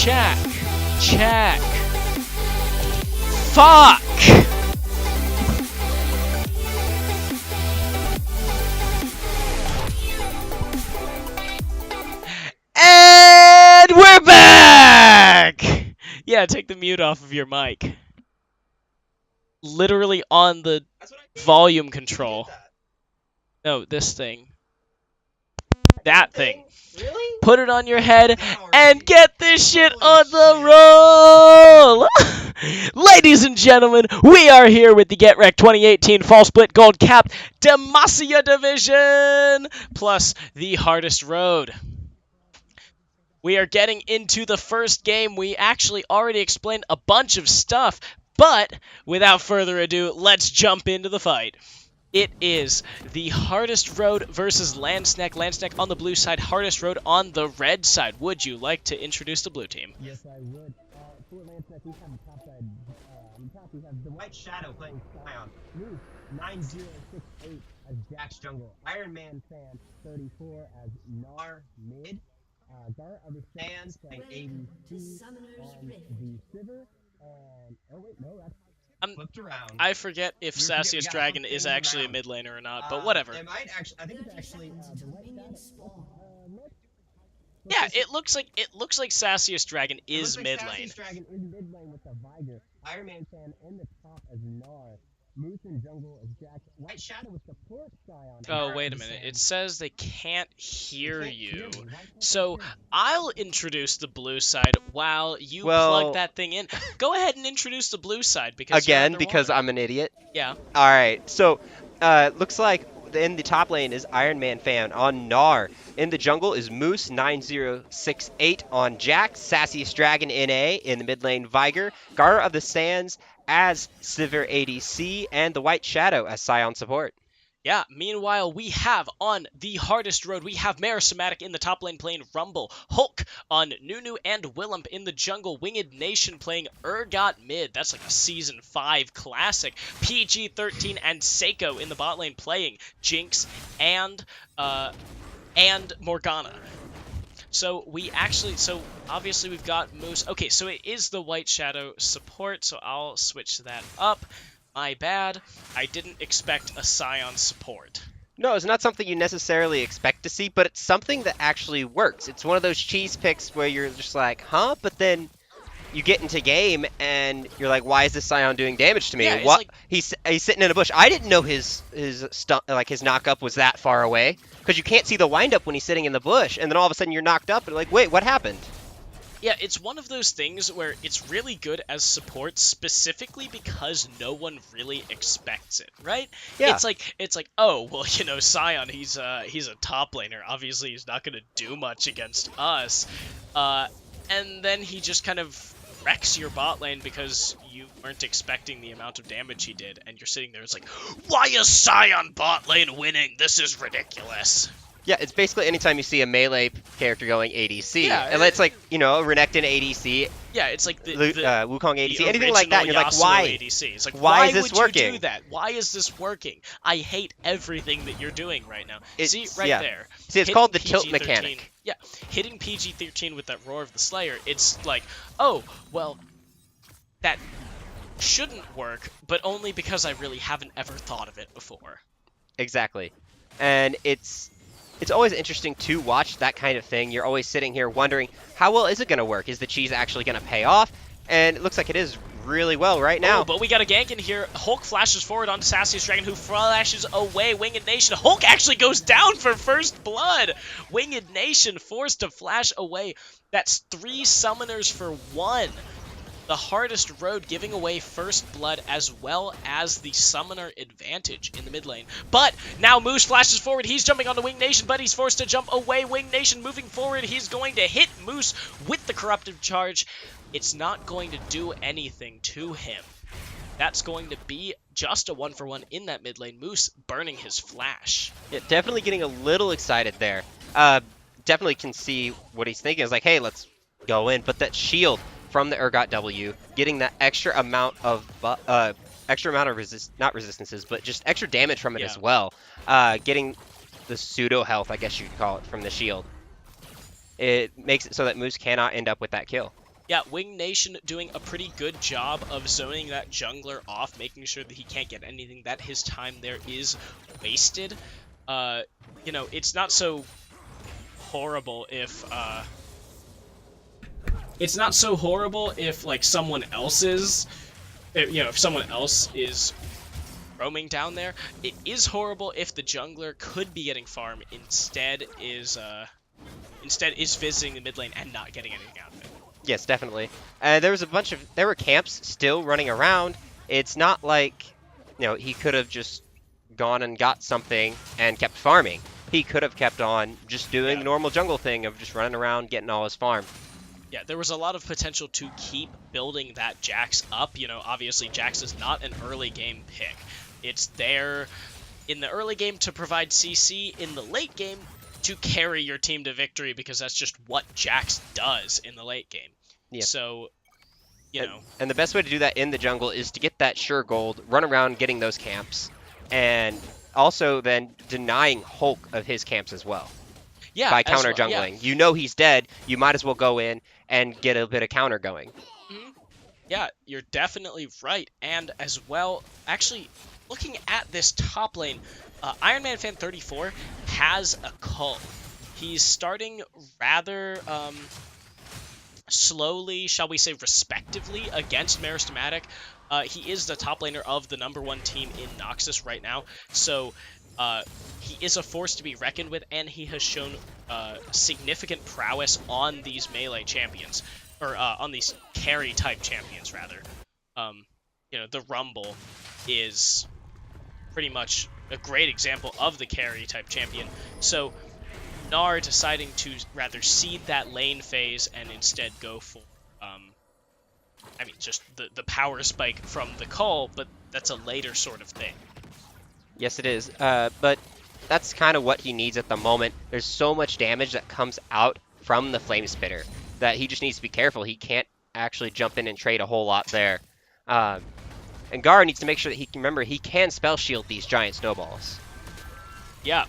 Check. Check. Fuck! And we're back! Yeah, take the mute off of your mic. Literally on the volume control. No, this thing. That thing. Really? Put it on your head and get this shit on the roll! Ladies and gentlemen, we are here with the GetRECt 2018 Fall Split Gold Cap Demacia Division, plus the hardest road. We are getting into the first game. We actually already explained a bunch of stuff, but without further ado, let's jump into the fight. It is the hardest road versus Landsnack. Landsnack on the blue side, hardest road on the red side. Would you like to introduce the blue team? Yes, I would. For Landsnack, we have the top side. On top, we have the White Shadow playing Scion. Moose 9068 as Jack's Jungle. Iron Man Fan 34 as Nar Mid. Gar of the Sands playing ABC on the Shiver. And oh wait, no, that's flipped around. I forget if Sassiest Dragon is actually a mid laner or not, but whatever. It might actually. I think it's actually the White Shadow. Yeah, it looks like Sassiest Dragon is mid lane. Sassiest Dragon is mid lane with the Viger. Iron Man Fan in the top as Nar. Moose in jungle as Jack. White Shadow with support Scion. Oh, wait a minute. It says they can't hear you. So I'll introduce the blue side while you plug that thing in. Go ahead and introduce the blue side because I'm an idiot. Yeah. All right. So looks like in the top lane is Iron Man Fan on Gnar. In the jungle is Moose 9068 on Jack. Sassiest Dragon NA in the mid lane Viger. Gar of the Sands as Sivir ADC, and the White Shadow as Scion support. Yeah, meanwhile, we have on the hardest road, we have Merasomatic in the top lane playing Rumble, Hulk on Nunu and Willump in the jungle, Winged Nation playing Urgot mid, that's like a Season 5 classic, PG-13 and Seiko in the bot lane playing Jinx and Morgana. So obviously we've got Moose. Okay, so it is the White Shadow support, so I'll switch that up. My bad. I didn't expect a Scion support. No, it's not something you necessarily expect to see, but it's something that actually works. It's one of those cheese picks where you're just like, huh? But then you get into game and you're like, why is this Scion doing damage to me? Yeah, what? Like... He's sitting in a bush. I didn't know his knock-up was that far away. Because you can't see the wind-up when he's sitting in the bush, and then all of a sudden you're knocked up, and like, wait, what happened? Yeah, it's one of those things where it's really good as support, specifically because no one really expects it, right? Yeah. It's like, oh, well, you know, Scion, he's a top laner. Obviously, he's not gonna do much against us. And then he just kind of wrecks your bot lane because you weren't expecting the amount of damage he did, and you're sitting there, it's like, why is Scion bot lane winning? This is ridiculous. Yeah, it's basically anytime you see a melee character going ADC. Yeah, and it's like, you know, Renekton ADC. Yeah, it's like the Wukong ADC, the anything like that, and you're like, Yasuo why? ADC. It's like, why is this would working? You do that? Why is this working? I hate everything that you're doing right now. See, right there. See, it's called the tilt mechanic. Yeah, hitting PG-13 with that Roar of the Slayer, it's like, oh, well, that shouldn't work, but only because I really haven't ever thought of it before. Exactly. And it's always interesting to watch that kind of thing. You're always sitting here wondering, how well is it going to work? Is the cheese actually going to pay off? And it looks like it is really well right now. Oh, but we got a gank in here. Hulk flashes forward onto Sassiest Dragon, who flashes away Winged Nation. Hulk actually goes down for first blood. Winged Nation forced to flash away. That's 3 summoners for 1. The hardest road giving away first blood as well as the summoner advantage in the mid lane. But now Moose flashes forward. He's jumping onto Winged Nation, but he's forced to jump away. Winged Nation moving forward. He's going to hit Moose with the corruptive charge. It's not going to do anything to him. That's going to be just a 1-for-1 in that mid lane. Moose burning his flash. Yeah, definitely getting a little excited there. Definitely can see what he's thinking. It's like, hey, let's go in. But that shield from the Urgot W, getting that extra amount of not resistances, but just extra damage from it as well. Getting the pseudo health, I guess you could call it, from the shield. It makes it so that Moose cannot end up with that kill. Yeah, Wing Nation doing a pretty good job of zoning that jungler off, making sure that he can't get anything, that his time there is wasted. You know, it's not so horrible if, like, someone else's, you know, if someone else is roaming down there. It is horrible if the jungler could be getting farm, instead is visiting the mid lane and not getting anything out of it. Yes, definitely. There were camps still running around. It's not like, he could have just gone and got something and kept farming. He could have kept on just doing the normal jungle thing of just running around, getting all his farm. Yeah, there was a lot of potential to keep building that Jax up. You know, obviously Jax is not an early game pick. It's there in the early game to provide CC, in the late game to carry your team to victory, because that's just what Jax does in the late game. Yeah. So, you know. And the best way to do that in the jungle is to get that sure gold, run around getting those camps, and also then denying Hulk of his camps as well. Yeah, by counter jungling. Yeah. You know he's dead, you might as well go in and get a bit of counter going. Mm-hmm. Yeah, you're definitely right. And as well, actually, looking at this top lane, Iron Man Fan 34 has a call. He's starting rather slowly, shall we say respectively, against Meristematic. He is the top laner of the #1 team in Noxus right now, so he is a force to be reckoned with, and he has shown significant prowess on these melee champions, or on these carry-type champions, rather. You know, the Rumble is pretty much a great example of the carry-type champion, so Gnar deciding to rather cede that lane phase and instead go for, I mean, just the power spike from the call, but that's a later sort of thing. Yes, it is. But that's kind of what he needs at the moment. There's so much damage that comes out from the Flame Spitter that he just needs to be careful. He can't actually jump in and trade a whole lot there. And Gar needs to make sure that he can remember he can spell shield these giant snowballs. Yeah.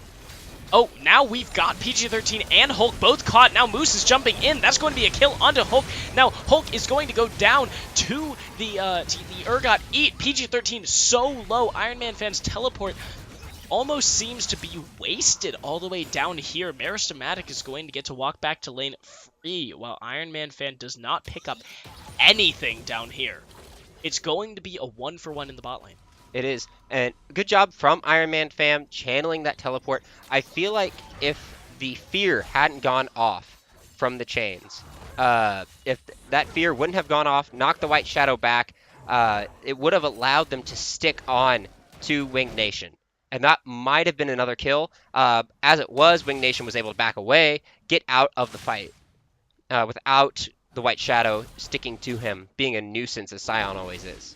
Oh, now we've got PG-13 and Hulk both caught. Now Moose is jumping in. That's going to be a kill onto Hulk. Now Hulk is going to go down to the Urgot Eat. PG-13 so low. Iron Man Fan's teleport almost seems to be wasted all the way down here. Meristematic is going to get to walk back to lane free, while Iron Man Fan does not pick up anything down here. It's going to be a 1-for-1 in the bot lane. It is. And good job from Iron Man fam channeling that teleport. I feel like if the fear hadn't gone off from the chains, if that fear wouldn't have gone off, knocked the White Shadow back, it would have allowed them to stick on to Winged Nation. And that might have been another kill. As it was, Winged Nation was able to back away, get out of the fight, without the White Shadow sticking to him, being a nuisance as Sion always is.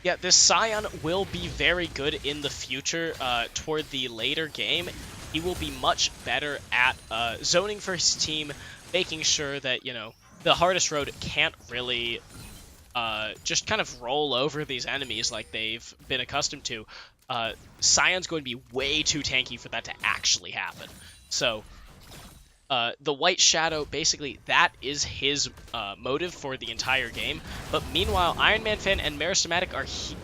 Yeah, this Sion will be very good in the future. Toward the later game, he will be much better at zoning for his team, making sure that, you know, the hardest road can't really just kind of roll over these enemies like they've been accustomed to. Sion's going to be way too tanky for that to actually happen. So the White Shadow, basically, that is his motive for the entire game. But meanwhile, Iron Man Fan and Meristematic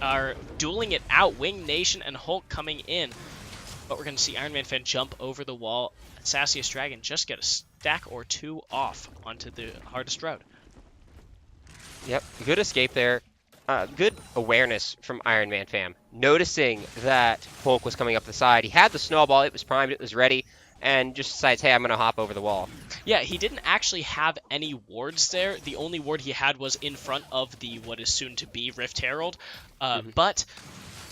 are dueling it out. Winged Nation and Hulk coming in. But we're going to see Iron Man Fan jump over the wall. Sassiest Dragon just get a stack or two off onto the hardest road. Yep, good escape there. Good awareness from Iron Man fam. Noticing that Hulk was coming up the side. He had the snowball, it was primed, it was ready. And just decides, hey, I'm going to hop over the wall. Yeah, he didn't actually have any wards there. The only ward he had was in front of the what is soon to be Rift Herald. But,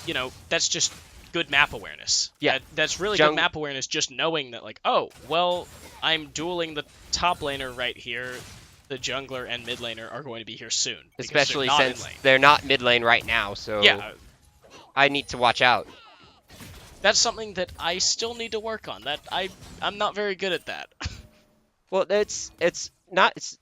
you know, that's just good map awareness. Yeah. That's really good map awareness, just knowing that, like, oh, well, I'm dueling the top laner right here. The jungler and mid laner are going to be here soon. Especially since they're not mid lane right now, so yeah. I need to watch out. That's something that I still need to work on. I'm not very good at that. Well, it's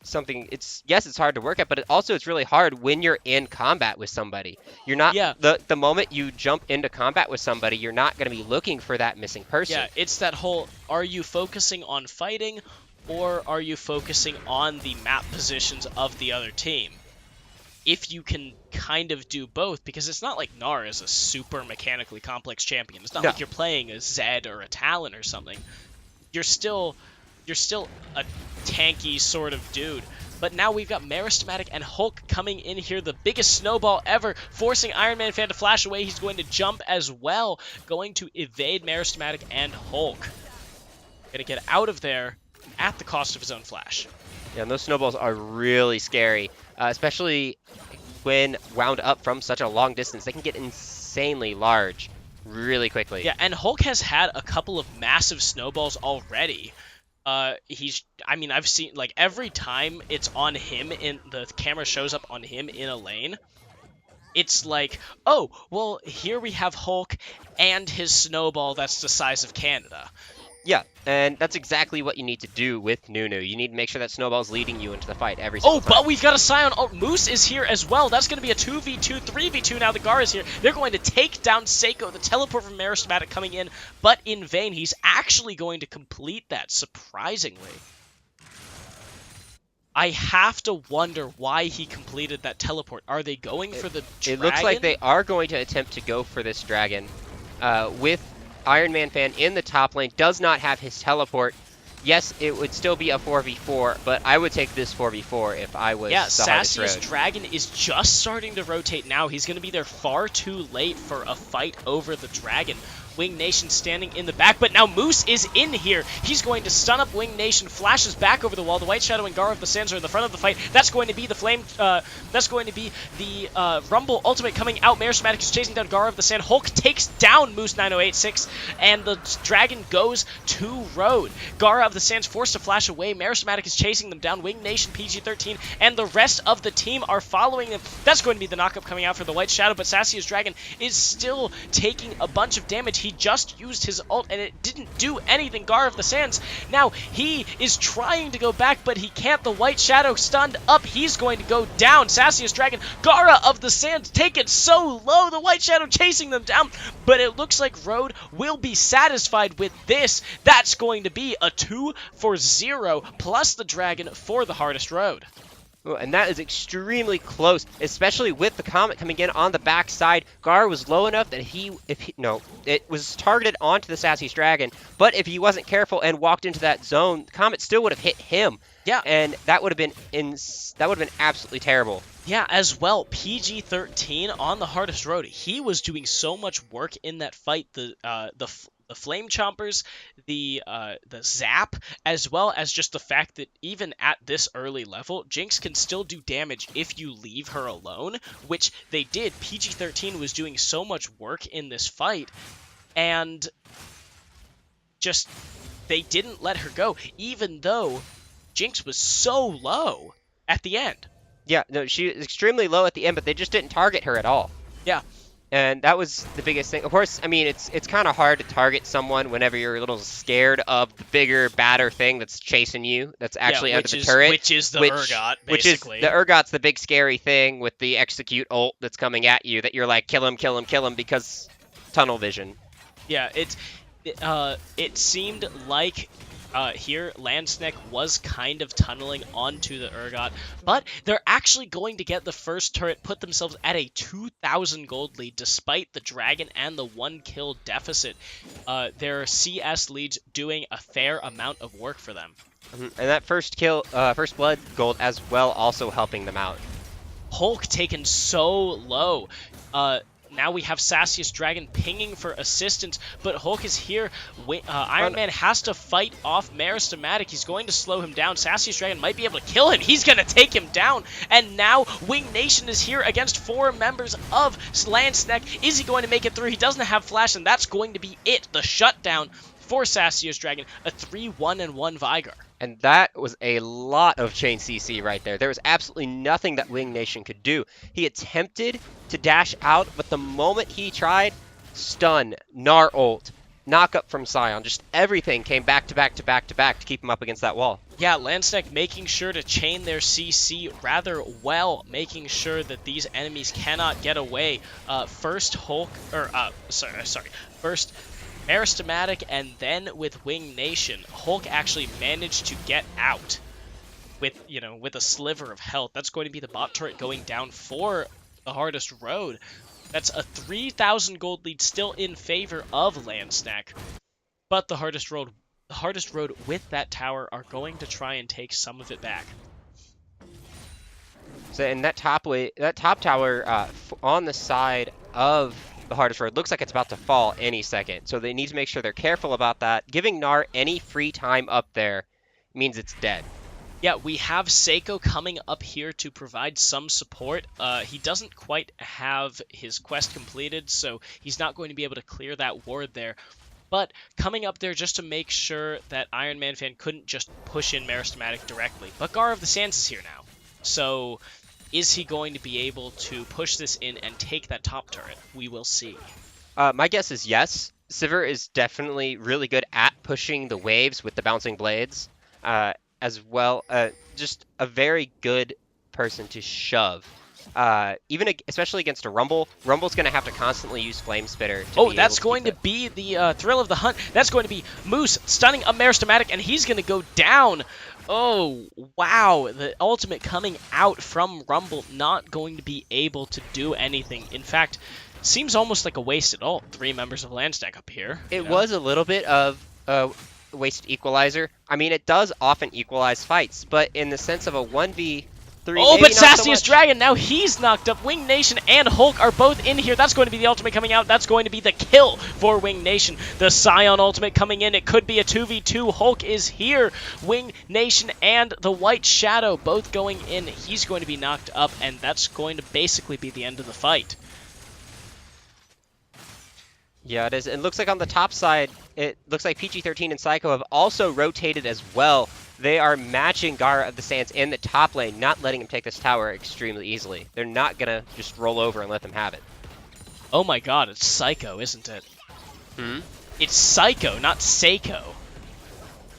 something. Yes, it's hard to work at, but it's really hard when you're in combat with somebody. You're not. Yeah. The moment you jump into combat with somebody, you're not going to be looking for that missing person. Yeah, it's that whole: are you focusing on fighting, or are you focusing on the map positions of the other team? If you can kind of do both, because it's not like Gnar is a super mechanically complex champion. It's not No. like you're playing a Zed or a Talon or something. You're still a tanky sort of dude. But now we've got Meristematic and Hulk coming in here, the biggest snowball ever, forcing Iron Man fan to flash away. He's going to jump as well, going to evade Meristematic and Hulk. Gonna get out of there at the cost of his own flash. Yeah, and those snowballs are really scary, especially when wound up from such a long distance. They can get insanely large really quickly. Yeah, and Hulk has had a couple of massive snowballs already. I mean, I've seen, like, every time it's on him, the camera shows up on him in a lane, it's like, oh, well, here we have Hulk and his snowball that's the size of Canada. Yeah, and that's exactly what you need to do with Nunu. You need to make sure that snowball's leading you into the fight every single time. But we've got a Scion. Oh, Moose is here as well. That's going to be a 2v2, 3v2 now. The Gar is here. They're going to take down Seiko. The teleport from Meristematic coming in, but in vain. He's actually going to complete that, surprisingly. I have to wonder why he completed that teleport. Are they going for the dragon? It looks like they are going to attempt to go for this dragon. With Iron Man fan in the top lane, does not have his teleport. Yes, it would still be a 4v4, but I would take this 4v4 if I was the hardest road. Sassiest Dragon is just starting to rotate now. He's going to be there far too late for a fight over the dragon. Wing Nation standing in the back, but now Moose is in here. He's going to stun up Wing Nation, flashes back over the wall. The White Shadow and Gar of the Sands are in the front of the fight. That's going to be the Flame, that's going to be the Rumble Ultimate coming out. Meristematic is chasing down Gar of the Sand. Hulk takes down Moose 9086, and the dragon goes to road. Gar of the Sands forced to flash away. Meristematic is chasing them down. Wing Nation, PG-13, and the rest of the team are following them. That's going to be the knockup coming out for the White Shadow, but Sassiest Dragon is still taking a bunch of damage. He just used his ult, and it didn't do anything. Gar of the Sands, now he is trying to go back, but he can't. The White Shadow stunned up. He's going to go down. Sassiest Dragon, Gara of the Sands taken so low. The White Shadow chasing them down, but it looks like Road will be satisfied with this. That's going to be a 2-for-0 plus the dragon for the hardest road. And that is extremely close, especially with the Comet coming in on the backside. Gar was low enough that it was targeted onto the Sassiest Dragon, but if he wasn't careful and walked into that zone, the Comet still would have hit him. Yeah. And that would have been absolutely terrible. Yeah, as well, PG-13 on the hardest road. He was doing so much work in that fight. The Flame Chompers, the Zap, as well as just the fact that even at this early level, Jinx can still do damage if you leave her alone, which they did. PG-13 was doing so much work in this fight, and just they didn't let her go, even though Jinx was so low at the end. Yeah, no, she was extremely low at the end, but they just didn't target her at all. Yeah. And that was the biggest thing. Of course, I mean, it's kind of hard to target someone whenever you're a little scared of the bigger, badder thing that's chasing you, that's actually under the turret. Which is the Urgot, basically. The Urgot's the big scary thing with the execute ult that's coming at you that you're like, kill him, kill him, kill him, because tunnel vision. Yeah, it seemed like here Landsneck was kind of tunneling onto the Urgot, but they're actually going to get the first turret, put themselves at a 2,000 gold lead despite the dragon and the 1-kill deficit. Their CS leads doing a fair amount of work for them. And that first blood gold as well also helping them out. Hulk taken so low. Now we have Sassiest Dragon pinging for assistance, but Hulk is here. Iron Man has to fight off Meristematic. He's going to slow him down. Sassiest Dragon might be able to kill him. He's going to take him down. And now Wing Nation is here against 4 members of Landsneck. Is he going to make it through? He doesn't have Flash, and that's going to be it. The shutdown for Sassiest Dragon. A 3-1-1 Vigar. And that was a lot of chain CC right there. There was absolutely nothing that Wing Nation could do. He attempted to dash out, but the moment he tried, stun, Gnar ult, knock up from Scion, just everything came back to back to back to back to keep him up against that wall. Yeah, Landsneck making sure to chain their CC rather well, making sure that these enemies cannot get away. First Aristematic, and then with Wing Nation, Hulk actually managed to get out with, with a sliver of health. That's going to be the bot turret going down for the hardest road. That's a 3,000 gold lead still in favor of Landsnack, but the hardest road with that tower are going to try and take some of it back. So, and that top tower on the side of the hardest road looks like it's about to fall any second. So they need to make sure they're careful about that. Giving Gnar any free time up there means it's dead. Yeah, we have Seiko coming up here to provide some support. He doesn't quite have his quest completed, so he's not going to be able to clear that ward there. But coming up there just to make sure that Iron Man fan couldn't just push in Meristematic directly. But Gar of the Sands is here now. So is he going to be able to push this in and take that top turret? We will see. My guess is yes. Sivir is definitely really good at pushing the waves with the bouncing blades, as well. Just a very good person to shove. Especially against a Rumble. Rumble's going to have to constantly use Flame Spitter. That's going to be the thrill of the hunt. That's going to be Moose stunning a Meristematic, and he's going to go down. Oh, wow. The ultimate coming out from Rumble, not going to be able to do anything. In fact, seems almost like a waste at all. 3 members of Landsnack up here. It was a little bit of a wasted equalizer. I mean, it does often equalize fights, but in the sense of a 1v3, oh, but Sassiest Dragon, now he's knocked up. Wing Nation and Hulk are both in here. That's going to be the ultimate coming out. That's going to be the kill for Wing Nation. The Scion ultimate coming in. It could be a 2v2. Hulk is here. Wing Nation and the White Shadow both going in. He's going to be knocked up, and that's going to basically be the end of the fight. Yeah, it is. It looks like on the top side, it looks like PG-13 and Psycho have also rotated as well. They are matching Gar of the Sands in the top lane, not letting him take this tower extremely easily. They're not going to just roll over and let them have it. Oh my god, it's Psycho, isn't it? Hmm? It's Psycho, not Seiko.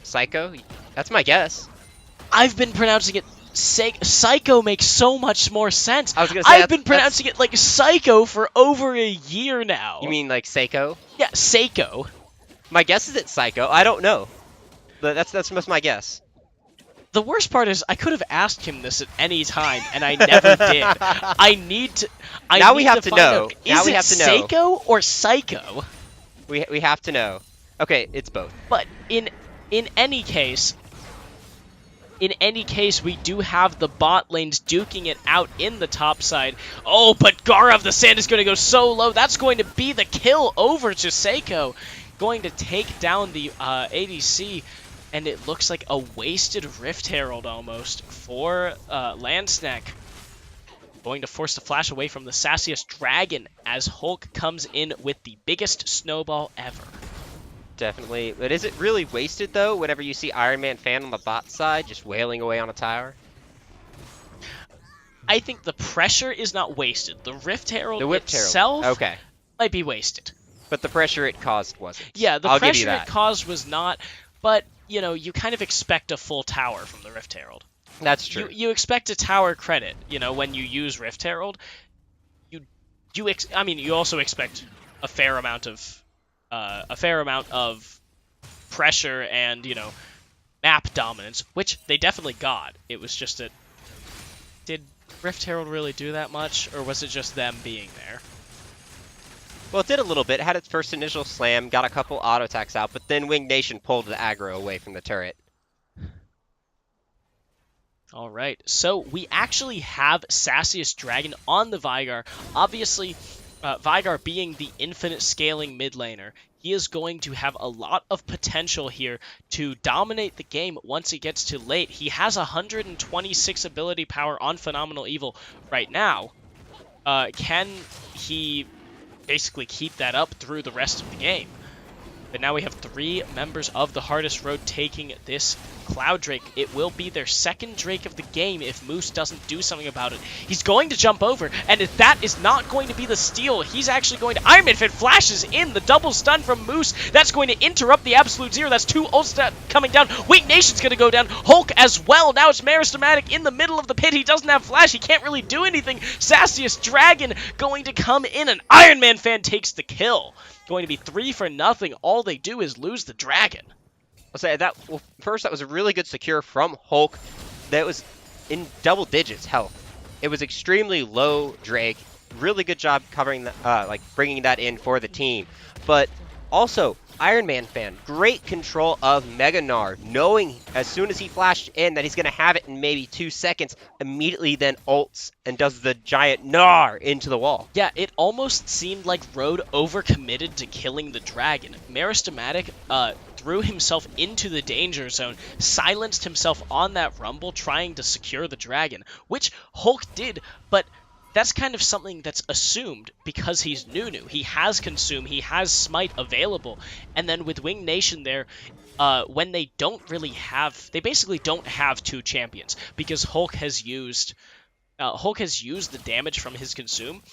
Psycho? That's my guess. I've been pronouncing it Psycho makes so much more sense. I was gonna say, I've been pronouncing it like Psycho for over a year now. You mean like Seiko? Yeah, Seiko. My guess is it's Psycho. I don't know. But that's just my guess. The worst part is I could have asked him this at any time, and I never did. I need to. Now we have to know. Is it Seiko or Psycho? We have to know. Okay, it's both. But in any case, we do have the bot lanes duking it out in the top side. Oh, but Gar of the Sand is going to go so low. That's going to be the kill over to Seiko. Going to take down the ADC. And it looks like a wasted Rift Herald almost for Landsnack. Going to force the flash away from the Sassiest Dragon as Hulk comes in with the biggest snowball ever. Definitely. But is it really wasted, though, whenever you see Iron Man fan on the bot side just wailing away on a tower? I think the pressure is not wasted. The Rift Herald itself might be wasted. But the pressure it caused wasn't. Yeah, the pressure it caused was not, but, you know, you kind of expect a full tower from the Rift Herald. That's true. You expect a tower credit, you know, when you use Rift Herald. You also expect a fair amount of pressure and, you know, map dominance, which they definitely got. It was just that, did Rift Herald really do that much, or was it just them being there? Well, it did a little bit. It had its first initial slam, got a couple auto attacks out, but then Wing Nation pulled the aggro away from the turret. All right, so we actually have Sassiest Dragon on the Veigar. Obviously, Veigar being the infinite scaling mid laner, he is going to have a lot of potential here to dominate the game once he gets to late. He has 126 ability power on Phenomenal Evil right now. Can he basically keep that up through the rest of the game? But now we have 3 members of the Hardest Road taking this Cloud Drake. It will be their second Drake of the game if Moose doesn't do something about it. He's going to jump over, and if that is not going to be the steal, he's actually going to Iron Man Fit flashes in the double stun from Moose. That's going to interrupt the Absolute Zero. That's 2 ult coming down. Wing Nation's going to go down. Hulk as well. Now it's Meristematic in the middle of the pit. He doesn't have flash. He can't really do anything. Sassiest Dragon going to come in, and Iron Man fan takes the kill. going to be 3-0. All they do is lose the dragon. I'll say that. Well, first, that was a really good secure from Hulk. That was in double digits health. It was extremely low Drake. Really good job covering that, like bringing that in for the team. But also, Iron Man fan, great control of Mega Gnar, knowing as soon as he flashed in that he's going to have it in maybe 2 seconds, immediately then ults and does the giant Gnar into the wall. Yeah, it almost seemed like Road overcommitted to killing the dragon. Meristematic threw himself into the danger zone, silenced himself on that rumble trying to secure the dragon, which Hulk did, but that's kind of something that's assumed because he's Nunu. He has Consume, he has Smite available, and then with Wing Nation there, when they don't really have, they basically don't have 2 champions because Hulk has used the damage from his Consume,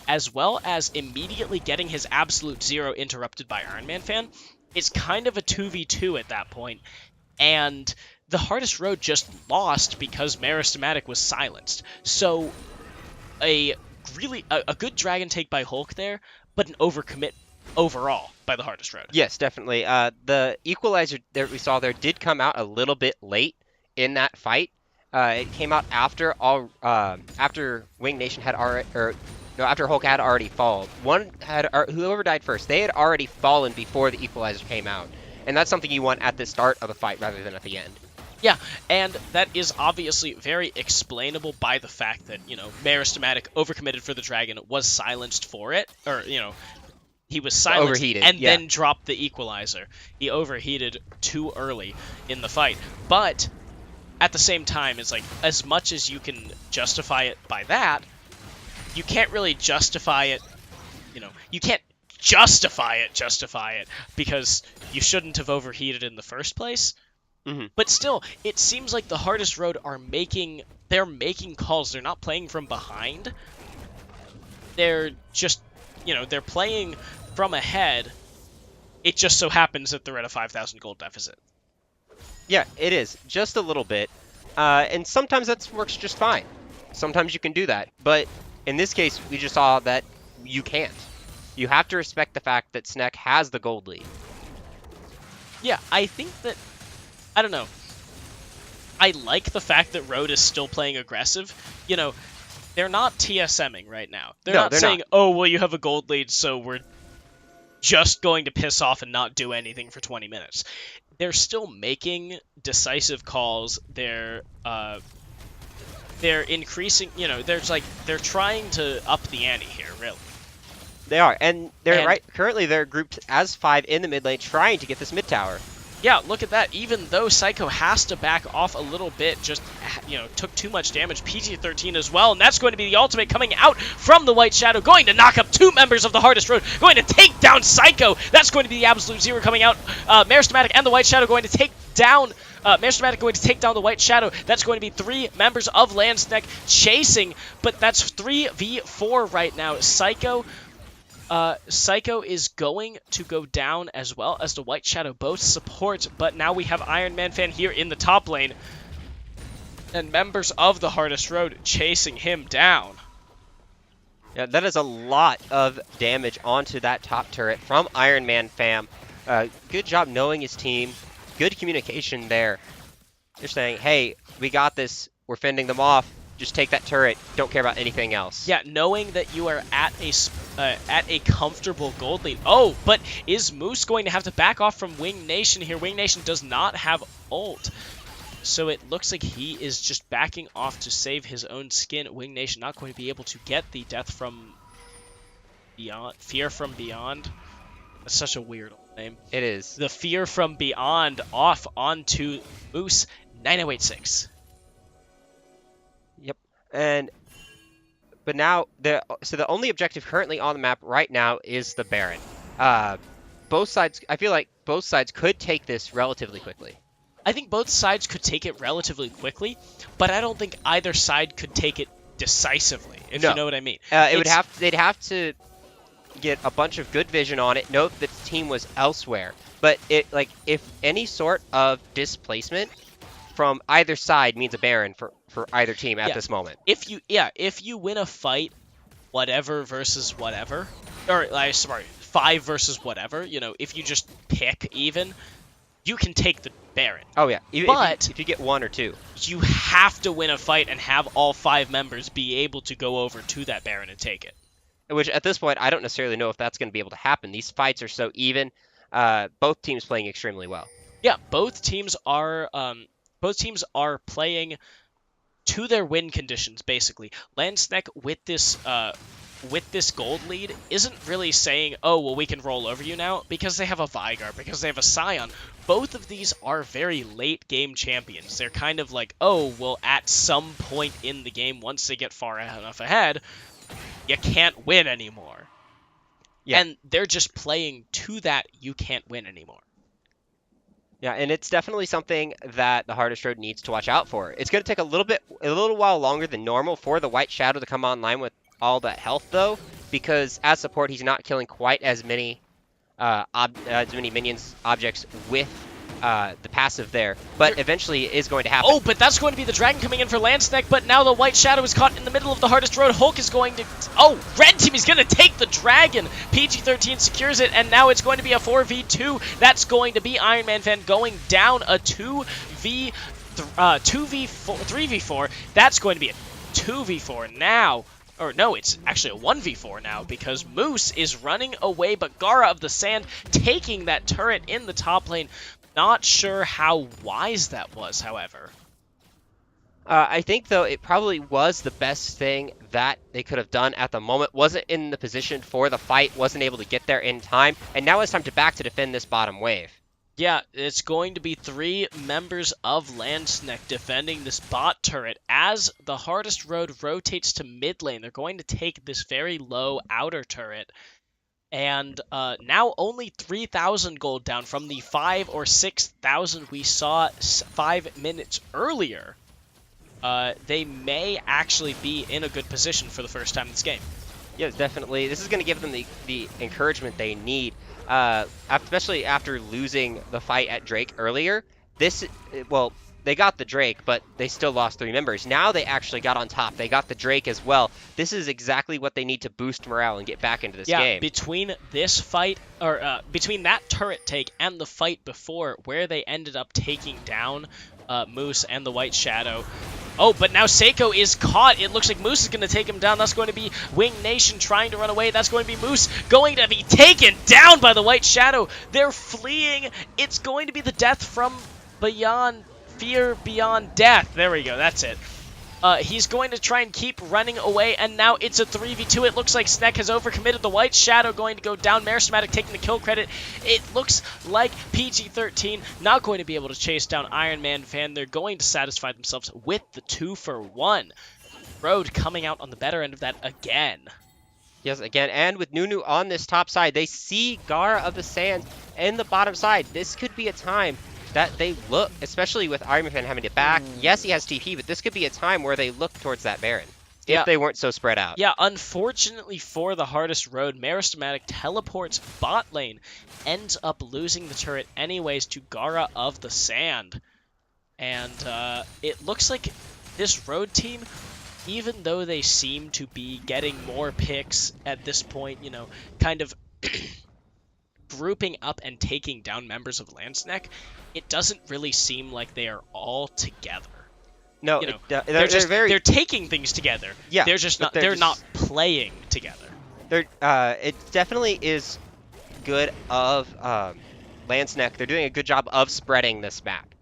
as well as immediately getting his Absolute Zero interrupted by Iron Man fan. It's kind of a 2v2 at that point, and the Hardest Road just lost because Meristematic was silenced. So a good dragon take by Hulk there, but an overcommit overall by the Hardest Road. Yes, definitely. The equalizer that we saw there did come out a little bit late in that fight. It came out after after Wing Nation had already, after Hulk had already fallen. Whoever died first, they had already fallen before the equalizer came out, and that's something you want at the start of the fight rather than at the end. Yeah, and that is obviously very explainable by the fact that, Meristematic overcommitted for the dragon, was silenced for it, or, he was silenced Overheated, and yeah. then dropped the equalizer. He overheated too early in the fight. But at the same time, it's like, as much as you can justify it by that, you can't really justify it, you can't justify it because you shouldn't have overheated in the first place. Mm-hmm. But still, it seems like the Hardest Road are making calls. They're not playing from behind. They're just, they're playing from ahead. It just so happens that they're at a 5,000 gold deficit. Yeah, it is. Just a little bit. And sometimes that works just fine. Sometimes you can do that. But in this case, we just saw that you can't. You have to respect the fact that Snek has the gold lead. Yeah, I think that, I don't know. I like the fact that Road is still playing aggressive. They're not TSMing right now. They're not saying, oh, well, you have a gold lead, so we're just going to piss off and not do anything for 20 minutes. They're still making decisive calls. They're increasing, they're trying to up the ante here, really. They are, and they're currently they're grouped as 5 in the mid lane trying to get this mid tower. Yeah, look at that. Even though Psycho has to back off a little bit, just, took too much damage. PG-13 as well, and that's going to be the ultimate coming out from the White Shadow, going to knock up 2 members of the Hardest Road, going to take down Psycho. That's going to be the Absolute Zero coming out. Meristematic and the White Shadow going to take down Meristematic going to take down the White Shadow. That's going to be 3 members of Landsneck chasing, but that's 3v4 right now. Psycho is going to go down as well as the White Shadow both support, but now we have Iron Man fan here in the top lane, and members of the Hardest Road chasing him down. Yeah, that is a lot of damage onto that top turret from Iron Man fam. Good job knowing his team. Good communication there. They're saying, hey, we got this. We're fending them off. Just take that turret. Don't care about anything else. Yeah, knowing that you are at a comfortable gold lead. Oh, but is Moose going to have to back off from Wing Nation here? Wing Nation does not have ult. So it looks like he is just backing off to save his own skin. Wing Nation not going to be able to get the Death from Beyond. Fear from Beyond. That's such a weird name. It is. The Fear from Beyond off onto Moose 9086. But now, the only objective currently on the map right now is the Baron. Both sides, I feel like both sides could take this relatively quickly. I think both sides could take it relatively quickly, but I don't think either side could take it decisively, if you know what I mean. They'd have to get a bunch of good vision on it, note that the team was elsewhere. But if any sort of displacement from either side means a Baron for either team at this moment. If you win a fight, whatever versus whatever, or 5 versus whatever, you know, if you just pick even, you can take the Baron. Oh yeah, even But if you get 1 or 2. you have to win a fight and have all 5 members be able to go over to that Baron and take it. Which at this point, I don't necessarily know if that's going to be able to happen. These fights are so even. Both teams playing extremely well. Yeah, both teams are playing to their win conditions, basically. Landsneck with this gold lead isn't really saying, oh, well, we can roll over you now, because they have a Vygar, because they have a Scion. Both of these are very late game champions. They're kind of like, oh, well, at some point in the game, once they get far enough ahead, you can't win anymore. Yeah. And they're just playing to that you can't win anymore. Yeah, and it's definitely something that the Hardest Road needs to watch out for. It's going to take a little while longer than normal for the White Shadow to come online with all that health, though, because as support, he's not killing quite as many minions objects with the passive there, but eventually it is going to happen. Oh, but that's going to be the Dragon coming in for Landsneck, but now the White Shadow is caught in the middle of the Hardest Road. Hulk is going to... Oh, Red Team is going to take the Dragon. PG-13 secures it, and now it's going to be a 4v2. That's going to be Iron Man Fan going down a 3v4. That's going to be a 2v4 now. Or no, it's actually a 1v4 now, because Moose is running away, but Gara of the Sand taking that turret in the top lane. Not sure how wise that was, however. I think, though, it probably was the best thing that they could have done at the moment. Wasn't in the position for the fight, wasn't able to get there in time, and now it's time to defend this bottom wave. Yeah, it's going to be 3 members of Landsneck defending this bot turret. As the Hardest Road rotates to mid lane, they're going to take this very low outer turret. And now only 3,000 gold down from the 5,000 or 6,000 we saw 5 minutes earlier. They may actually be in a good position for the first time in this game. Yes, definitely. This is going to give them the encouragement they need, especially after losing the fight at Drake earlier. They got the Drake, but they still lost 3 members. Now they actually got on top. They got the Drake as well. This is exactly what they need to boost morale and get back into this game. Yeah, between this fight, or between that turret take and the fight before, where they ended up taking down Moose and the White Shadow. Oh, but now Seiko is caught. It looks like Moose is going to take him down. That's going to be Wing Nation trying to run away. That's going to be Moose going to be taken down by the White Shadow. They're fleeing. It's going to be the death from Beyond Fear Beyond Death. There we go. That's it. He's going to try and keep running away, and now it's a 3v2. It looks like Sneck has overcommitted. The White Shadow going to go down. Meristmatic taking the kill credit. It looks like PG-13 not going to be able to chase down Iron Man Fan. They're going to satisfy themselves with the 2-for-1. Road coming out on the better end of that again. Yes, again, and with Nunu on this top side, they see Gara of the Sands in the bottom side. This could be a time that they look, especially with Iron Man having it back. Yes, he has TP, but this could be a time where they look towards that Baron, if they weren't so spread out. Yeah, unfortunately for the Hardest Road, Meristmatic teleports bot lane, ends up losing the turret anyways to Gara of the Sand. And it looks like this Road team, even though they seem to be getting more picks at this point, you know, kind of grouping up and taking down members of Landsneck, it doesn't really seem like they are all together. No, you know, they're taking things together. Yeah, they're just not. They're not playing together. It definitely is good of Landsneck. They're doing a good job of spreading this map.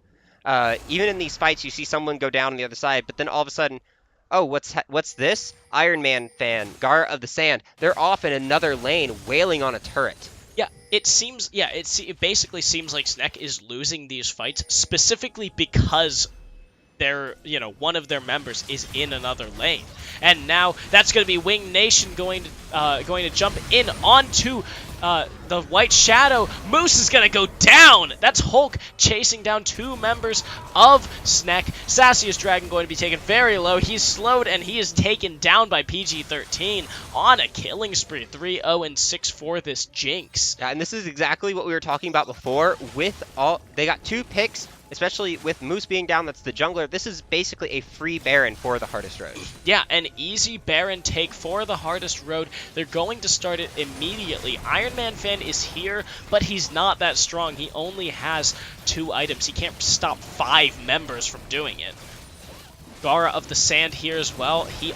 Even in these fights, you see someone go down on the other side, but then all of a sudden, oh, what's this? Iron Man Fan, Gara of the Sand. They're off in another lane, wailing on a turret. Yeah, it seems. Yeah, it basically seems like Sneck is losing these fights specifically because one of their members is in another lane, and now that's going to be Wing Nation going to jump in onto the White Shadow. Moose is going to go down. That's Hulk chasing down 2 members of Sneck. Sassiest Dragon going to be taken very low. He's slowed, and he is taken down by PG-13 on a killing spree. 3-0 and 6 for this Jinx. Yeah, and this is exactly what we were talking about before. They got 2 picks, especially with Moose being down. That's the jungler. This is basically a free Baron for the Hardest Road. Yeah, an easy Baron take for the Hardest Road. They're going to start it immediately. Iron Iron Man fan is here, but he's not that strong. He only has 2 items. He can't stop 5 members from doing it. Gara of the Sand here as well. He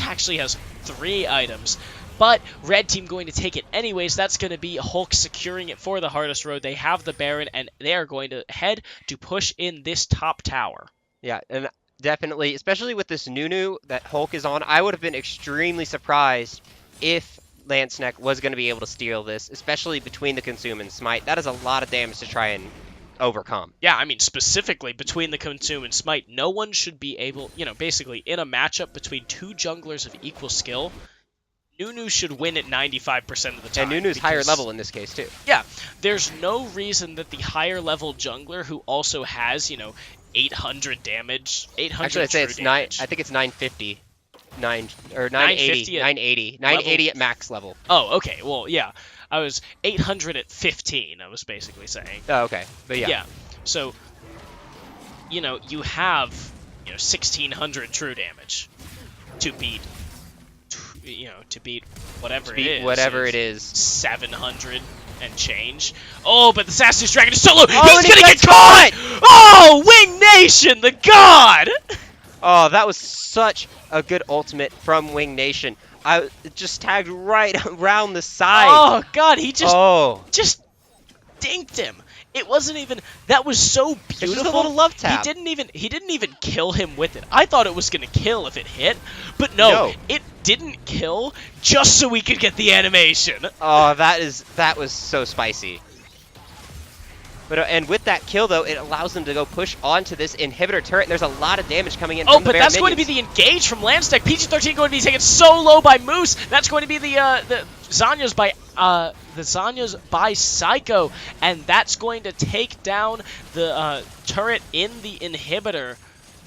actually has 3 items. But red team going to take it anyways. That's going to be Hulk securing it for the hardest road. They have the Baron, and they are going to head to push in this top tower. Yeah, and definitely, especially with this Nunu that Hulk is on, I would have been extremely surprised if Landsneck was going to be able to steal this, especially between the Consume and Smite. That is a lot of damage to try and overcome. Yeah, I mean, specifically between the Consume and Smite, no one should be able, basically in a matchup between 2 junglers of equal skill, Nunu should win it 95% of the time. And Nunu's higher level in this case, too. Yeah, there's no reason that the higher level jungler, who also has, 800 damage, 800 Actually, I'd say it's damage. I think it's 950. 980 at max level. Oh, okay. Well, yeah. I was 800 at 15, I was basically saying. Oh, okay. But yeah. Yeah. So, you have, 1600 true damage to beat whatever it is. 700 and change. Oh, but the Sassy Dragon is solo. He's gonna get caught! Oh, Wing Nation, the god! Oh, that was such a good ultimate from Wing Nation. I just tagged right around the side. Oh god, he just dinked him. It wasn't even. That was so beautiful. It's just a little love tap. He didn't even kill him with it. I thought it was gonna kill if it hit, but no, it didn't kill just so we could get the animation. Oh, that was so spicy. But and with that kill though, it allows them to go push onto this inhibitor turret. There's a lot of damage coming in. Oh, from the but that's going to be the engage from Landstack. PG-13 going to be taken so low by Moose. That's going to be the Zanya's by Psycho, and that's going to take down the turret in the inhibitor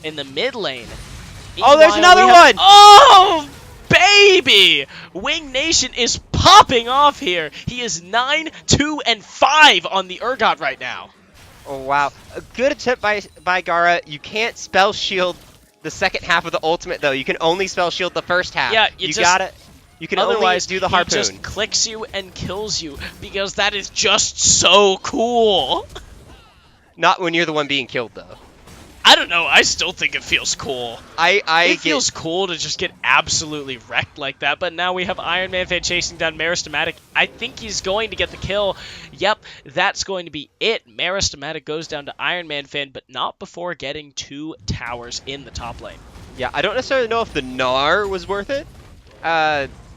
in the mid lane. Oh, there's another one! Oh, baby! Wing Nation is popping off here. He is 9, 2, and 5 on the Urgot right now. Oh, wow. A good attempt by Gara. You can't spell shield the second half of the ultimate, though. You can only spell shield the first half. Yeah, you can only do the harpoon. He just clicks you and kills you because that is just so cool. Not when you're the one being killed, though. I don't know. I still think it feels cool. It feels cool to just get absolutely wrecked like that. But now we have Iron Man fan chasing down Meristematic. I think he's going to get the kill. Yep, that's going to be it. Meristematic goes down to Iron Man fan, but not before getting 2 towers in the top lane. Yeah, I don't necessarily know if the Gnar was worth it.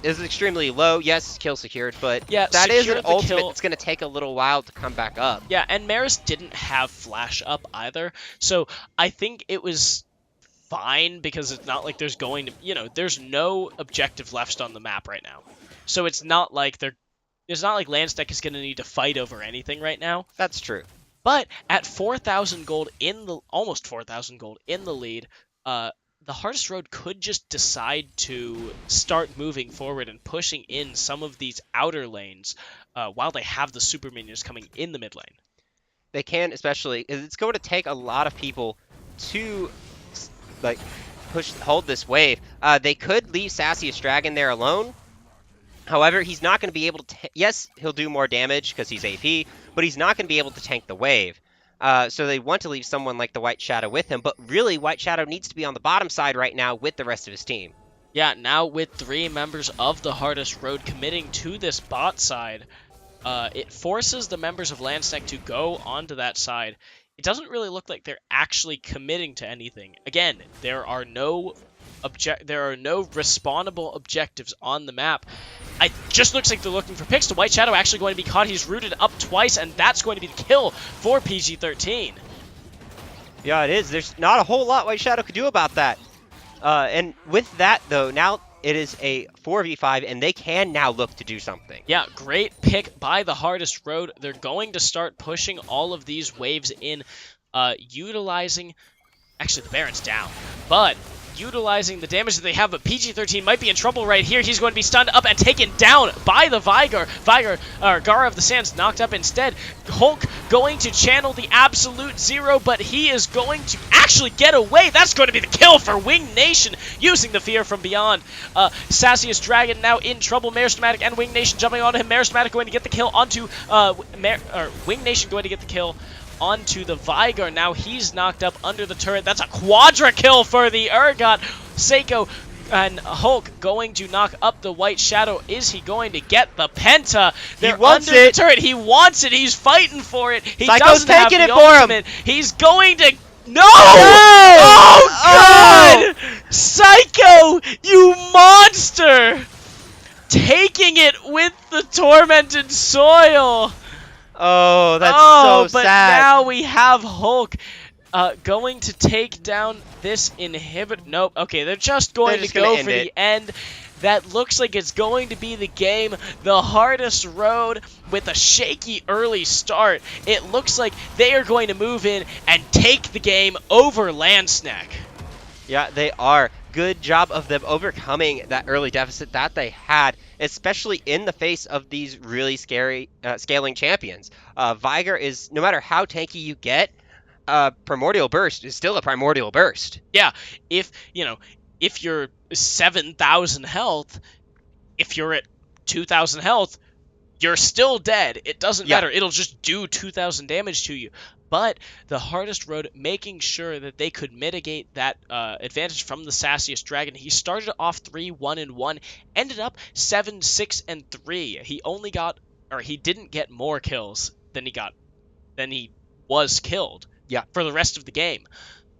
It was extremely low. Yes, kill secured, but yeah, that is an ultimate that's going to take a little while to come back up. Yeah, and Maris didn't have flash up either, so I think it was fine because it's not like there's going to, there's no objective left on the map right now. So it's not like Landstack is going to need to fight over anything right now. That's true. But at 4,000 gold almost 4,000 gold in the lead, the hardest road could just decide to start moving forward and pushing in some of these outer lanes while they have the super minions coming in the mid lane. They can, especially, it's going to take a lot of people to hold this wave. They could leave Sassiest Dragon there alone. However, he's not going to be able to. Yes, he'll do more damage because he's AP, but he's not going to be able to tank the wave. So they want to leave someone like the White Shadow with him, but really White Shadow needs to be on the bottom side right now with the rest of his team. Yeah, now with 3 members of the hardest road committing to this bot side, it forces the members of Landstack to go onto that side. It doesn't really look like they're actually committing to anything. Again, there are no respawnable objectives on the map. It just looks like they're looking for picks. The White Shadow actually going to be caught. He's rooted up twice, and that's going to be the kill for PG-13. Yeah, it is. There's not a whole lot White Shadow could do about that. And with that, though, now it is a 4v5, and they can now look to do something. Yeah, great pick by the hardest road. They're going to start pushing all of these waves in, utilizing... Actually, the Baron's down, but utilizing the damage that they have, but PG-13 might be in trouble right here. He's going to be stunned up and taken down by the Gara of the Sands knocked up instead. Hulk going to channel the absolute zero, but he is going to actually get away. That's going to be the kill for Wing Nation using the fear from beyond. Sassiest Dragon now in trouble. Meristematic and Wing Nation jumping onto him. Meristematic going to get the kill onto Wing Nation going to get the kill onto the Vigar. Now he's knocked up under the turret. That's a quadra kill for the Urgot. Seiko and Hulk going to knock up the White Shadow. Is he going to get the Penta? They're under the turret. He wants it. He's fighting for it. He Psycho's doesn't have taking the it for ultimate. him. He's going to... No! No! Oh, God! Psycho, you monster! Taking it with the Tormented Soil. Oh, that's so but sad. now we have Hulk going to take down this inhibitor. Nope. Okay, they're just going to go for the end. That looks like it's going to be the game. The hardest road with a shaky early start. It looks like they are going to move in and take the game over Landsnack. Yeah, they are. Good job of them overcoming that early deficit that they had, especially in the face of these really scary scaling champions. Vigar is, no matter how tanky you get, Primordial Burst is still a Primordial Burst. Yeah, if you're 7,000 health, if you're at 2,000 health, you're still dead. It doesn't matter. It'll just do 2,000 damage to you. But the hardest road, making sure that they could mitigate that advantage from the Sassiest Dragon. He started off 3-1-1, ended up 7-6-3. He only got, or he didn't get more kills than he was killed. Yeah. For the rest of the game.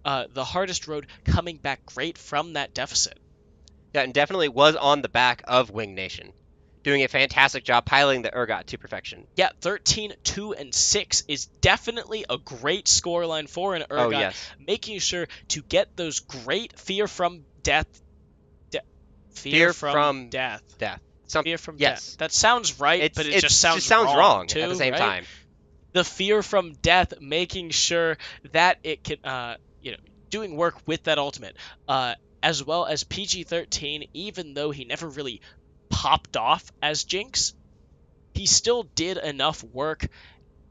The hardest road coming back great from that deficit. Yeah, and definitely was on the back of Wing Nation, doing a fantastic job piloting the Urgot to perfection. Yeah, 13-2-6 is definitely a great scoreline for an Urgot. Oh, yes. Making sure to get those great fear from death. Fear from death. Fear from yes. death. That sounds right, but it just sounds wrong too, at the same right? time. The fear from death, making sure that it can, doing work with that ultimate, as well as PG-13. Even though he never really popped off as Jinx, he still did enough work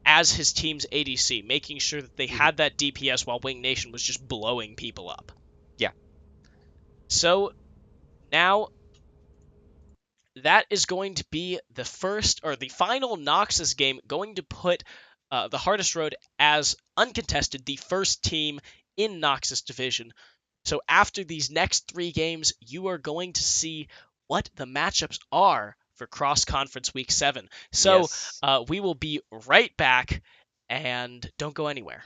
as his team's ADC, making sure that they had that DPS while Wing Nation was just blowing people up. Yeah. So now that is going to be the first, or the final Noxus game, going to put the hardest road as uncontested, the first team in Noxus Division. So after these next 3 games, you are going to see what the matchups are for Cross Conference Week 7. So Yes. We will be right back, and don't go anywhere.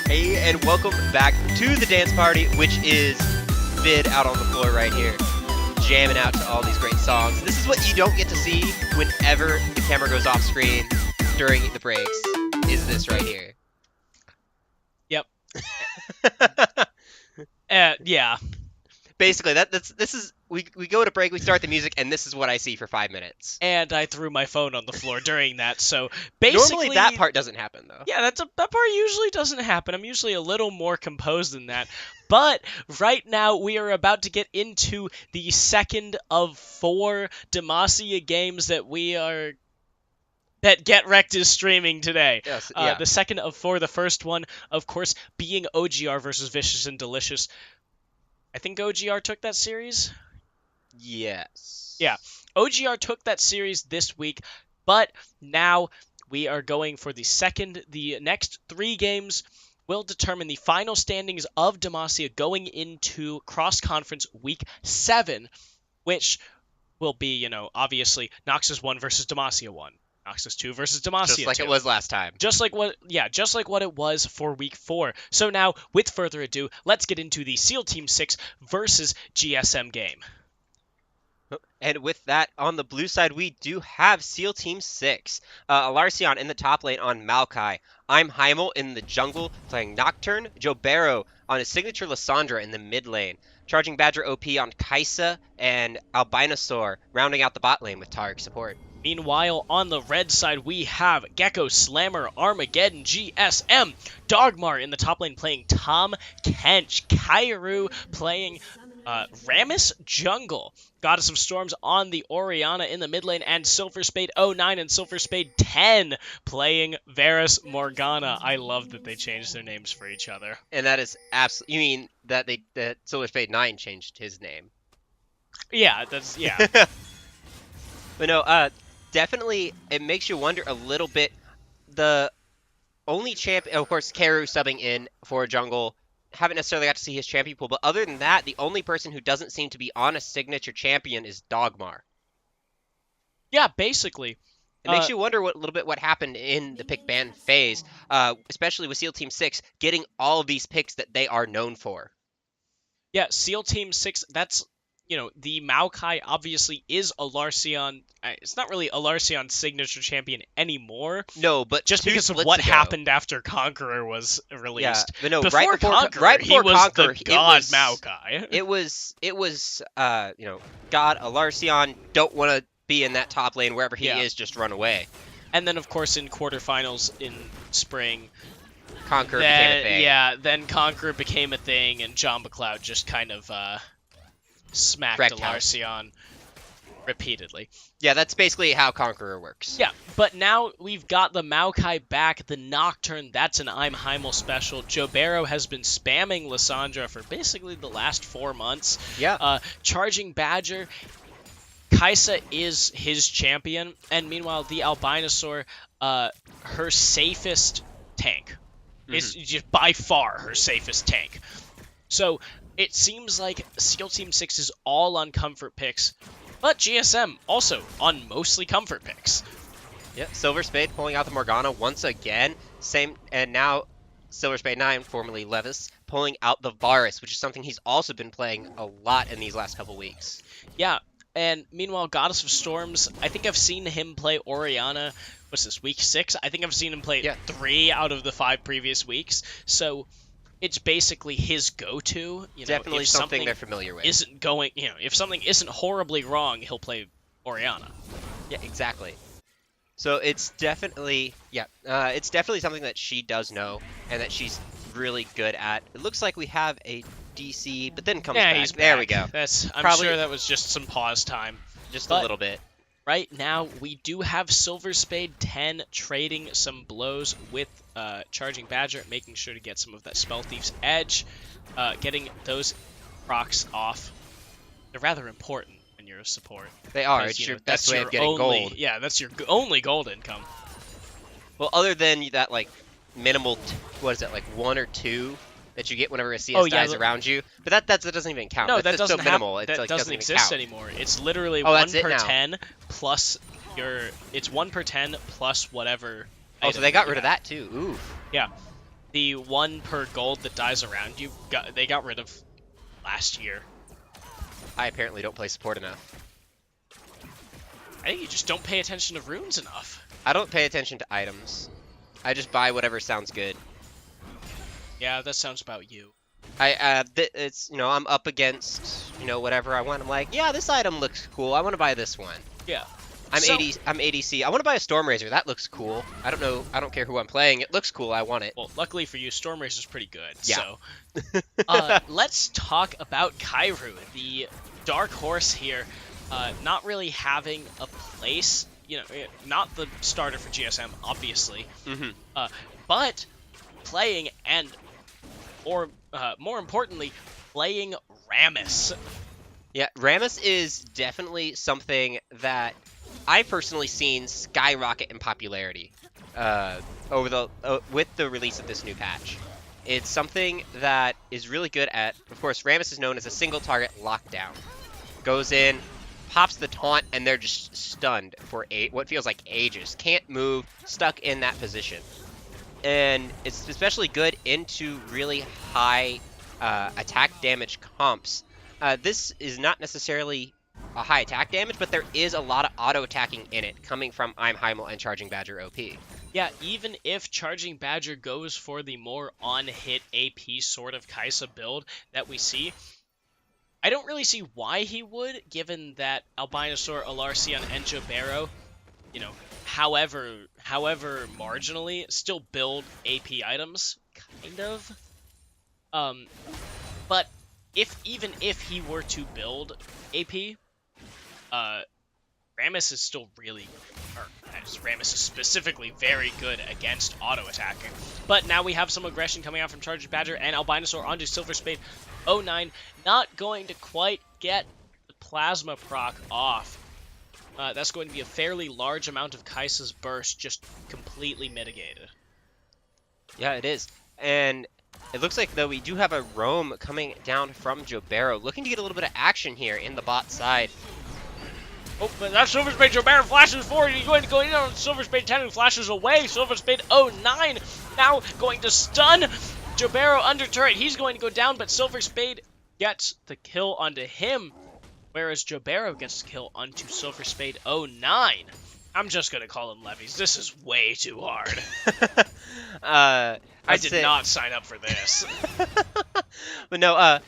Hey, and welcome back to the dance party, which is Vid out on the floor right here, jamming out to all these great songs. This is what you don't get to see whenever the camera goes off screen during the breaks, is this right here. Yep. Yeah. Basically, we go to break, we start the music, and this is what I see for 5 minutes. And I threw my phone on the floor during that, so basically... Normally that part doesn't happen, though. Yeah, that part usually doesn't happen. I'm usually a little more composed than that. But right now, we are about to get into the second of 4 Demacia games that GetRECt is streaming today. Yes, yeah. The second of 4, the first one, of course, being OGR versus Vicious and Delicious. I think OGR took that series? Yes. Yeah, OGR took that series this week, but now we are going for the second. The next 3 games will determine the final standings of Demacia going into cross-conference week 7, which will be, obviously Noxus 1 versus Demacia 1. Noxus 2 versus Demacia 2. Just like it was last time. Just like what it was for week 4. So now, with further ado, let's get into the SEAL Team 6 versus GSM game. And with that, on the blue side, we do have SEAL Team 6. Alarcion in the top lane on Maokai. I'm Heimel in the jungle playing Nocturne. Joe Barrow on his signature Lissandra in the mid lane. Charging Badger OP on Kaisa and Albinosaur rounding out the bot lane with Taric support. Meanwhile, on the red side, we have Gecko, Slammer, Armageddon, GSM, Dogmar in the top lane playing Tom Kench, Kairu playing Rammus Jungle, Goddess of Storms on the Orianna in the mid lane, and Silver Spade 09 and Silver Spade 10 playing Varus Morgana. I love that they changed their names for each other. And that is absolutely... You mean that that Silver Spade 9 changed his name? Yeah, yeah. But no, definitely it makes you wonder a little bit. The only champion, of course, Karu subbing in for jungle. Haven't necessarily got to see his champion pool, but other than that, the only person who doesn't seem to be on a signature champion is Dogmar. Yeah, basically. It makes you wonder a little bit what happened in the pick ban phase, especially with SEAL Team 6 getting all of these picks that they are known for. Yeah, SEAL Team 6, that's... the Maokai obviously is Alarcion. It's not really Alarcion's signature champion anymore. No, but just because of what happened after Conqueror was released. Yeah, but no, before Conqueror, he was the god Maokai. It was God Alarcion, don't want to be in that top lane wherever he is, just run away. And then, of course, in quarterfinals in spring, Conqueror became a thing. Yeah, then Conqueror became a thing, and John McLeod just kind of... smacked Alarcion repeatedly. Yeah, that's basically how Conqueror works. Yeah, but now we've got the Maokai back, the Nocturne, that's an I'm Heimel special. Joe Barrow has been spamming Lissandra for basically the last 4 months. Yeah. Charging Badger, Kaisa is his champion, and meanwhile the Albinosaur, her safest tank. Is just by far her safest tank. So it seems like SEAL Team 6 is all on comfort picks, but GSM also on mostly comfort picks. Yeah, Silver Spade pulling out the Morgana once again. And now Silver Spade 9, formerly Levis, pulling out the Varus, which is something he's also been playing a lot in these last couple weeks. Yeah, and meanwhile, Goddess of Storms, I think I've seen him play Orianna, what's this, week 6? I think I've seen him play 3 out of the 5 previous weeks, so... It's basically his go-to. Definitely if something they're familiar with. If something isn't horribly wrong, he'll play Orianna. Yeah, exactly. So it's definitely, it's definitely something that she does know and that she's really good at. It looks like we have a DC, but then comes back. He's back. There we go. I'm sure that was just some pause time. Just a little bit. Right now, we do have Silver Spade 10 trading some blows with Charging Badger, making sure to get some of that Spell Thief's Edge, getting those procs off. They're rather important when you're a support. They are. It's your best way of getting gold. Yeah, that's your only gold income. Well, other than that, minimal, 1 or 2 that you get whenever a CS dies around you. But that doesn't even count. No, that's that doesn't so minimal. That doesn't exist anymore. It's literally 1 per 10 plus it's 1 per 10 plus whatever. Oh, so they got rid of that too. Ooh. Yeah. the 1 per gold that dies around you, they got rid of last year. I apparently don't play support enough. I think you just don't pay attention to runes enough. I don't pay attention to items. I just buy whatever sounds good. Yeah, that sounds about you. It's, you know, I'm up against, you know, whatever I want. I'm like, yeah, this item looks cool. I want to buy this one. Yeah. I'm ADC. I want to buy a Stormrazor. That looks cool. I don't know. I don't care who I'm playing. It looks cool. I want it. Well, luckily for you, Stormrazor's pretty good. Yeah. So, let's talk about Kairu, the dark horse here. Not really having a place. You know, not the starter for GSM, obviously. But playing and, or more importantly, playing Rammus. Yeah, Rammus is definitely something that I've personally seen skyrocket in popularity with the release of this new patch. It's something that is really good at, of course, Rammus is known as a single target lockdown. Goes in, pops the taunt, and they're just stunned for what feels like ages. Can't move, stuck in that position. And it's especially good into really high attack damage comps. This is not necessarily a high attack damage, but there is a lot of auto-attacking in it, coming from I'm Heimel and Charging Badger OP. Yeah, even if Charging Badger goes for the more on-hit AP sort of Kaisa build that we see, I don't really see why he would, given that Albinosaur, Alarcion, and Jobero, you know, however marginally, still build AP items, kind of. But even if he were to build AP, Rammus is still really, Rammus is specifically very good against auto-attacking. But now we have some aggression coming out from Charging Badger and Albinosaur onto Silver Spade. 09, not going to quite get the Plasma proc off. That's going to be a fairly large amount of Kaisa's burst just completely mitigated. Yeah, it is. And it looks like, though, we do have a roam coming down from Jobero, looking to get a little bit of action here in the bot side. Oh, but that Silver Spade Jobero flashes forward. He's going to go in on Silver Spade 10 who flashes away. Silver Spade 09 now going to stun Jobero under turret. He's going to go down, but Silver Spade gets the kill onto him, whereas Jobero gets the kill onto Silver Spade 09. I'm just going to call him levies. This is way too hard. I did not sign up for this. But no,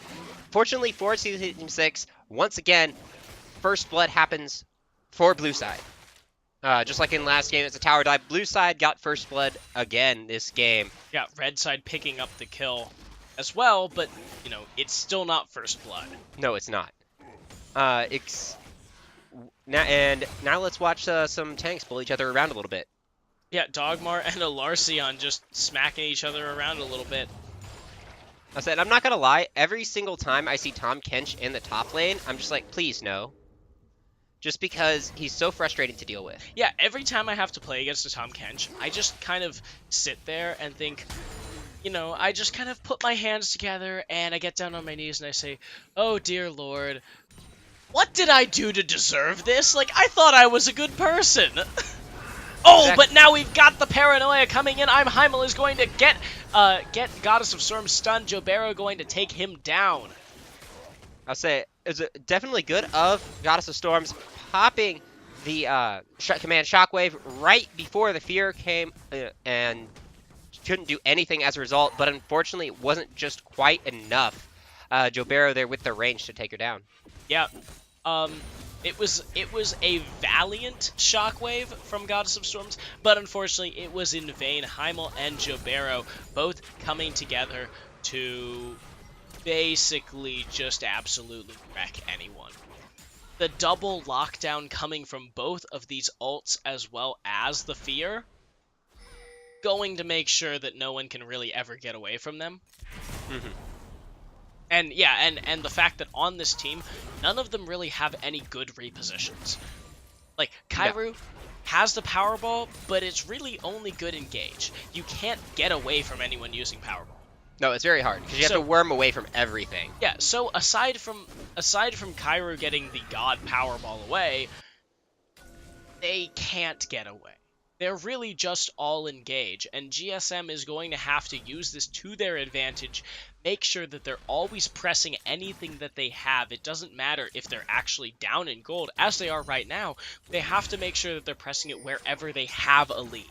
fortunately for Team 6, once again, first blood happens for blue side. Just like in last game, it's a tower dive. Blue side got first blood again this game. Yeah, red side picking up the kill as well, but, you know, it's still not first blood. No, it's not. Now let's watch some tanks pull each other around a little bit. Yeah, Dogmar and Alarcion just smacking each other around a little bit. I'm not gonna lie, every single time I see Tahm Kench in the top lane, I'm just like, please no. Just because he's so frustrating to deal with. Yeah, every time I have to play against a Tahm Kench, I just kind of sit there and think, you know, I just kind of put my hands together and I get down on my knees and I say, oh dear Lord, what did I do to deserve this? Like, I thought I was a good person. Oh, exactly. But now we've got the paranoia coming in. I'm Heimel is going to get Goddess of Storm stunned. Jobero going to take him down. I'll say it's definitely good of Goddess of Storms popping the command Shockwave right before the fear came and couldn't do anything as a result. But unfortunately, it wasn't just quite enough. Jobero there with the range to take her down. Yeah. It was a valiant shockwave from Goddess of Storms, but unfortunately it was in vain. Heimel and Jobero both coming together to basically just absolutely wreck anyone. The double lockdown coming from both of these ults as well as the fear, going to make sure that no one can really ever get away from them. Mm-hmm. And yeah, and the fact that on this team, none of them really have any good repositions. Like, Kairu has the Powerball, but it's really only good in Gauge. You can't get away from anyone using Powerball. No, it's very hard, because you have to worm away from everything. Yeah, so aside from Kairu getting the God Powerball away, they can't get away. they're really just all engage, and GSM is going to have to use this to their advantage, make sure that they're always pressing anything that they have. It doesn't matter if they're actually down in gold, as they are right now. They have to make sure that they're pressing it wherever they have a lead.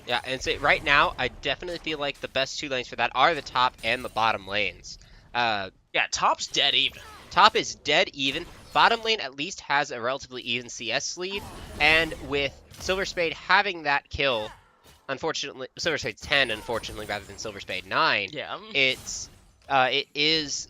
Yeah, and so right now, I definitely feel like the best 2 lanes for that are the top and the bottom lanes. Yeah, top's dead even. Top is dead even. Bottom lane at least has a relatively even CS lead, and with Silver Spade having that kill, unfortunately, Silver Spade's 10, unfortunately, rather than Silver Spade 9. Yeah. It is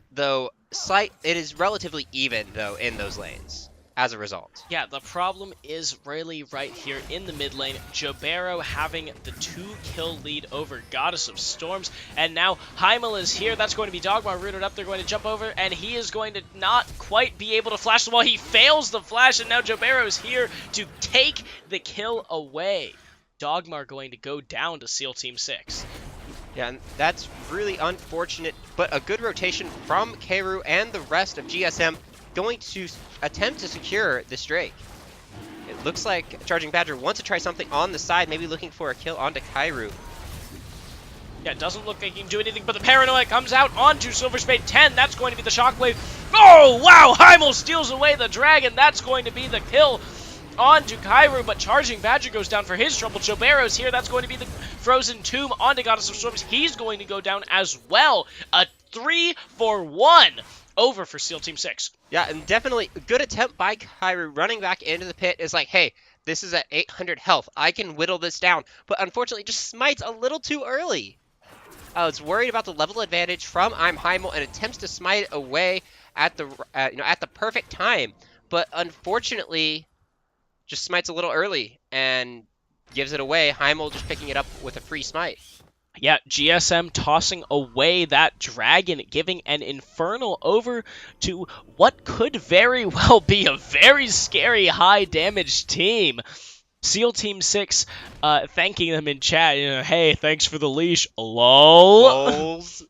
relatively even though in those lanes as a result. Yeah, the problem is really right here in the mid lane. Jobero having the 2-kill lead over Goddess of Storms, and now Heimel is here. That's going to be Dogmar rooted up. They're going to jump over, and he is going to not quite be able to flash the wall. He fails the flash, and now Jobero is here to take the kill away. Dogmar going to go down to SEAL Team 6. Yeah, and that's really unfortunate, but a good rotation from Keiru and the rest of GSM going to attempt to secure this Drake. It looks like Charging Badger wants to try something on the side, maybe looking for a kill onto Keiru. Yeah, it doesn't look like he can do anything, but the Paranoia comes out onto Silver Spade 10. That's going to be the Shockwave. Oh, wow! Heimel steals away the Dragon. That's going to be the kill onto Keiru, but Charging Badger goes down for his trouble. Jobero's here. That's going to be the Frozen Tomb onto Goddess of Storms. He's going to go down as well. A 3-for-1 over for SEAL Team 6. Yeah, and definitely a good attempt by Keiru. Running back into the pit is like, hey, this is at 800 health. I can whittle this down. But unfortunately, just smites a little too early. I was worried about the level advantage from I'm Heimel and attempts to smite it away at the perfect time. But unfortunately, just smites a little early and gives it away. Heimel just picking it up with a free smite. Yeah, GSM tossing away that Dragon, giving an Infernal over to what could very well be a very scary high damage team. SEAL Team 6 thanking them in chat, hey, thanks for the leash, lol. Lols.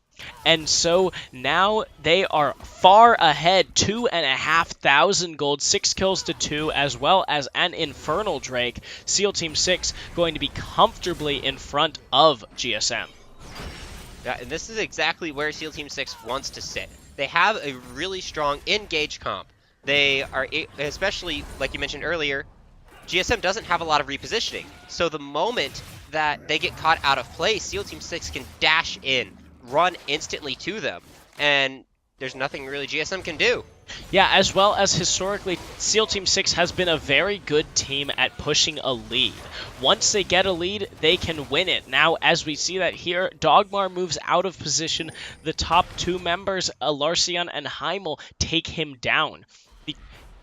And so now they are far ahead, 2,500 gold, 6 kills to 2, as well as an Infernal Drake. SEAL Team 6 going to be comfortably in front of GSM. Yeah, and this is exactly where SEAL Team 6 wants to sit. They have a really strong engage comp. They are, especially like you mentioned earlier, GSM doesn't have a lot of repositioning. So the moment that they get caught out of play, SEAL Team 6 can dash in, run instantly to them, and there's nothing really GSM can do. Yeah, as well as historically, SEAL Team 6 has been a very good team at pushing a lead. Once they get a lead, they can win it. Now, as we see that here, Dogmar moves out of position. The top 2 members, Alarcion and Heimel, take him down.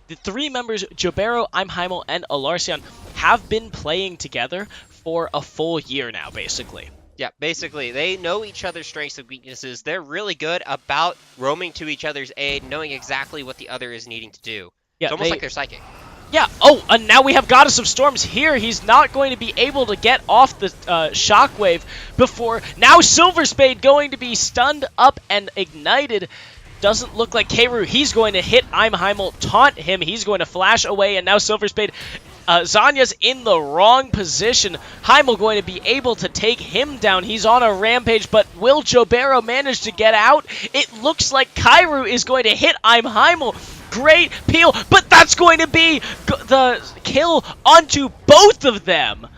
The 3 members, Jobero, I'm Heimel, and Alarcion, have been playing together for a full year now, basically. Yeah, basically, they know each other's strengths and weaknesses. They're really good about roaming to each other's aid, knowing exactly what the other is needing to do. Yeah, it's almost like they're psychic. Yeah, oh, and now we have Goddess of Storms here. He's not going to be able to get off the Shockwave before. Now Silver Spade going to be stunned up and ignited. Doesn't look like Keiru. He's going to hit I'm Heimel, taunt him. He's going to flash away, and now Silver Spade. Zanya's in the wrong position. Heimel going to be able to take him down. He's on a rampage, but will Jobero manage to get out? It looks like Keiru is going to hit I'm Heimel. Great peel, but that's going to be the kill onto both of them.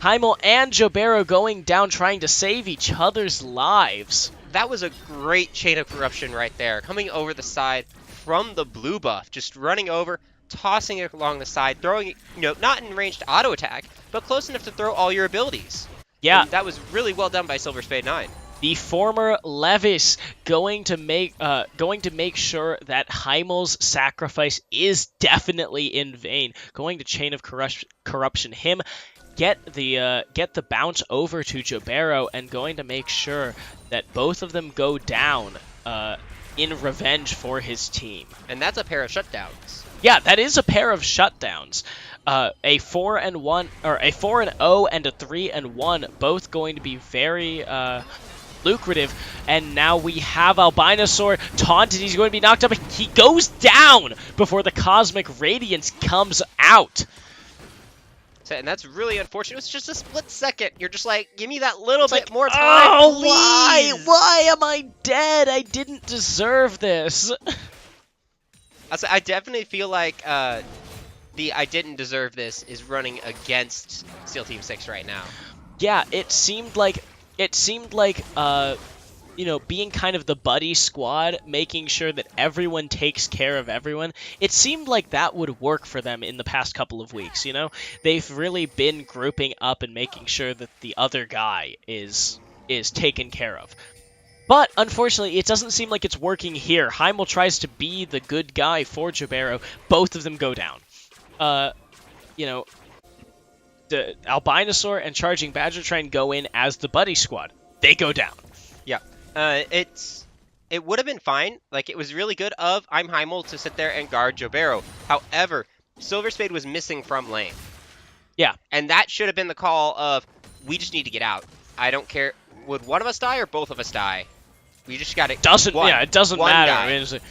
Heimel and Jobero going down, trying to save each other's lives. That was a great chain of corruption right there. Coming over the side from the blue buff, just running over, tossing it along the side, throwing it, not in range to auto attack, but close enough to throw all your abilities. Yeah. And that was really well done by Silver Spade 9. The former Levis going to make sure that Heimel's sacrifice is definitely in vain. Going to chain of corruption him, get the bounce over to Jobero, and going to make sure that both of them go down in revenge for his team. And that's a pair of shutdowns. Yeah, that is a pair of shutdowns. A 4-1 or a 4-0 and a 3-1, both going to be very lucrative. And now we have Albinosaur taunted. He's going to be knocked up. He goes down before the Cosmic Radiance comes out. And that's really unfortunate. It was just a split second. You're just like, give me that little bit more time, oh, please. why am I dead? I didn't deserve this. I definitely feel like the I didn't deserve this is running against SEAL Team 6 right now. Yeah, it seemed like you know, being kind of the buddy squad, making sure that everyone takes care of everyone. It seemed like that would work for them in the past couple of weeks, you know? They've really been grouping up and making sure that the other guy is taken care of. But, unfortunately, it doesn't seem like it's working here. Heimel tries to be the good guy for Jabero. Both of them go down. You know, the Albinosaur and Charging Badger try and go in as the buddy squad. They go down. Yeah. It would have been fine. Like, it was really good of I'm Heimel to sit there and guard Jobero. However, Silver Spade was missing from lane. Yeah. And that should have been the call of, we just need to get out. I don't care. Would one of us die or both of us die? We just got to... It doesn't matter. Guy. I mean, it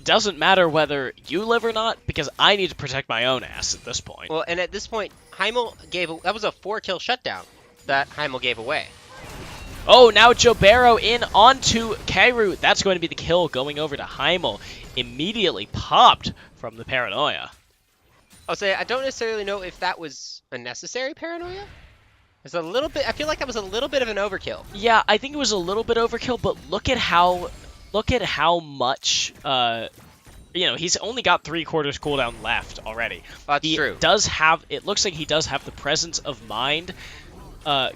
doesn't matter whether you live or not, because I need to protect my own ass at this point. Well, and at this point, Heimel that was a 4-kill shutdown that Heimel gave away. Oh, now Jobero in onto Kairu. That's going to be the kill going over to Heimel. Immediately popped from the Paranoia. I'll say I don't necessarily know if that was a necessary Paranoia. It's a little bit. I feel like that was a little bit of an overkill. Yeah, I think it was a little bit overkill, but look at how much. You know, he's only got 3/4 cooldown left already. That's true. It looks like he does have the presence of mind.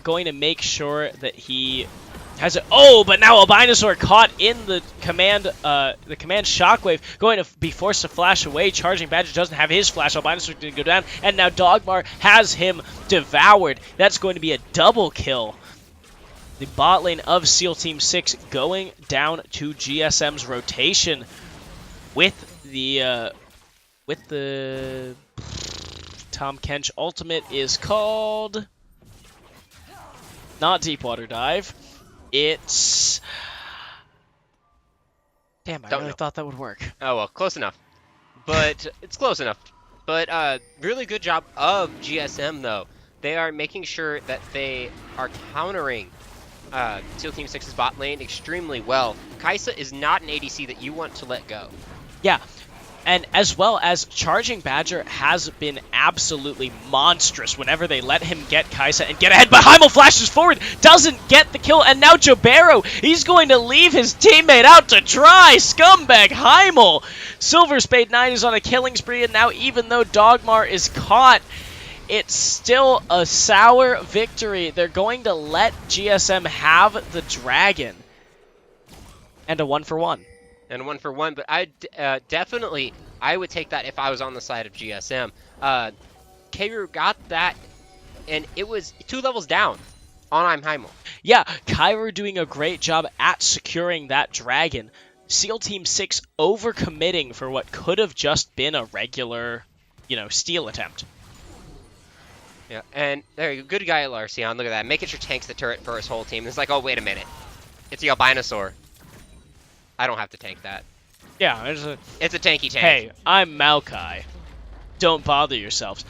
Going to make sure that he has it. Oh, but now Albinosaur caught in the command shockwave, going to be forced to flash away. Charging Badger doesn't have his flash. Albinosaur didn't go down, and now Dogmar has him devoured. That's going to be a double kill. The bot lane of SEAL Team 6 going down to GSM's rotation with the Tom Kench ultimate is called not Deepwater Dive. It's... Damn, I really thought that would work. Oh, well, close enough. But it's close enough. But really good job of GSM, though. They are making sure that they are countering SEAL Team 6's bot lane extremely well. Kaisa is not an ADC that you want to let go. Yeah. And as well as Charging Badger has been absolutely monstrous whenever they let him get Kaisa and get ahead. But Heimel flashes forward, doesn't get the kill, and now Jobero, he's going to leave his teammate out to dry. Scumbag Heimel. Silver Spade 9 is on a killing spree, and now even though Dogmar is caught, it's still a sour victory. They're going to let GSM have the dragon. And a 1-for-1. And 1-for-1, but I definitely, I would take that if I was on the side of GSM. Kairu got that, and it was 2 levels down on I'm Heimel. Yeah, Kairu doing a great job at securing that dragon. SEAL Team 6 overcommitting for what could have just been a regular, steal attempt. Yeah, and there you go. Good guy, Larcion. Look at that. Making sure tanks the turret for his whole team. It's like, oh, wait a minute. It's the Albinosaur. I don't have to tank that. Yeah, it's a tanky tank. Hey, I'm Maokai. Don't bother yourselves.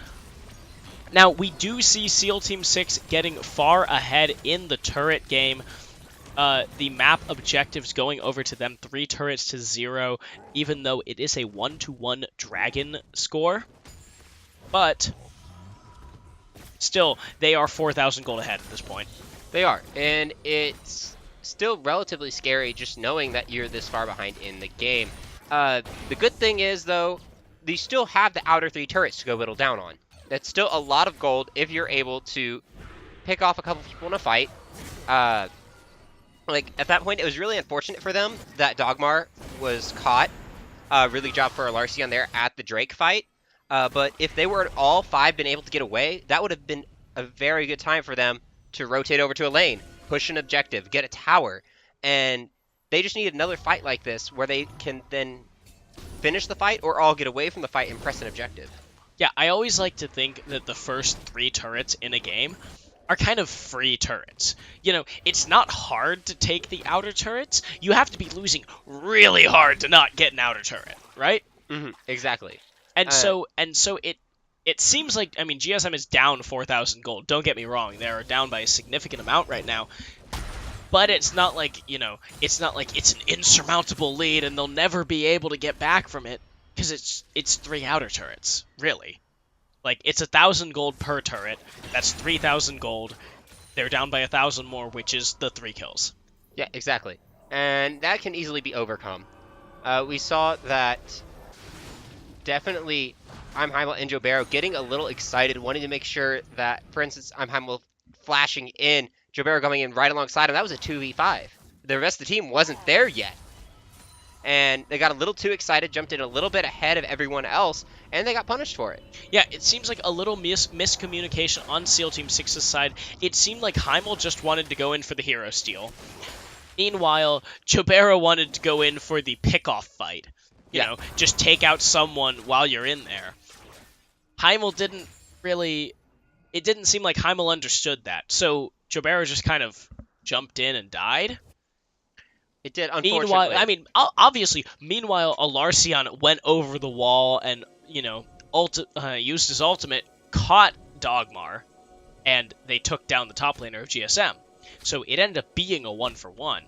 Now, we do see SEAL Team 6 getting far ahead in the turret game. The map objectives going over to them 3 turrets to 0, even though it is a 1-to-1 dragon score. But still, they are 4,000 gold ahead at this point. They are, and it's still relatively scary just knowing that you're this far behind in the game. The good thing is, though, you still have the outer 3 turrets to go whittle down on. That's still a lot of gold if you're able to pick off a couple people in a fight. Like, at that point, it was really unfortunate for them that Dogmar was caught. Really good job for Larcion there at the Drake fight. But if they were all 5 been able to get away, that would have been a very good time for them to rotate over to a lane, push an objective, get a tower, and they just need another fight like this where they can then finish the fight or all get away from the fight and press an objective. Yeah, I always like to think that the first 3 turrets in a game are kind of free turrets. It's not hard to take the outer turrets. You have to be losing really hard to not get an outer turret, right? Mm-hmm, exactly. And so it seems like, I mean, GSM is down 4,000 gold. Don't get me wrong. They're down by a significant amount right now. But it's not like, you know, it's not like it's an insurmountable lead and they'll never be able to get back from it. Because it's 3 outer turrets, really. Like, it's 1,000 gold per turret. That's 3,000 gold. They're down by 1,000 more, which is the 3 kills. Yeah, exactly. And that can easily be overcome. We saw that definitely Heimel and Jobero getting a little excited, wanting to make sure that, for instance, Heimel flashing in, Jobero coming in right alongside him. That was a 2v5. The rest of the team wasn't there yet. And they got a little too excited, jumped in a little bit ahead of everyone else, and they got punished for it. Yeah, it seems like a little miscommunication on SEAL Team 6's side. It seemed like Heimel just wanted to go in for the hero steal. Meanwhile, Jobero wanted to go in for the pick-off fight. You know, just take out someone while you're in there. Heimel didn't really... It didn't seem like Heimel understood that. So Jobero just kind of jumped in and died. It did, unfortunately. Meanwhile, I mean, obviously, meanwhile, Alarcion went over the wall and, you know, used his ultimate, caught Dogmar, and they took down the top laner of GSM. So it ended up being a 1-for-1.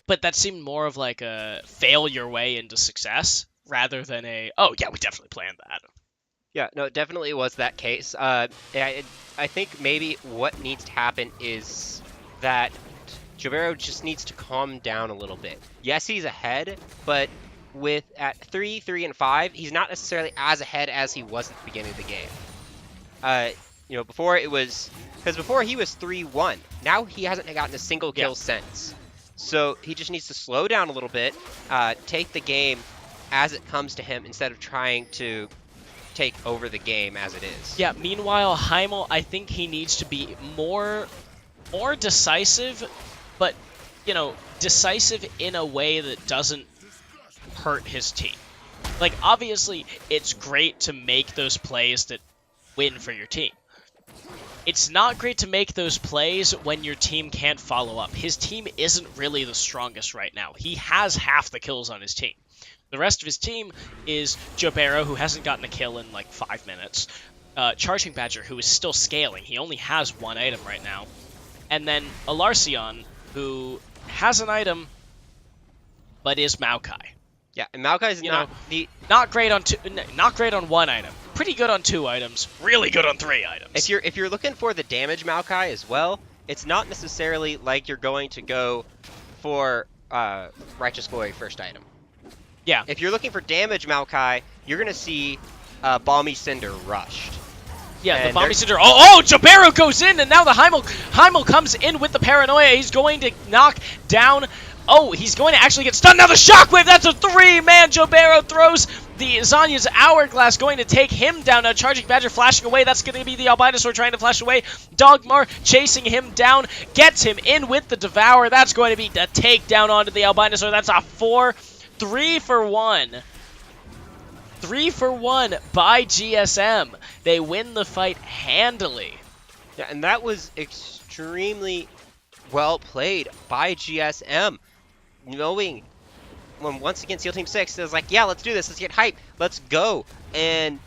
But that seemed more of like a fail your way into success rather than a, oh, yeah, we definitely planned that. Yeah, no, it definitely was that case. I think maybe what needs to happen is that Jobero just needs to calm down a little bit. Yes, he's ahead, but at 3, 3, and 5, he's not necessarily as ahead as he was at the beginning of the game. You know, before it was... Because before he was 3-1. Now he hasn't gotten a single kill since. So he just needs to slow down a little bit, take the game as it comes to him instead of trying to take over the game as it is. Yeah, meanwhile, Heimel, I think he needs to be more decisive, but, you know, decisive in a way that doesn't hurt his team. Like, obviously, it's great to make those plays that win for your team. It's not great to make those plays when your team can't follow up. His team isn't really the strongest right now. He has half the kills on his team. The rest of his team is Jobero, who hasn't gotten a kill in like 5 minutes. Charging Badger, who is still scaling. He only has 1 item right now. And then Alarcion, who has an item, but is Maokai. Yeah, and Maokai's not great on 1 item. Pretty good on 2 items. Really good on 3 items. If you're looking for the damage Maokai as well, it's not necessarily like you're going to go for Righteous Glory first item. Yeah. If you're looking for damage Maokai, you're gonna see Balmy Cinder rushed. Yeah, and the Balmy Cinder. Oh, Jobero goes in, and now the Heimel comes in with the paranoia. He's going to knock down. Oh, he's going to actually get stunned. Now the Shockwave, that's a 3-man. Jobero throws the Zanya's Hourglass, going to take him down. Now Charging Badger flashing away. That's going to be the Albinosaur trying to flash away. Dogmar chasing him down, gets him in with the Devour. That's going to be the takedown onto the Albinosaur. That's a 3-for-1. 3-for-1 by GSM. They win the fight handily. Yeah, and that was extremely well played by GSM. Knowing when once again SEAL Team 6 is like, yeah, let's do this, let's get hype, let's go. And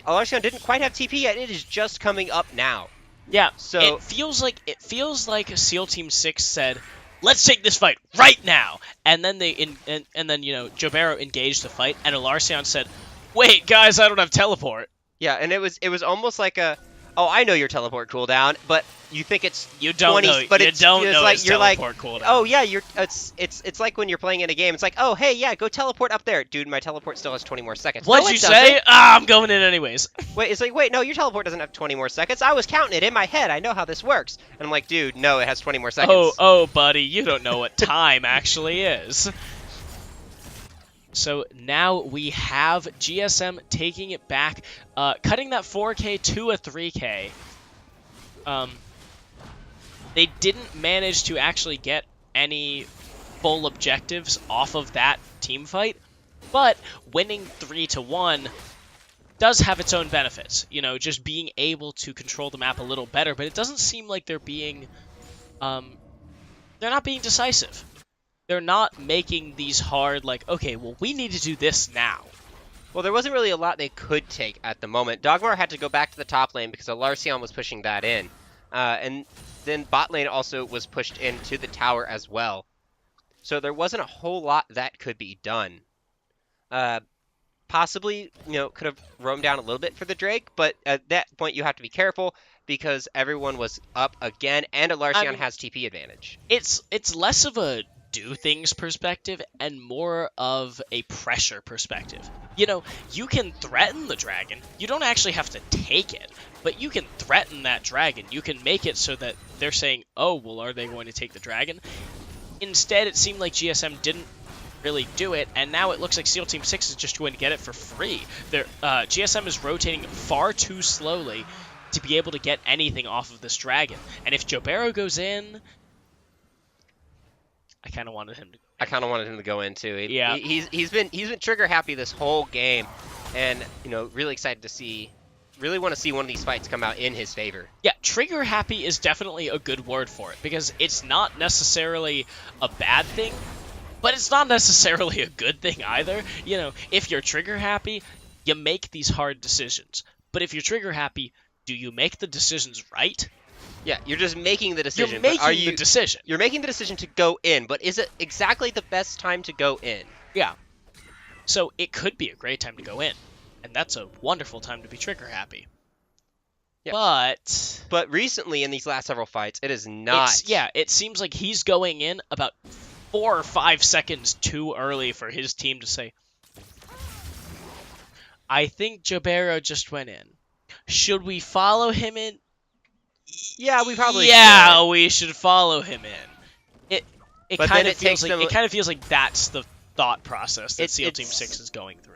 Alarcion didn't quite have TP yet, it is just coming up now. Yeah, so it feels like SEAL Team 6 said, let's take this fight right now. And then and then you know, Jobero engaged the fight, and Alarcion said, wait, guys, I don't have teleport. Yeah, and it was almost like a, oh, I know your teleport cooldown, but you think it's you don't 20, know, but you it's, don't it's know like, you're like, cooldown. Oh yeah, it's like when you're playing in a game. It's like, oh hey, yeah, go teleport up there, dude. My teleport still has 20 more seconds. What'd you say? Ah, I'm going in anyways. Wait, it's like, wait, no, your teleport doesn't have 20 more seconds. I was counting it in my head. I know how this works. And I'm like, dude, no, it has 20 more seconds. Oh, buddy, you don't know what time actually is. So now we have GSM taking it back, cutting that 4K to a 3K. They didn't manage to actually get any full objectives off of that team fight, but winning 3-1 does have its own benefits. You know, just being able to control the map a little better, but it doesn't seem like they're being, they're not being decisive. They're not making these hard, like, okay, well, we need to do this now. Well, there wasn't really a lot they could take at the moment. Dogmar had to go back to the top lane because Alarcion was pushing that in. And then bot lane also was pushed into the tower as well. So there wasn't a whole lot that could be done. Possibly, could have roamed down a little bit for the Drake, but at that point you have to be careful because everyone was up again, and Alarcion has TP advantage. It's less of a do things perspective and more of a pressure perspective. You can threaten the dragon. You don't actually have to take it, but you can threaten that dragon. You can make it so that they're saying, oh, well, are they going to take the dragon? Instead, it seemed like GSM didn't really do it, and now it looks like SEAL Team 6 is just going to get it for free. GSM is rotating far too slowly to be able to get anything off of this dragon. And if Jobero goes in, I kind of wanted him to go in too. Yeah. He's been trigger happy this whole game, and really excited to see. Really want to see one of these fights come out in his favor. Yeah, trigger happy is definitely a good word for it, because it's not necessarily a bad thing, but it's not necessarily a good thing either. If you're trigger happy, you make these hard decisions. But if you're trigger happy, do you make the decisions right? Yeah, you're just making the decision. You're making the decision. You're making the decision to go in, but is it exactly the best time to go in? Yeah. So it could be a great time to go in, and that's a wonderful time to be trigger happy. Yeah. But recently in these last several fights, it is not. It seems like he's going in about 4 or 5 seconds too early for his team to say, I think Jobero just went in. Should we follow him in? Yeah, we probably should. Yeah, we should follow him in. It kind of feels like that's the thought process that SEAL Team 6 is going through.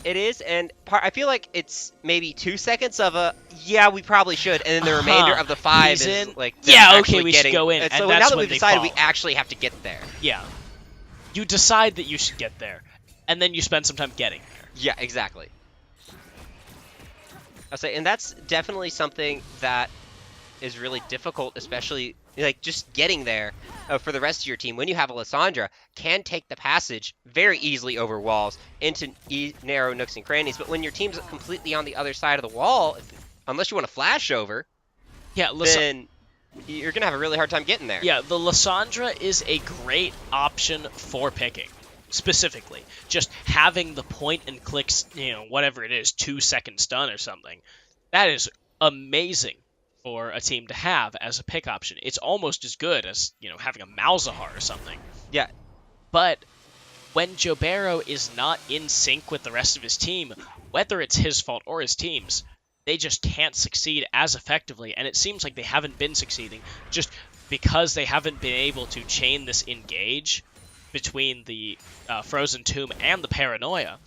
It is, and I feel like it's maybe 2 seconds of yeah, we probably should, and then the remainder of the 5 is like, we should go in. And so now that we've decided, we actually have to get there. Yeah. You decide that you should get there, and then you spend some time getting there. Yeah, exactly. I'll say, and that's definitely something that is really difficult, especially like just getting there for the rest of your team. When you have a Lissandra, can take the passage very easily over walls into narrow nooks and crannies, but when your team's completely on the other side of the wall, unless you want to flash over, then you're going to have a really hard time getting there. Yeah, the Lissandra is a great option for picking, specifically. Just having the point and clicks, whatever it is, 2-second stun or something. That is amazing for a team to have as a pick option. It's almost as good as, having a Malzahar or something. Yeah. But when Jobero is not in sync with the rest of his team, whether it's his fault or his team's, they just can't succeed as effectively, and it seems like they haven't been succeeding just because they haven't been able to chain this engage between the Frozen Tomb and the Paranoia.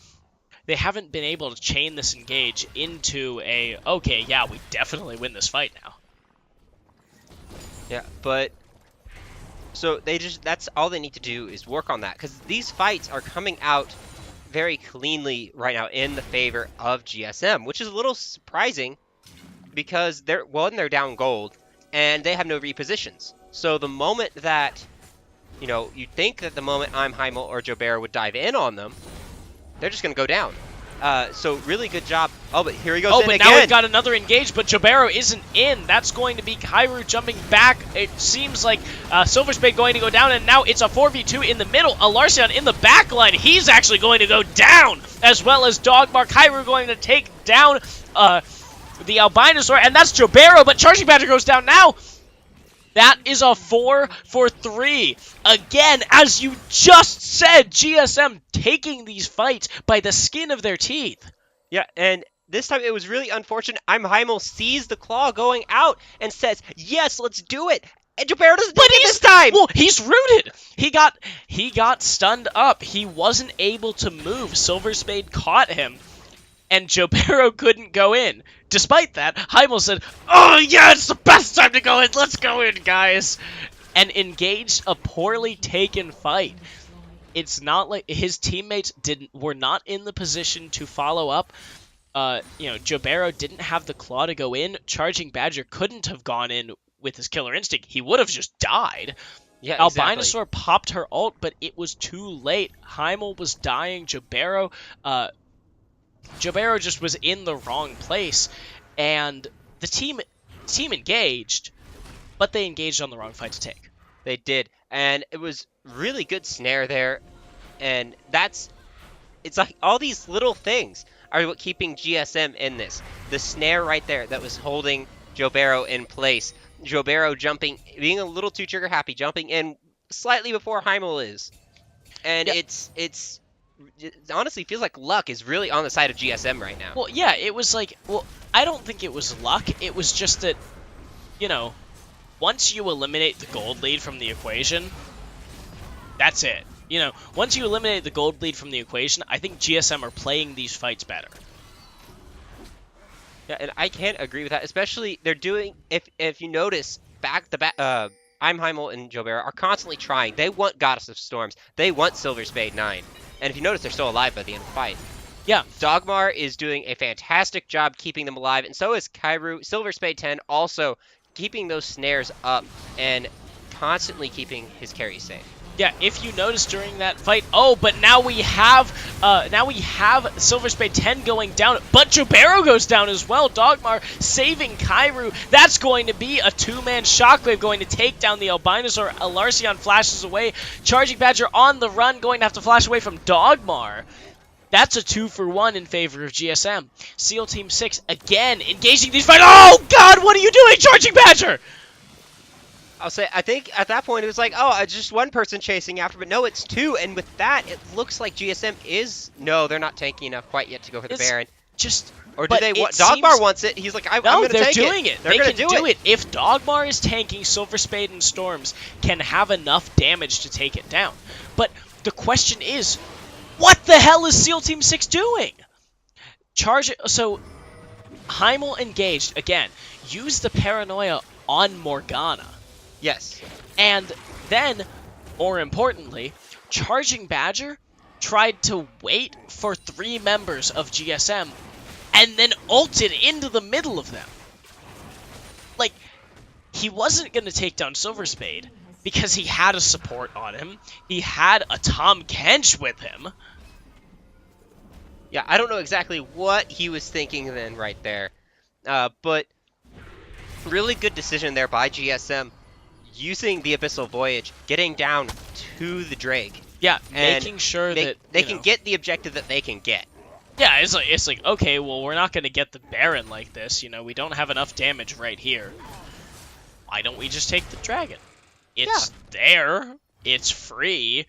They haven't been able to chain this engage into we definitely win this fight now. Yeah, but so that's all they need to do is work on that, because these fights are coming out very cleanly right now in the favor of GSM, which is a little surprising because they're down gold and they have no repositions. So the moment that, you think that the moment Heimel or Jobero would dive in on them, they're just going to go down. So really good job. Oh, but here he goes in again. Now we've got another engage, but Jobero isn't in. That's going to be Kairu jumping back. It seems like Silver Spade going to go down, and now it's a 4v2 in the middle. Alarcion in the back line. He's actually going to go down, as well as Dogmar. Kairu going to take down the Albinosaur, and that's Jobero, but Charging Badger goes down now. That is a 4 for 3. Again, as you just said, GSM taking these fights by the skin of their teeth. Yeah, and this time it was really unfortunate. Heimel sees the claw going out and says, yes, let's do it. And Jobero doesn't take it this time. Well, he's rooted. He got stunned up. He wasn't able to move. Silver Spade caught him, and Jobero couldn't go in. Despite that, Heimel said, oh yeah, it's the best time to go in. Let's go in, guys. And engaged a poorly taken fight. It's not like his teammates were not in the position to follow up. Jobero didn't have the claw to go in. Charging Badger couldn't have gone in with his killer instinct. He would have just died. Yeah, exactly. Albinosaur popped her ult, but it was too late. Heimel was dying. Jobero Jobero just was in the wrong place, and the team engaged, but they engaged on the wrong fight to take. They did, and it was really good snare there, and it's like all these little things are what keeping GSM in this. The snare right there that was holding Jobero in place. Jobero jumping, being a little too trigger happy, jumping in slightly before Heimel is. And it honestly feels like luck is really on the side of GSM right now. Well, yeah, it was like, I don't think it was luck. It was just that, once you eliminate the gold lead from the equation, that's it. Once you eliminate the gold lead from the equation, I think GSM are playing these fights better. Yeah, and I can't agree with that. Especially they're doing, if you notice, I'm Heimel and Jobero are constantly trying. They want Goddess of Storms. They want Silver Spade 9. And if you notice, they're still alive by the end of the fight. Yeah. Dogmar is doing a fantastic job keeping them alive, and so is Kairu. Silver Spade 10 also keeping those snares up and constantly keeping his carries safe. Yeah, if you notice during that fight, but now we have Silver Spade 10 going down, but Jobero goes down as well. Dogmar saving Kairu. That's going to be a two-man shockwave going to take down the Albinosaur. Alarcion flashes away. Charging Badger on the run, going to have to flash away from Dogmar. That's a 2-for-1 in favor of GSM. SEAL Team 6 again engaging these fights. Oh God, what are you doing, Charging Badger? I'll say, I think at that point it was like, it's just one person chasing after, but no, it's two, and with that, it looks like GSM is, no, they're not tanky enough quite yet to go for the Baron. Or do they want, Dogmar wants it, he's like, I'm going to take it. No, they're doing it. They're going to do it. If Dogmar is tanking, Silver Spade and Storms can have enough damage to take it down. But the question is, what the hell is SEAL Team 6 doing? So, Heimel engaged, again, use the Paranoia on Morgana. Yes. And then, more importantly, Charging Badger tried to wait for 3 members of GSM and then ulted into the middle of them. Like, he wasn't going to take down Silver Spade because he had a support on him. He had a Tom Kench with him. Yeah, I don't know exactly what he was thinking then right there. But really good decision there by GSM. Using the Abyssal Voyage, getting down to the Drake. Yeah, making sure that they can get the objective that they can get. Yeah, it's like, okay, well, we're not going to get the Baron like this. We don't have enough damage right here. Why don't we just take the Dragon? It's there. It's free.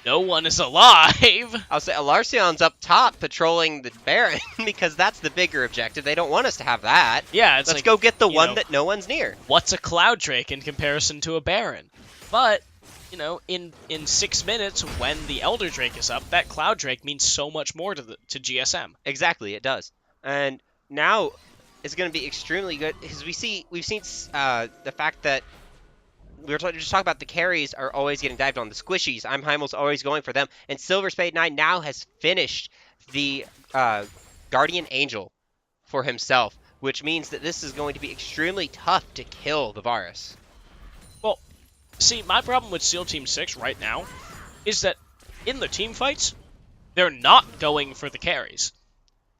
No one is alive. I'll say Alarcion's up top patrolling the Baron because that's the bigger objective. They don't want us to have that. Yeah, let's go get the one that no one's near. What's a Cloud Drake in comparison to a Baron? But, in 6 minutes when the Elder Drake is up, that Cloud Drake means so much more to GSM. Exactly, it does. And now it's going to be extremely good because we've seen the fact that we were just talking about the carries are always getting dived on. The squishies, Heimel's always going for them. And Silver Spade 9 now has finished the Guardian Angel for himself, which means that this is going to be extremely tough to kill the Varus. Well, see, my problem with SEAL Team 6 right now is that in the team fights, they're not going for the carries.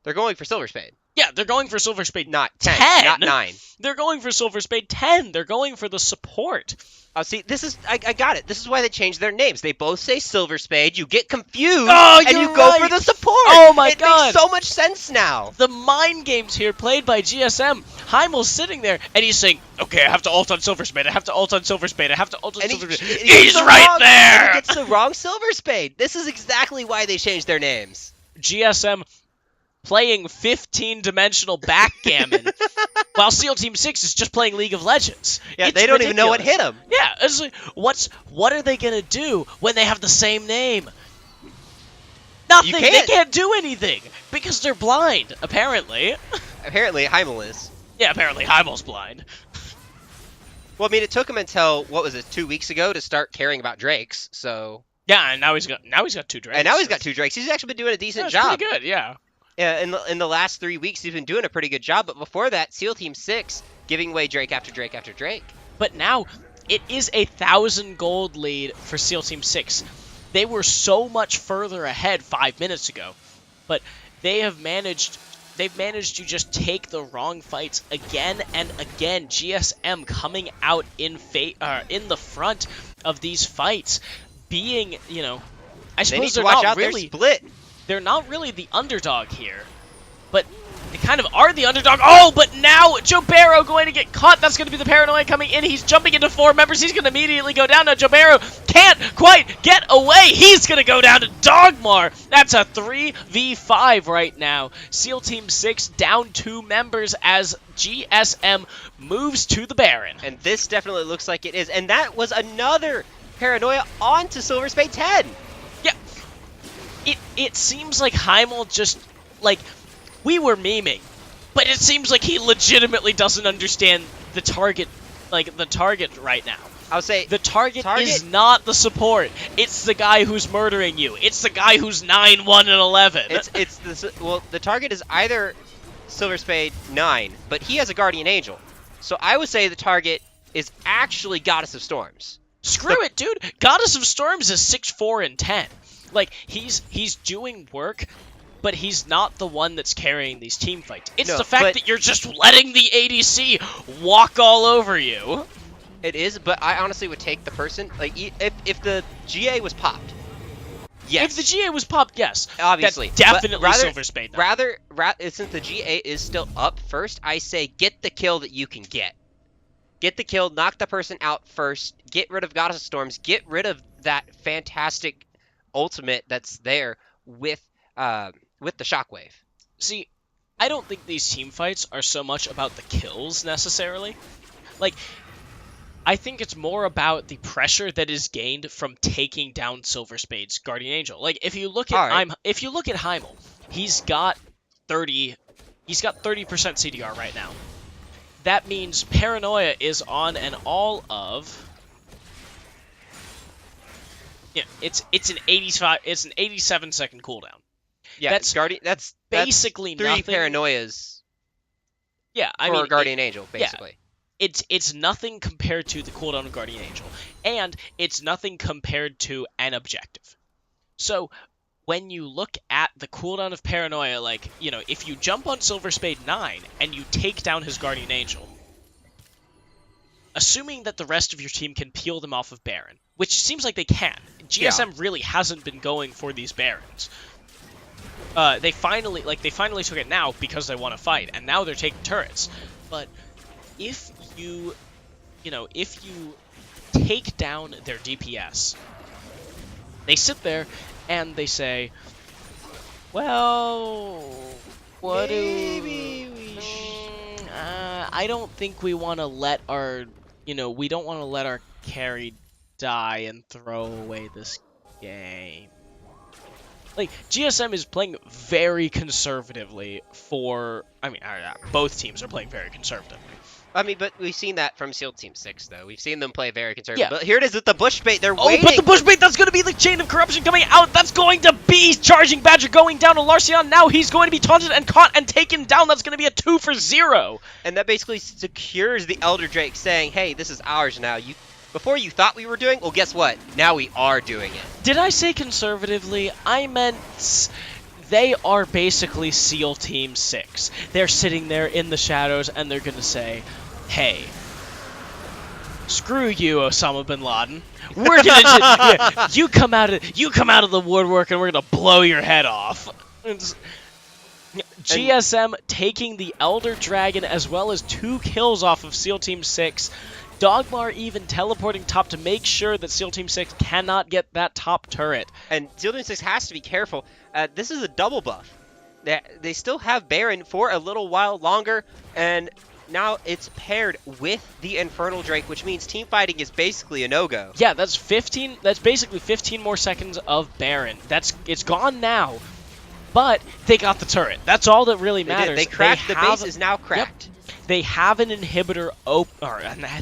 They're going for Silver Spade. Yeah, they're going for Silver Spade not 10, not 9. They're going for Silver Spade 10. They're going for the support. See, I got it. This is why they changed their names. They both say Silver Spade. You get confused, and you go for the support. Oh my God. It makes so much sense now. The mind games here played by GSM. Heimel's sitting there, and he's saying, okay, I have to ult on Silver Spade. I have to ult on Silver Spade. I have to ult on Silver Spade. He's right there. He gets the wrong Silver Spade. This is exactly why they changed their names. GSM playing 15-dimensional backgammon, while SEAL Team 6 is just playing League of Legends. Yeah, it's they don't ridiculous. even know what hit them. Yeah, it's like, what are they going to do when they have the same name? Nothing. They can't do anything because they're blind, apparently. Apparently, Heimel is. Yeah, apparently Heimel's blind. Well, I mean, it took him until, 2 weeks ago to start caring about Drakes, so... Yeah, and now he's got 2 Drakes. And now he's got 2 Drakes. He's actually been doing a decent job. Pretty good, yeah. In the last 3 weeks, he's been doing a pretty good job, but before that, SEAL Team 6 giving away Drake after Drake after Drake. But now, it is a 1,000 gold lead for SEAL Team 6. They were so much further ahead 5 minutes ago. But they've managed to just take the wrong fights again and again. GSM coming out in the front of these fights, being, I They need suppose to watch out. really They're split. they're not really the underdog here, but they kind of are the underdog. Oh, but now Jobero going to get caught. That's going to be the Paranoia coming in. He's jumping into 4 members. He's going to immediately go down. Now Jobero can't quite get away. He's going to go down to Dogmar. That's a 3v5 right now. SEAL Team 6 down 2 members as GSM moves to the Baron. And this definitely looks like it is. And that was another Paranoia onto Silver Spade 10. Yeah. It seems like Heimel just, like, we were memeing, but it seems like he legitimately doesn't understand the target, right now. I'll say The target is not the support. It's the guy who's murdering you. It's the guy who's 9, 1, and 11. the target is either Silver Spade 9, but he has a Guardian Angel. So I would say the target is actually Goddess of Storms. Screw it, dude. Goddess of Storms is 6, 4, and 10. Like, he's doing work, but he's not the one that's carrying these team fights. It's the fact that you're just letting the ADC walk all over you. It is, but I honestly would take the person, like, if the GA was popped. Yes. If the GA was popped, yes. Obviously. That's definitely Silver Spade. Since the GA is still up first, I say get the kill that you can get. Get the kill, knock the person out first, get rid of Goddess of Storms, get rid of that fantastic ultimate that's there with the Shockwave. See, I don't think these team fights are so much about the kills necessarily. Like, I think it's more about the pressure that is gained from taking down Silver Spade's Guardian Angel. Like, if you look at Heimel, he's got 30% CDR right now. That means Paranoia is on an all of, it's an 87-second cooldown. Yeah, that's basically 3 nothing. Paranoias. Yeah, for Guardian Angel, basically. Yeah, it's nothing compared to the cooldown of Guardian Angel, and it's nothing compared to an objective. So when you look at the cooldown of Paranoia, like, if you jump on Silver Spade 9 and you take down his Guardian Angel, assuming that the rest of your team can peel them off of Baron, which seems like they can. GSM really hasn't been going for these Barons. They finally took it now because they want to fight, and now they're taking turrets. But if you take down their DPS, they sit there and they say, well, what Maybe I don't think we want to let our, we don't want to let our carry die and throw away this game. Like, GSM is playing very conservatively both teams are playing very conservatively. But we've seen that from SEAL Team 6, though. We've seen them play very conservative. Yeah. But here it is with the bush bait. They're waiting. Oh, but the bush bait, that's going to be the Chain of Corruption coming out. That's going to be Charging Badger going down to Larcion. Now he's going to be taunted and caught and taken down. That's going to be a 2 for 0. And that basically secures the Elder Drake, saying, hey, this is ours now. Before you thought we were doing, well, guess what? Now we are doing it. Did I say conservatively? I meant they are basically SEAL Team 6. They're sitting there in the shadows, and they're going to say, hey, screw you, Osama bin Laden. We're gonna you come out of the woodwork, and we're gonna blow your head off. GSM taking the Elder Dragon as well as 2 kills off of SEAL Team 6. Dogmar even teleporting top to make sure that SEAL Team 6 cannot get that top turret. And SEAL Team 6 has to be careful. This is a double buff. They still have Baron for a little while longer, and now it's paired with the Infernal Drake, which means team fighting is basically a no-go. Yeah, that's basically 15 more seconds of Baron. It's gone now, but they got the turret. That's all that really matters. They cracked. The base is now cracked. Yep. They have an inhibitor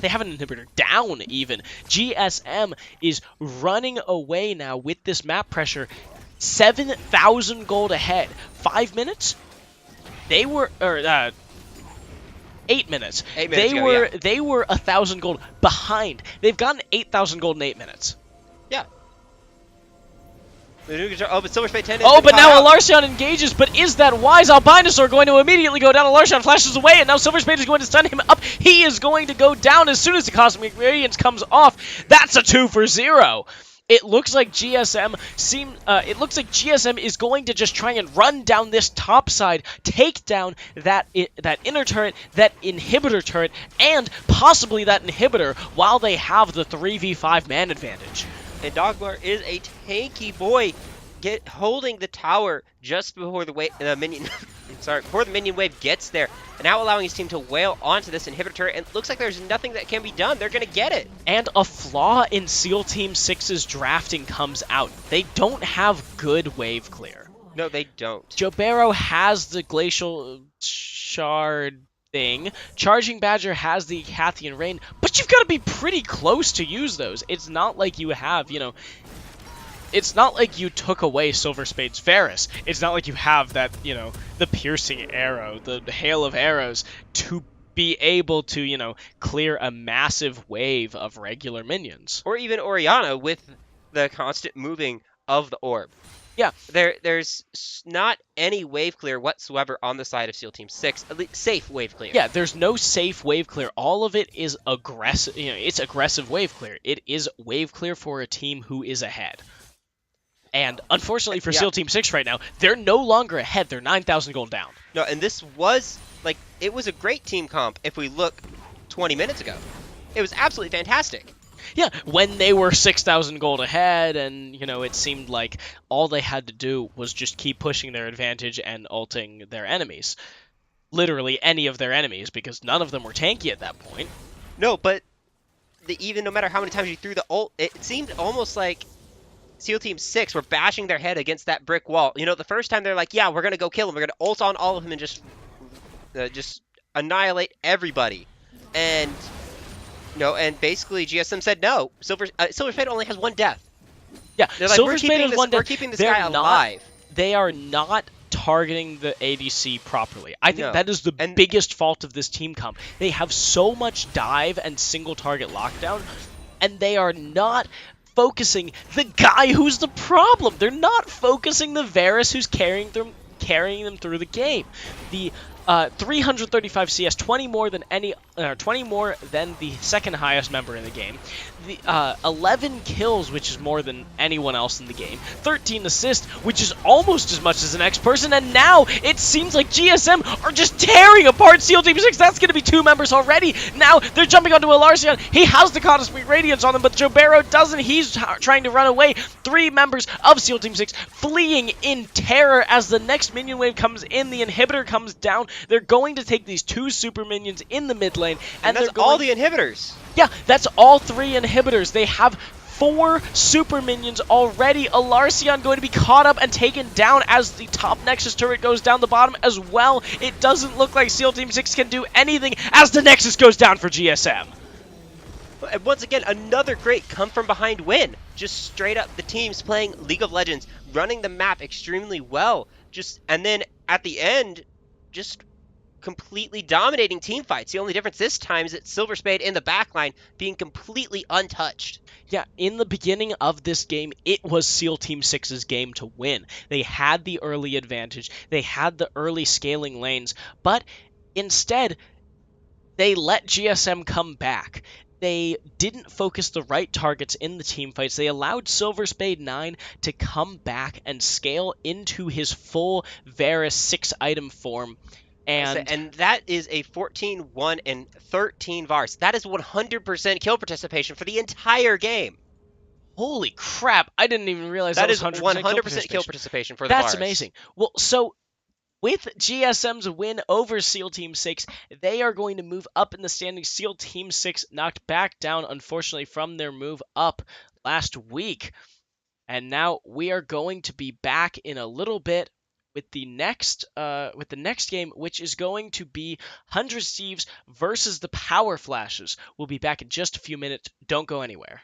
they have an inhibitor down even. GSM is running away now with this map pressure. 7,000 gold ahead. 5 minutes? They were 8 minutes. 8 minutes They were 1,000 gold behind. They've gotten 8,000 gold in 8 minutes. Yeah. Oh, but Silver Spade 10 Oh, but now Alarcion engages, but is that wise? Albinosaur going to immediately go down. Alarcion flashes away, and now Silver Spade is going to stun him up. He is going to go down as soon as the Cosmic Radiance comes off. That's a 2 for 0. It looks like GSM is going to just try and run down this top side, take down that inner turret, that inhibitor turret, and possibly that inhibitor while they have the 3v5 man advantage. And Dogbar is a tanky boy, holding the tower just before the minion. Before the minion wave gets there, and now allowing his team to wail onto this inhibitor turret. And it looks like there's nothing that can be done. They're gonna get it. And a flaw in SEAL Team 6's drafting comes out. They don't have good wave clear. No, they don't. Jobero has the Glacial Shard thing. Charging Badger has the Cathian Rain, but you've got to be pretty close to use those. It's not like you have, it's not like you took away Silver Spade's Varus. It's not like you have that, the piercing arrow, the hail of arrows to be able to, clear a massive wave of regular minions. Or even Oriana with the constant moving of the orb. Yeah. There's not any wave clear whatsoever on the side of SEAL Team 6, at least safe wave clear. Yeah, there's no safe wave clear. All of it is aggressive, it's aggressive wave clear. It is wave clear for a team who is ahead. And unfortunately for SEAL Team 6 right now, they're no longer ahead. They're 9,000 gold down. No, and this was, it was a great team comp if we look 20 minutes ago. It was absolutely fantastic. Yeah, when they were 6,000 gold ahead, and, it seemed like all they had to do was just keep pushing their advantage and ulting their enemies. Literally any of their enemies, because none of them were tanky at that point. No, but even no matter how many times you threw the ult, it seemed almost like SEAL Team 6 were bashing their head against that brick wall. The first time they're like, yeah, we're going to go kill him. We're going to ult on all of them and just annihilate everybody. And, and basically GSM said no. Silver Spade only has one death. Yeah, they're like, Silver Spade has one death. We're keeping this guy alive. They are not targeting the ADC properly. I think that is the biggest fault of this team comp. They have so much dive and single target lockdown, and they are not focusing the guy who's the problem. They're not focusing the Varus who's carrying them through the game. The 335 CS, 20 more than the second highest member in the game. The 11 kills, which is more than anyone else in the game. 13 assists, which is almost as much as the next person. And now it seems like GSM are just tearing apart SEAL Team 6. That's going to be 2 members already. Now they're jumping onto Alarcion. He has the Cosmic Radiance on him, but Jobero doesn't. He's trying to run away. 3 members of SEAL Team 6 fleeing in terror as the next minion wave comes in. The inhibitor comes down. They're going to take these 2 super minions in the mid lane. And that's all the inhibitors. Yeah, that's all 3 inhibitors. They have 4 super minions already. Alarcion going to be caught up and taken down as the top Nexus turret goes down the bottom as well. It doesn't look like SEAL Team 6 can do anything as the Nexus goes down for GSM. And once again, another great come-from-behind win. Just straight up the teams playing League of Legends, running the map extremely well. And then at the end, just completely dominating team fights. The only difference this time is that Silver Spade in the backline being completely untouched. Yeah, in the beginning of this game, it was SEAL Team 6's game to win. They had the early advantage. They had the early scaling lanes. But instead, they let GSM come back. They didn't focus the right targets in the team fights. They allowed Silver Spade 9 to come back and scale into his full Varus 6-item form. And that is a 14, 1, and 13 Varus. That is 100% kill participation for the entire game. Holy crap, I didn't even realize that was 100% kill participation for the Varus. That's amazing. Well, so with GSM's win over SEAL Team 6, they are going to move up in the standings. SEAL Team 6 knocked back down, unfortunately, from their move up last week. And now we are going to be back in a little bit with the next game, which is going to be 100 Steves versus the Power Flashes. We'll be back in just a few minutes. Don't go anywhere.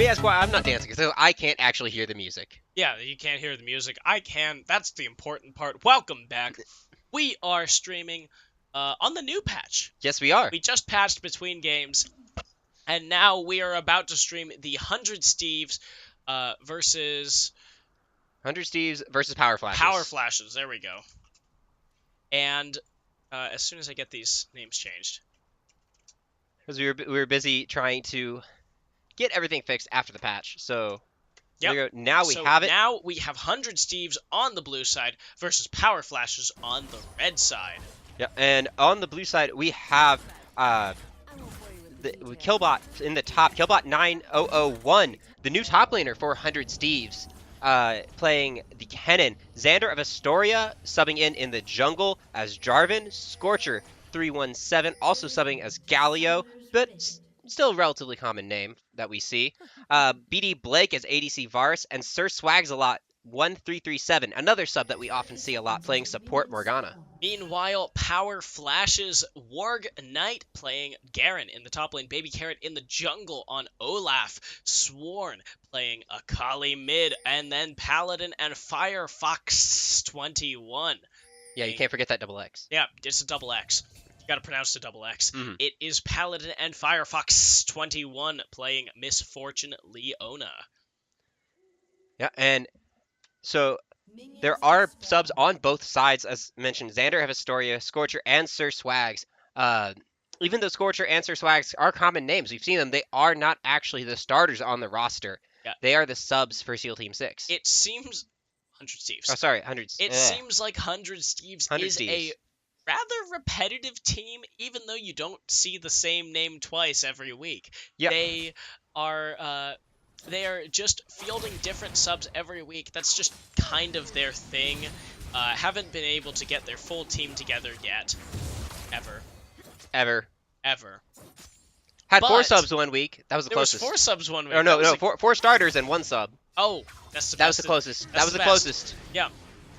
me ask why I'm not dancing, because I can't actually hear the music. Yeah, you can't hear the music. I can. That's the important part. Welcome back. We are streaming on the new patch. Yes, we are. We just patched between games, and now we are about to stream the 100 Steves versus 100 Steves versus Power Flashes. Power Flashes. There we go. And as soon as I get these names changed. Because we were busy trying to get everything fixed after the patch. So Yep. there we go. Now we So have it. now we have 100 Steves on the blue side versus Power Flashes on the red side. Yeah, and on the blue side we have the Killbot in the top. Killbot 9001, the new top laner for 100 Steves, playing the Kennen. Xander of Astoria subbing in the jungle as Jarvan. Scorcher 317 also subbing as Galio, but still a relatively common name that we see. BD Blake as ADC Varus, and Sir Swags-a-lot 1337, another sub that we often see a lot, playing support Morgana. Meanwhile, Power Flashes Warg Knight playing Garen in the top lane. Baby Carrot in the jungle on Olaf. Sworn playing Akali mid. And then Paladin and Firefox 21. Yeah, you can't forget that double X. Yeah, it's a double X. You gotta pronounce the double X. Mhm. It is Paladin and Firefox 21 playing Misfortune Leona. Yeah, and so there are subs on both sides, as mentioned. Xander of Astoria, Scorcher, and Sir Swags. Even though Scorcher and Sir Swags are common names, we've seen them, they are not actually the starters on the roster. Yeah. They are the subs for SEAL Team 6. It seems... 100 Steves. Oh, sorry, 100. It seems like 100 Steves 100 is Steves. a rather repetitive team, even though you don't see the same name twice every week. Yep. They are just fielding different subs every week. That's just kind of their thing. Haven't been able to get their full team together yet. Ever. Had 4 But subs 1 week. That was the There was closest. 4 subs 1 week. Or no, That was no, like- 4 starters and 1 sub. Oh, that's the That was best. the closest. That's That was the the best. closest. Yeah.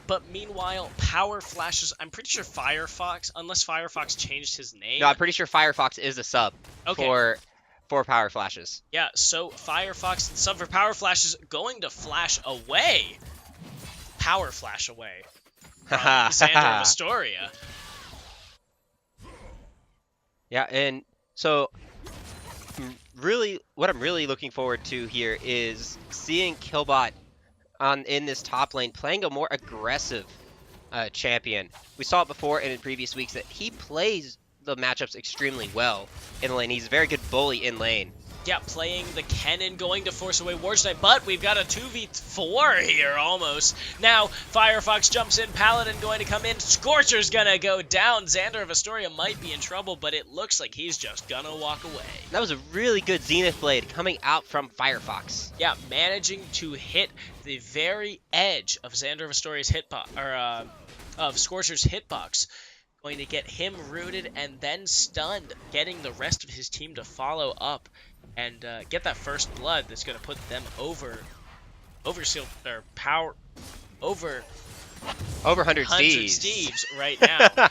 But meanwhile, Power Flashes, I'm pretty sure Firefox, unless Firefox changed his name. No, I'm pretty sure Firefox is a sub Okay. for Power Flashes. Yeah, so Firefox and sub for Power Flash is going to flash away. Power Flash away. From Xander of Astoria. Yeah, and so really, what I'm really looking forward to here is seeing Killbot in this top lane playing a more aggressive champion. We saw it before and in previous weeks that he plays the matchups extremely well in lane. He's a very good bully in lane. Yeah, playing the Kennen, going to force away Warge Knight, but we've got a 2v4 here, almost. Now, Firefox jumps in, Paladin going to come in, Scorcher's gonna go down. Xander of Astoria might be in trouble, but it looks like he's just gonna walk away. That was a really good Zenith Blade coming out from Firefox. Yeah, managing to hit the very edge of Xander of Astoria's hitbox, or of Scorcher's hitbox. Going to get him rooted and then stunned, getting the rest of his team to follow up and get that first blood that's going to put them over Seal or Power over 100 100 Steves. Steves right now.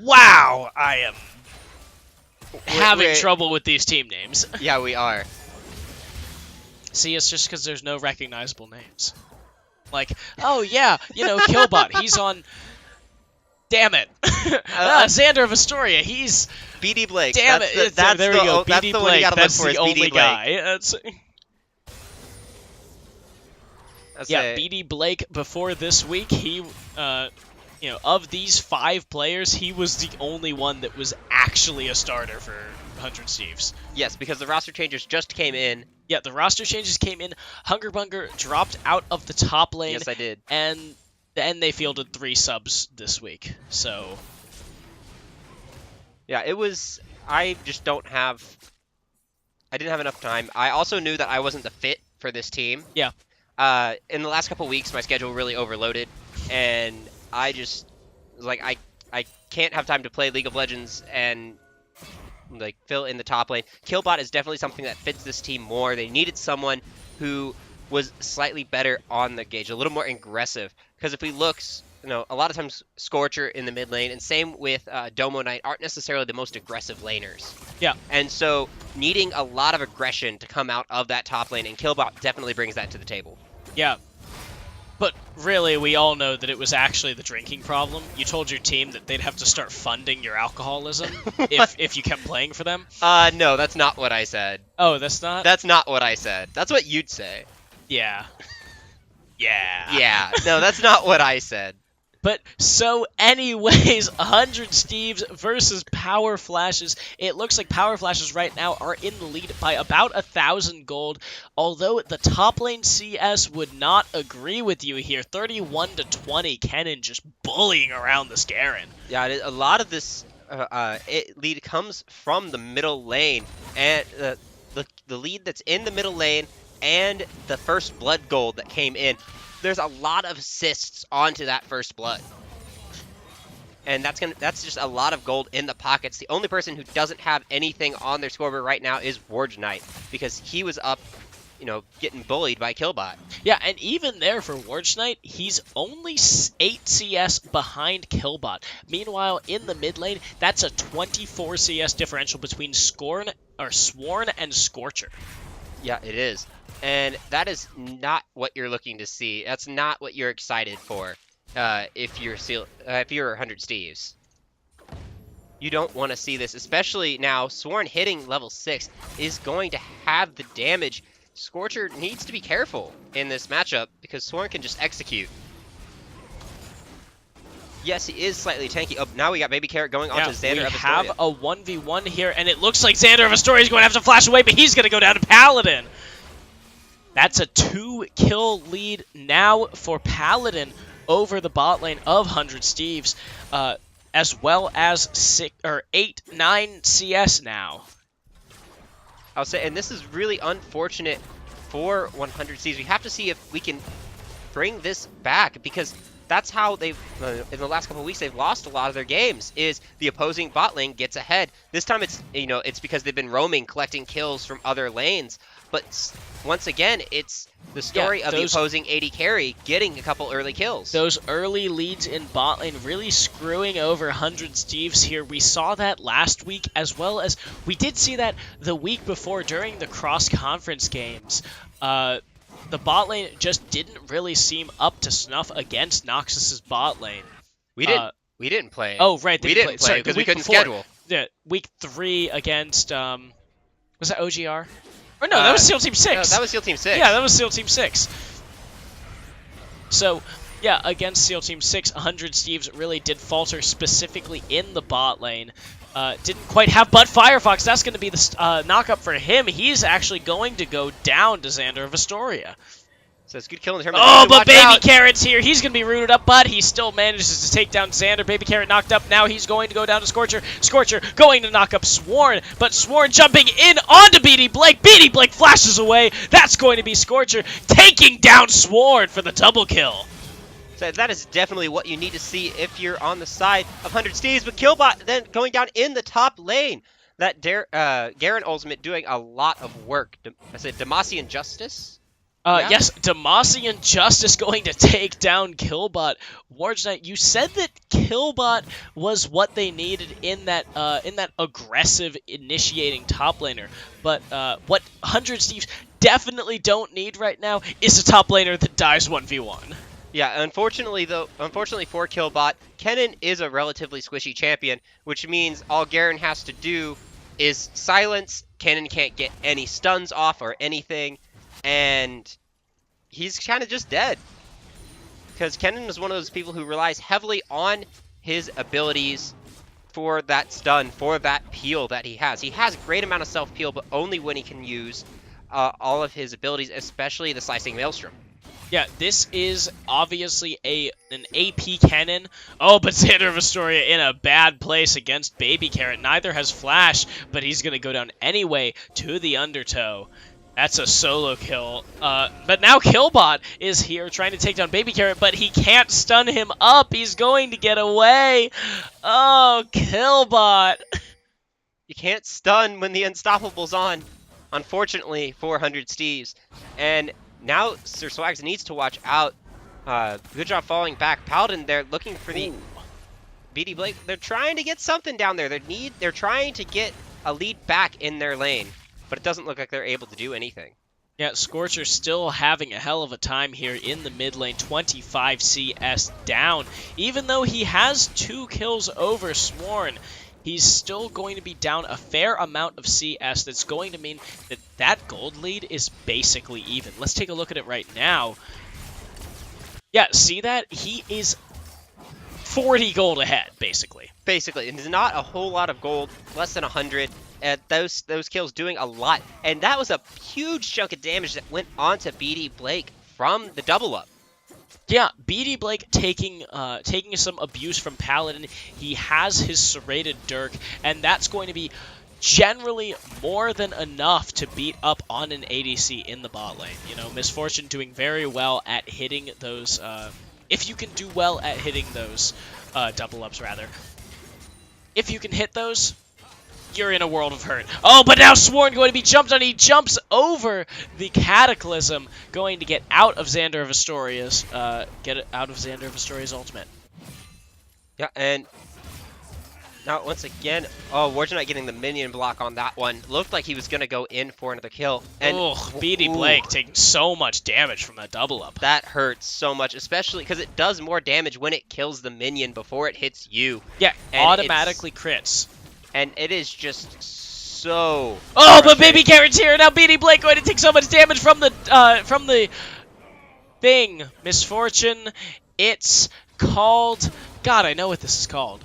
Wow, I am having we're- trouble with these team names. Yeah, we are. See, it's just because there's no recognizable names. Like, oh yeah, Killbot, he's on. Damn it. Xander of Astoria, he's... BD Blake. Damn that's it. The, There we go. That's BD the Blake. one you gotta look That's for is the BD only Blake. guy. That's... That's Yeah, it. BD Blake, before this week, he, of these 5 players, he was the only one that was actually a starter for 100 Steves. Yes, because the roster changes just came in. Yeah, the roster changes came in. Hungerbunger dropped out of the top lane. Yes, I did. And then they fielded 3 subs this week. So, Yeah, it was... I just don't have... I didn't have enough time. I also knew that I wasn't the fit for this team. Yeah. In the last couple weeks, my schedule really overloaded, and I just... Like, I can't have time to play League of Legends and... like fill in the top lane. Killbot is definitely something that fits this team more. They needed someone who was slightly better on the gauge, a little more aggressive. Because if we look, a lot of times Scorcher in the mid lane, and same with Domo Knight, aren't necessarily the most aggressive laners. Yeah. And so needing a lot of aggression to come out of that top lane, and Killbot definitely brings that to the table. Yeah. But really, we all know that it was actually the drinking problem. You told your team that they'd have to start funding your alcoholism if you kept playing for them. No, that's not what I said. Oh, that's not? That's not what I said. That's what you'd say. Yeah. Yeah. Yeah. No, that's not what I said. But so anyways, 100 Steves versus Power Flashes. It looks like Power Flashes right now are in the lead by about 1,000 gold, although the top lane CS would not agree with you here. 31-20, Kennen just bullying around this Garen. Yeah, a lot of this lead comes from the middle lane, and the lead that's in the middle lane and the first blood gold that came in. There's a lot of assists onto that first blood. And that's just a lot of gold in the pockets. The only person who doesn't have anything on their scoreboard right now is Warge Knight, because he was up, getting bullied by Killbot. Yeah, and even there for Warge Knight, he's only 8 CS behind Killbot. Meanwhile, in the mid lane, that's a 24 CS differential between Sworn and Scorcher. Yeah, it is. And that is not what you're looking to see. That's not what you're excited for if you're 100 Steves. You don't want to see this, especially now. Sworn hitting level 6 is going to have the damage. Scorcher needs to be careful in this matchup because Sworn can just execute. Yes, he is slightly tanky. Oh, now we got Baby Carrot going onto Xander of Astoria. We have a 1v1 here, and it looks like Xander of Astoria is going to have to flash away, but he's going to go down to Paladin. That's a 2-kill lead now for Paladin over the bot lane of 100 Steves, as well as 8, 9 CS now. I'll say, and this is really unfortunate for 100 Steves. We have to see if we can bring this back, because that's how they've, in the last couple of weeks, they've lost a lot of their games, is the opposing bot lane gets ahead. This time it's, it's because they've been roaming, collecting kills from other lanes. But once again, it's the story of the opposing AD carry getting a couple early kills. Those early leads in bot lane really screwing over 100 Steves here. We saw that last week, as well as we did see that the week before during the cross-conference games. The bot lane just didn't really seem up to snuff against Noxus's bot lane. We didn't play. Oh, right. We didn't play because we couldn't schedule. Yeah, week 3 against, was that OGR? Or no, that was SEAL Team 6. No, that was SEAL Team 6. Yeah, that was SEAL Team 6. So, yeah, against SEAL Team 6, 100 Steves really did falter specifically in the bot lane. Didn't quite have, but Firefox, that's going to be the knock-up for him. He's actually going to go down to Xander of Astoria. So it's good kill in terms of but Baby Carrot's here. He's going to be rooted up, but he still manages to take down Xander. Baby Carrot knocked up. Now he's going to go down to Scorcher. Scorcher going to knock up Sworn, but Sworn jumping in onto BD Blake. BD Blake flashes away. That's going to be Scorcher taking down Sworn for the double kill. So that is definitely what you need to see if you're on the side of 100 Steves, but Killbot then going down in the top lane. That Garen ultimate doing a lot of work. I said Demacian Justice? Yeah. Yes, Demacian Justice going to take down Killbot. Warge Knight, you said that Killbot was what they needed in that aggressive initiating top laner, but what 100 Steves definitely don't need right now is a top laner that dies 1v1. Yeah, unfortunately for Killbot, Kennen is a relatively squishy champion, which means all Garen has to do is silence. Kennen can't get any stuns off or anything, and he's kind of just dead. Because Kennen is one of those people who relies heavily on his abilities for that stun, for that peel that he has. He has a great amount of self-peel, but only when he can use all of his abilities, especially the Slicing Maelstrom. Yeah, this is obviously an AP Kennen. Oh, but Xander of Astoria in a bad place against Baby Carrot. Neither has Flash, but he's going to go down anyway to the Undertow. That's a solo kill. But now Killbot is here trying to take down Baby Carrot, but he can't stun him up. He's going to get away. Oh, Killbot. You can't stun when the Unstoppable's on, unfortunately, for 100 Steves. And now Sir Swags needs to watch out Good job falling back. Paladin, they're looking for the Ooh. BD Blake. They're trying to get something down there. They're trying to get a lead back in their lane, but it doesn't look like they're able to do anything. Yeah, Scorcher still having a hell of a time here in the mid lane, 25 CS down. Even though he has 2 kills over Sworn, he's still going to be down a fair amount of CS. That's going to mean that that gold lead is basically even. Let's take a look at it right now. Yeah, see that? He is 40 gold ahead, basically. Basically, and there's not a whole lot of gold, less than 100. Those kills doing a lot, and that was a huge chunk of damage that went onto BD Blake from the double up. Yeah, BD Blake taking some abuse from Paladin. He has his serrated Dirk, and that's going to be generally more than enough to beat up on an ADC in the bot lane. You know, Misfortune doing very well at hitting those, if you can do well at hitting those double ups, rather. If you can hit those, you're in a world of hurt. Oh, but now Sworn going to be jumped on. He jumps over the Cataclysm, going to get out of Xander of Astoria's, ultimate. Yeah, and now once again, oh, Wardenite getting the minion block on that one. Looked like he was going to go in for another kill. And BD Blake taking so much damage from that double up. That hurts so much, especially because it does more damage when it kills the minion before it hits you. Yeah, and automatically crits. And it is just so... Oh, but Baby Carrot's here! Now BD Blake going to take so much damage from the thing. Misfortune. It's called... God, I know what this is called.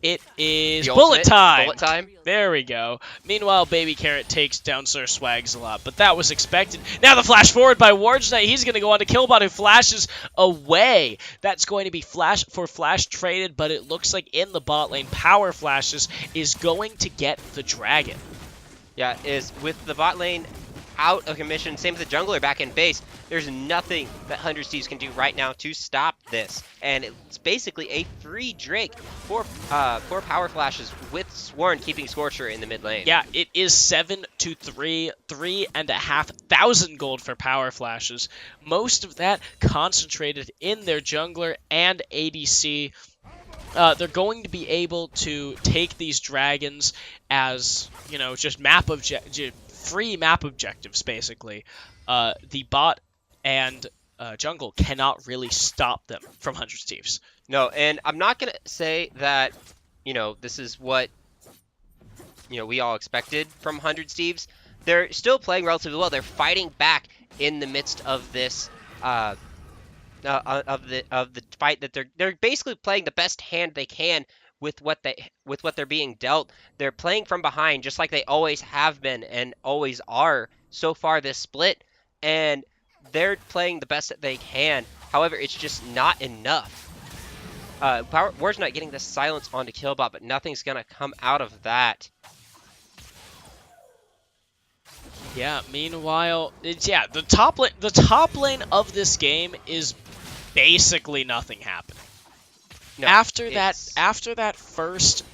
It is Bullet Time! Bullet Time. There we go. Meanwhile, Baby Carrot takes down Sir Swags a lot, but that was expected. Now the flash forward by Wardenite. He's going to go on to Killbot, who flashes away. That's going to be flash traded, but it looks like in the bot lane, Power Flashes is going to get the dragon. Yeah, is with the bot lane out of commission, same with the jungler back in base, there's nothing that 100 Thieves can do right now to stop this. And it's basically a free Drake for Power Flashes with Sworn keeping Scorcher in the mid lane. Yeah, it is 7-3, 3,500 gold for Power Flashes. Most of that concentrated in their jungler and ADC. They're going to be able to take these dragons as, you know, just free map objectives, basically. The bot and jungle cannot really stop them from 100 Thieves. No, and I'm not going to say that, you know, this is what, you know, we all expected from 100 Thieves. They're still playing relatively well. They're fighting back in the midst of this, of the fight that they're basically playing the best hand they can with what they're being dealt. They're playing from behind just like they always have been and always are so far this split, and they're playing the best that they can. However, it's just not enough. Wardenite getting the silence onto Killbot, but nothing's gonna come out of that. Yeah, meanwhile, the top lane of this game is basically nothing happening. No, after that first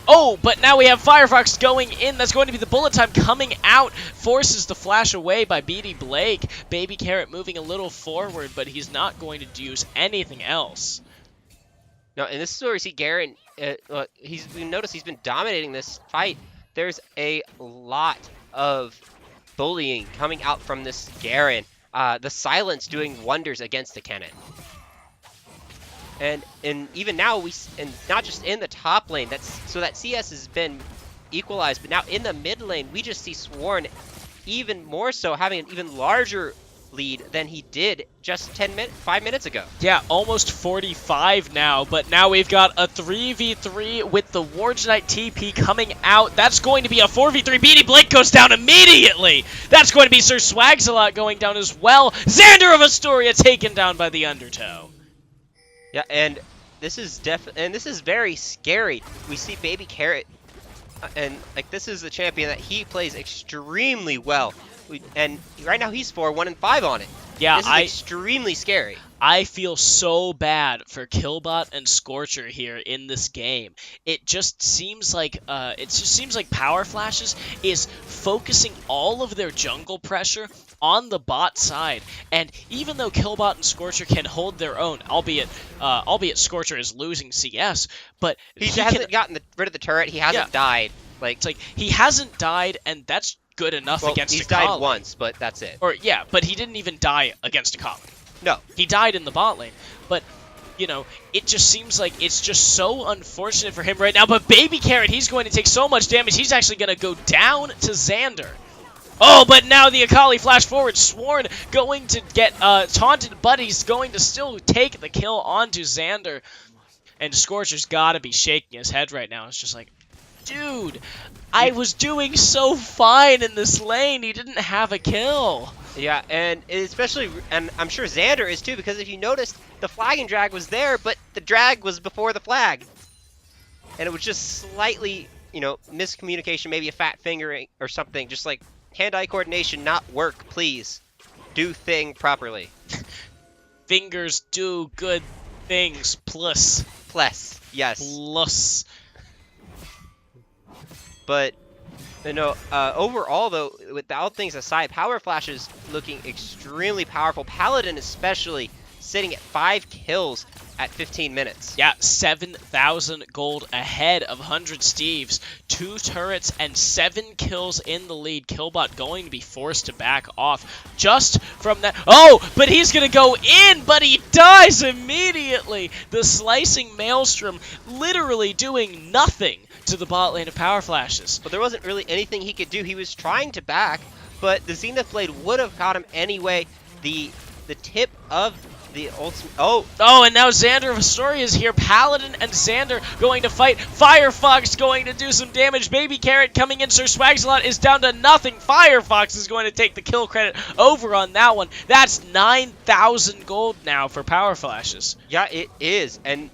oh, but now we have Firefox going in. That's going to be the Bullet Time coming out. Forces the flash away by BD Blake. Baby Carrot moving a little forward, but he's not going to use anything else. No, and this is where we see Garen. We notice he's been dominating this fight. There's a lot of bullying coming out from this Garen. The silence doing wonders against the Kennen. And even now, and not just in the top lane, so that CS has been equalized, but now in the mid lane, we just see Sworn even more so having an even larger lead than he did just 5 minutes ago. Yeah, almost 45 now, but now we've got a 3v3 with the Wardenite TP coming out. That's going to be a 4v3. BD Blake goes down immediately. That's going to be Sir Swagsalot going down as well. Xander of Astoria taken down by the Undertow. Yeah, and this is very scary. We see Baby Carrot, and like this is the champion that he plays extremely well And right now he's 4-1-5 on it. Yeah, This is extremely scary. I feel so bad for Killbot and Scorcher here in this game. It just seems like Power Flashes is focusing all of their jungle pressure on the bot side, and even though Killbot and Scorcher can hold their own, albeit Scorcher is losing CS, but he hasn't gotten rid of the turret. He hasn't died. It's like he hasn't died, and that's good enough against he's Akali. died once, but that's it. But he didn't even die against Akali. No. He died in the bot lane, but, you know, it just seems like it's just so unfortunate for him right now. But Baby Carrot, he's going to take so much damage, he's actually going to go down to Xander. Oh, but now the Akali flash forward. Sworn going to get taunted, but he's going to still take the kill onto Xander. And Scorcher's got to be shaking his head right now. It's just like, dude, I was doing so fine in this lane. He didn't have a kill. Yeah, and I'm sure Xander is too, because if you noticed, the flag and drag was there, but the drag was before the flag. And it was just slightly, you know, miscommunication, maybe a fat fingering or something, just like hand-eye coordination not work, please. Do thing properly. Fingers do good things, plus. Plus, yes. Plus. But, you know, overall, though, with all things aside, Power Flash is looking extremely powerful. Paladin especially sitting at 5 kills at 15 minutes. Yeah, 7,000 gold ahead of 100 Steves. 2 turrets and 7 kills in the lead. Killbot going to be forced to back off just from that. Oh, but he's going to go in, but he dies immediately. The slicing Maelstrom literally doing nothing to the bot lane of Power Flashes. But there wasn't really anything he could do. He was trying to back, but the Zenith Blade would have caught him anyway. The tip of the ultimate... Oh, and now Xander of Astoria is here. Paladin and Xander going to fight. Firefox going to do some damage. Baby Carrot coming in. Sir Swagsalot is down to nothing. Firefox is going to take the kill credit over on that one. That's 9,000 gold now for Power Flashes. Yeah, it is. And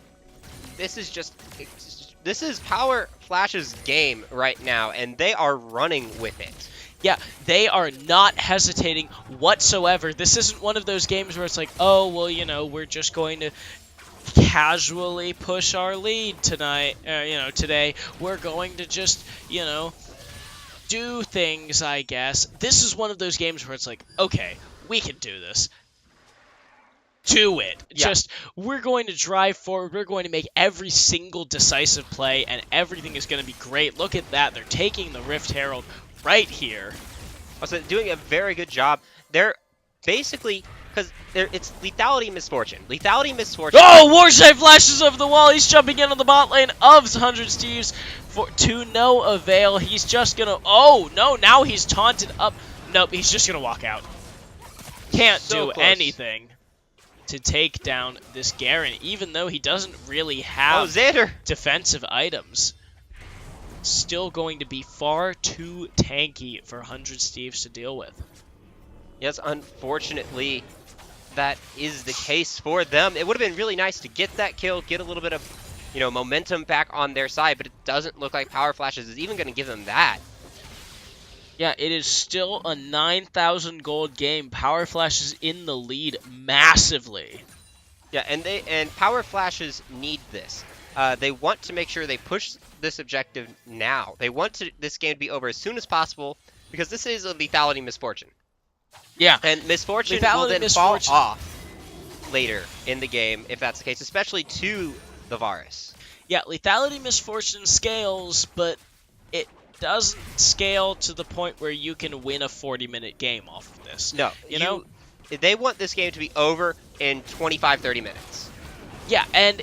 this is Power Flash's game right now, and they are running with it. Yeah, they are not hesitating whatsoever. This isn't one of those games where it's like, oh, well, you know, we're just going to casually push our lead tonight, today. We're going to just, do things, I guess. This is one of those games where it's like, okay, we can do this. Do it. Yeah. Just, we're going to drive forward. We're going to make every single decisive play, and everything is going to be great. Look at that. They're taking the Rift Herald right here. Also, doing a very good job. They're basically, because it's lethality misfortune. Lethality misfortune. Oh, Warshite flashes over the wall. He's jumping into the bot lane of 100 Steves to no avail. He's just going to... Oh, no, now he's taunted up. Nope, he's just going to walk out. Can't do anything to take down this Garen, even though he doesn't really have defensive items. Still going to be far too tanky for 100 Steves to deal with. Yes, unfortunately, that is the case for them. It would have been really nice to get that kill, get a little bit of, momentum back on their side, but it doesn't look like Power Flashes is even going to give them that. Yeah, it is still a 9,000 gold game. Power Flash is in the lead massively. Yeah, and Power Flashes need this. They want to make sure they push this objective now. They want this game to be over as soon as possible, because this is a lethality misfortune. Yeah. And misfortune will then fall off later in the game, if that's the case, especially to the Varus. Yeah, lethality misfortune scales, but it doesn't scale to the point where you can win a 40-minute game off of this. No. They want this game to be over in 25-30 minutes. Yeah, and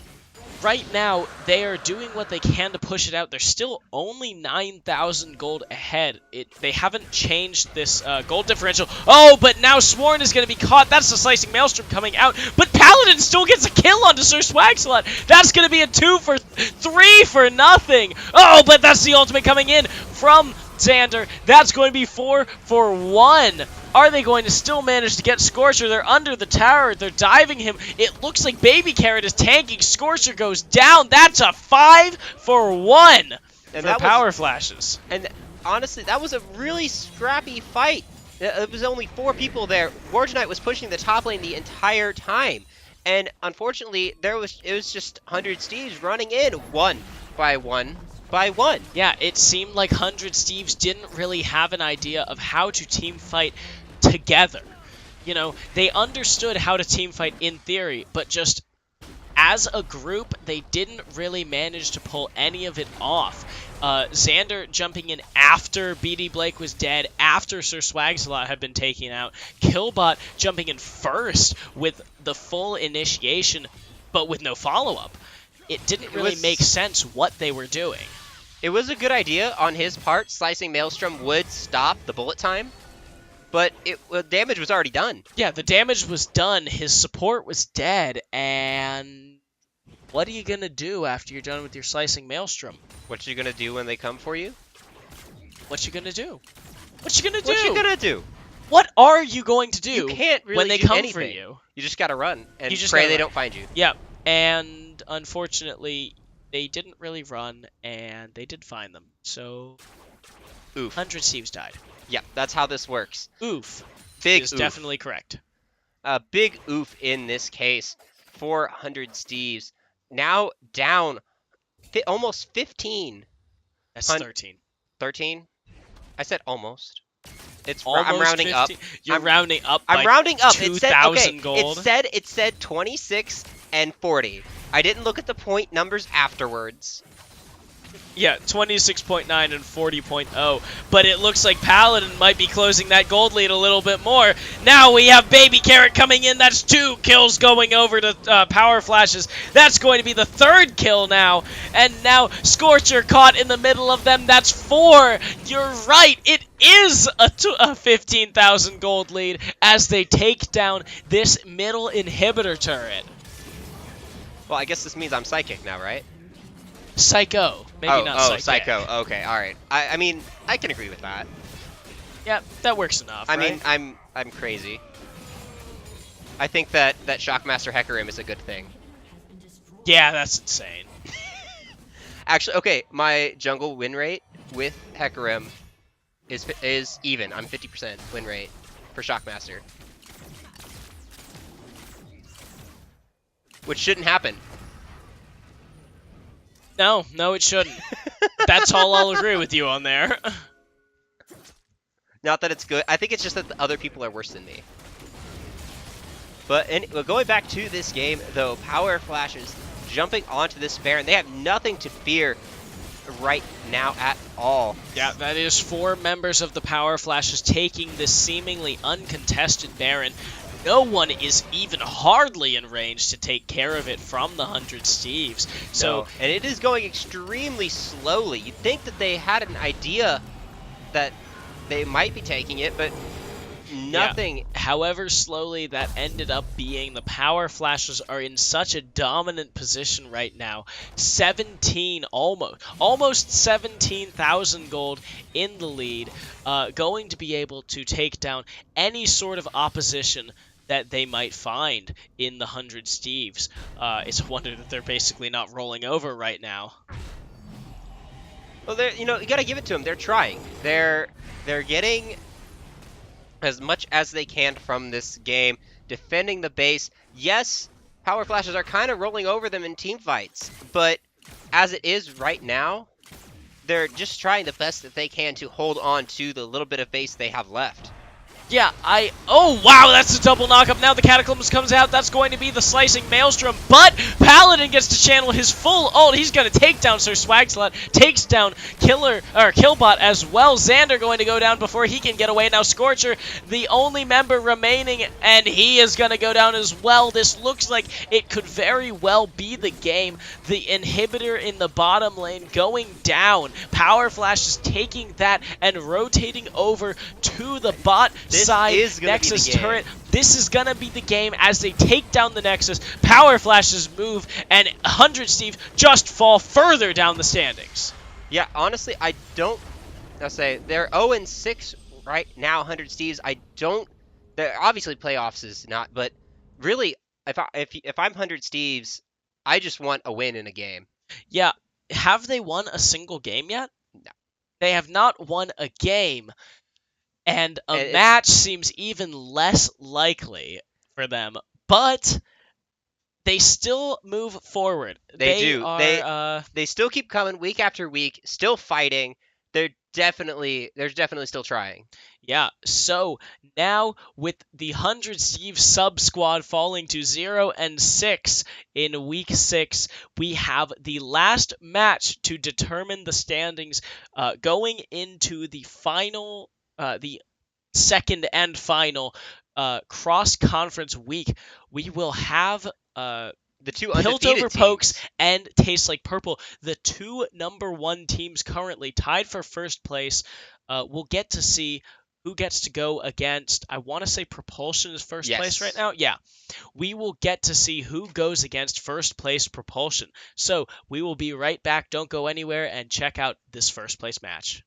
right now, they are doing what they can to push it out. They're still only 9,000 gold ahead. They haven't changed this gold differential. Oh, but now Sworn is going to be caught. That's the Slicing Maelstrom coming out. But Paladin still gets a kill onto Sir Swagsalot. That's going to be a 2 for 3 for nothing. Oh, but that's the ultimate coming in from Xander. That's going to be 4 for 1. Are they going to still manage to get Scorcher? They're under the tower. They're diving him. It looks like Baby Carrot is tanking. Scorcher goes down. That's a 5 for 1 for Power Flashes. And honestly, that was a really scrappy fight. It was only 4 people there. Wargenite was pushing the top lane the entire time. And unfortunately, it was just 100 Steves running in one by one by one. Yeah, it seemed like 100 Steves didn't really have an idea of how to team fight together. You know, they understood how to team fight in theory, but just as a group, they didn't really manage to pull any of it off. Xander jumping in after BD Blake was dead, after Sir Swagsalot had been taken out. Killbot jumping in first with the full initiation, but with no follow-up. It didn't really make sense what they were doing. It was a good idea on his part. Slicing Maelstrom would stop the bullet time, but damage was already done. Yeah, the damage was done, his support was dead, and what are you going to do after you're done with your Slicing Maelstrom? What you gonna do when they come for you? What you going to do? What you going to do? What you gonna do? What are you going to do You can't really when they do come anything. for you? You just gotta run and You just pray gotta they run. don't find you. Yeah, and unfortunately, they didn't really run, and they did find them. So, Oof. 100 Steves died. Yeah, that's how this works. Oof Big is oof. definitely correct. A big oof in this case for 100 Steves. Now down almost 15. That's 13. 13? I said almost. Almost I'm rounding 50. up. You're rounding up by I'm rounding up. 2,000 gold. It said 26 and 40. I didn't look at the point numbers afterwards. Yeah, 26.9 and 40.0. But it looks like Paladin might be closing that gold lead a little bit more. Now we have Baby Carrot coming in. That's 2 kills going over to Power Flashes. That's going to be the 3rd kill now. And now Scorcher caught in the middle of them. That's 4. You're right. It is a 15,000 gold lead as they take down this middle inhibitor turret. Well, I guess this means I'm psychic now, right? Psycho. Maybe not psychic. Psycho. Okay, all right. I mean, I can agree with that. Yeah, that works enough, I right? mean, I'm crazy. I think that Shockmaster Hecarim is a good thing. Yeah, that's insane. Actually, okay, my jungle win rate with Hecarim is even. I'm 50% win rate for Shockmaster. Which shouldn't happen. No, it shouldn't. That's all I'll agree with you on there. Not that it's good. I think it's just that the other people are worse than me. But going back to this game, though, Power Flashes jumping onto this Baron. They have nothing to fear right now at all. Yeah, that is 4 members of the Power Flashes taking this seemingly uncontested Baron. No one is even hardly in range to take care of it from the 100 Steves. So, No. And it is going extremely slowly. You'd think that they had an idea that they might be taking it, but nothing. Yeah. However slowly that ended up being, the Power Flashes are in such a dominant position right now. 17, almost 17,000 gold in the lead, going to be able to take down any sort of opposition that they might find in the 100 Steves. It's a wonder that they're basically not rolling over right now. Well, you gotta give it to them. They're trying. They're getting as much as they can from this game, defending the base. Yes, Power Flashes are kind of rolling over them in team fights, but as it is right now, they're just trying the best that they can to hold on to the little bit of base they have left. Yeah, oh wow, that's a double knockup. Now the Cataclysm comes out. That's going to be the Slicing Maelstrom, but Paladin gets to channel his full ult. He's going to take down Sir Swagslot, takes down Killbot as well. Xander going to go down before he can get away. Now Scorcher, the only member remaining, and he is going to go down as well. This looks like it could very well be the game. The inhibitor in the bottom lane going down. Power Flash is taking that and rotating over to the bot side Nexus turret. This is gonna be the game as they take down the Nexus. Power Flashes move, and 100 Steve just fall further down the standings. Yeah, honestly, I don't. I'll say they're 0-6 right now. 100 Steves. They're obviously playoffs is not, but really, if I'm 100 Steves, I just want a win in a game. Yeah, have they won a single game yet? No. They have not won a game. And a It's match seems even less likely for them, but they still move forward. they They do. are They still keep coming week after week, still fighting. They're definitely still trying. yeah, so now with the 100 Steve sub squad falling to 0-6 in week 6, we have the last match to determine the standings going into the final, the second and final cross conference week. We will have The two Piltover undefeated Pokes teams. and Tastes Like Purple, the two #1 teams currently tied for first place. We'll get to see who gets to go against. I want to say Propulsion is first place right Yes. now. Yeah, we will get to see who goes against first place Propulsion. So we will be right back. Don't go anywhere and check out this first place match.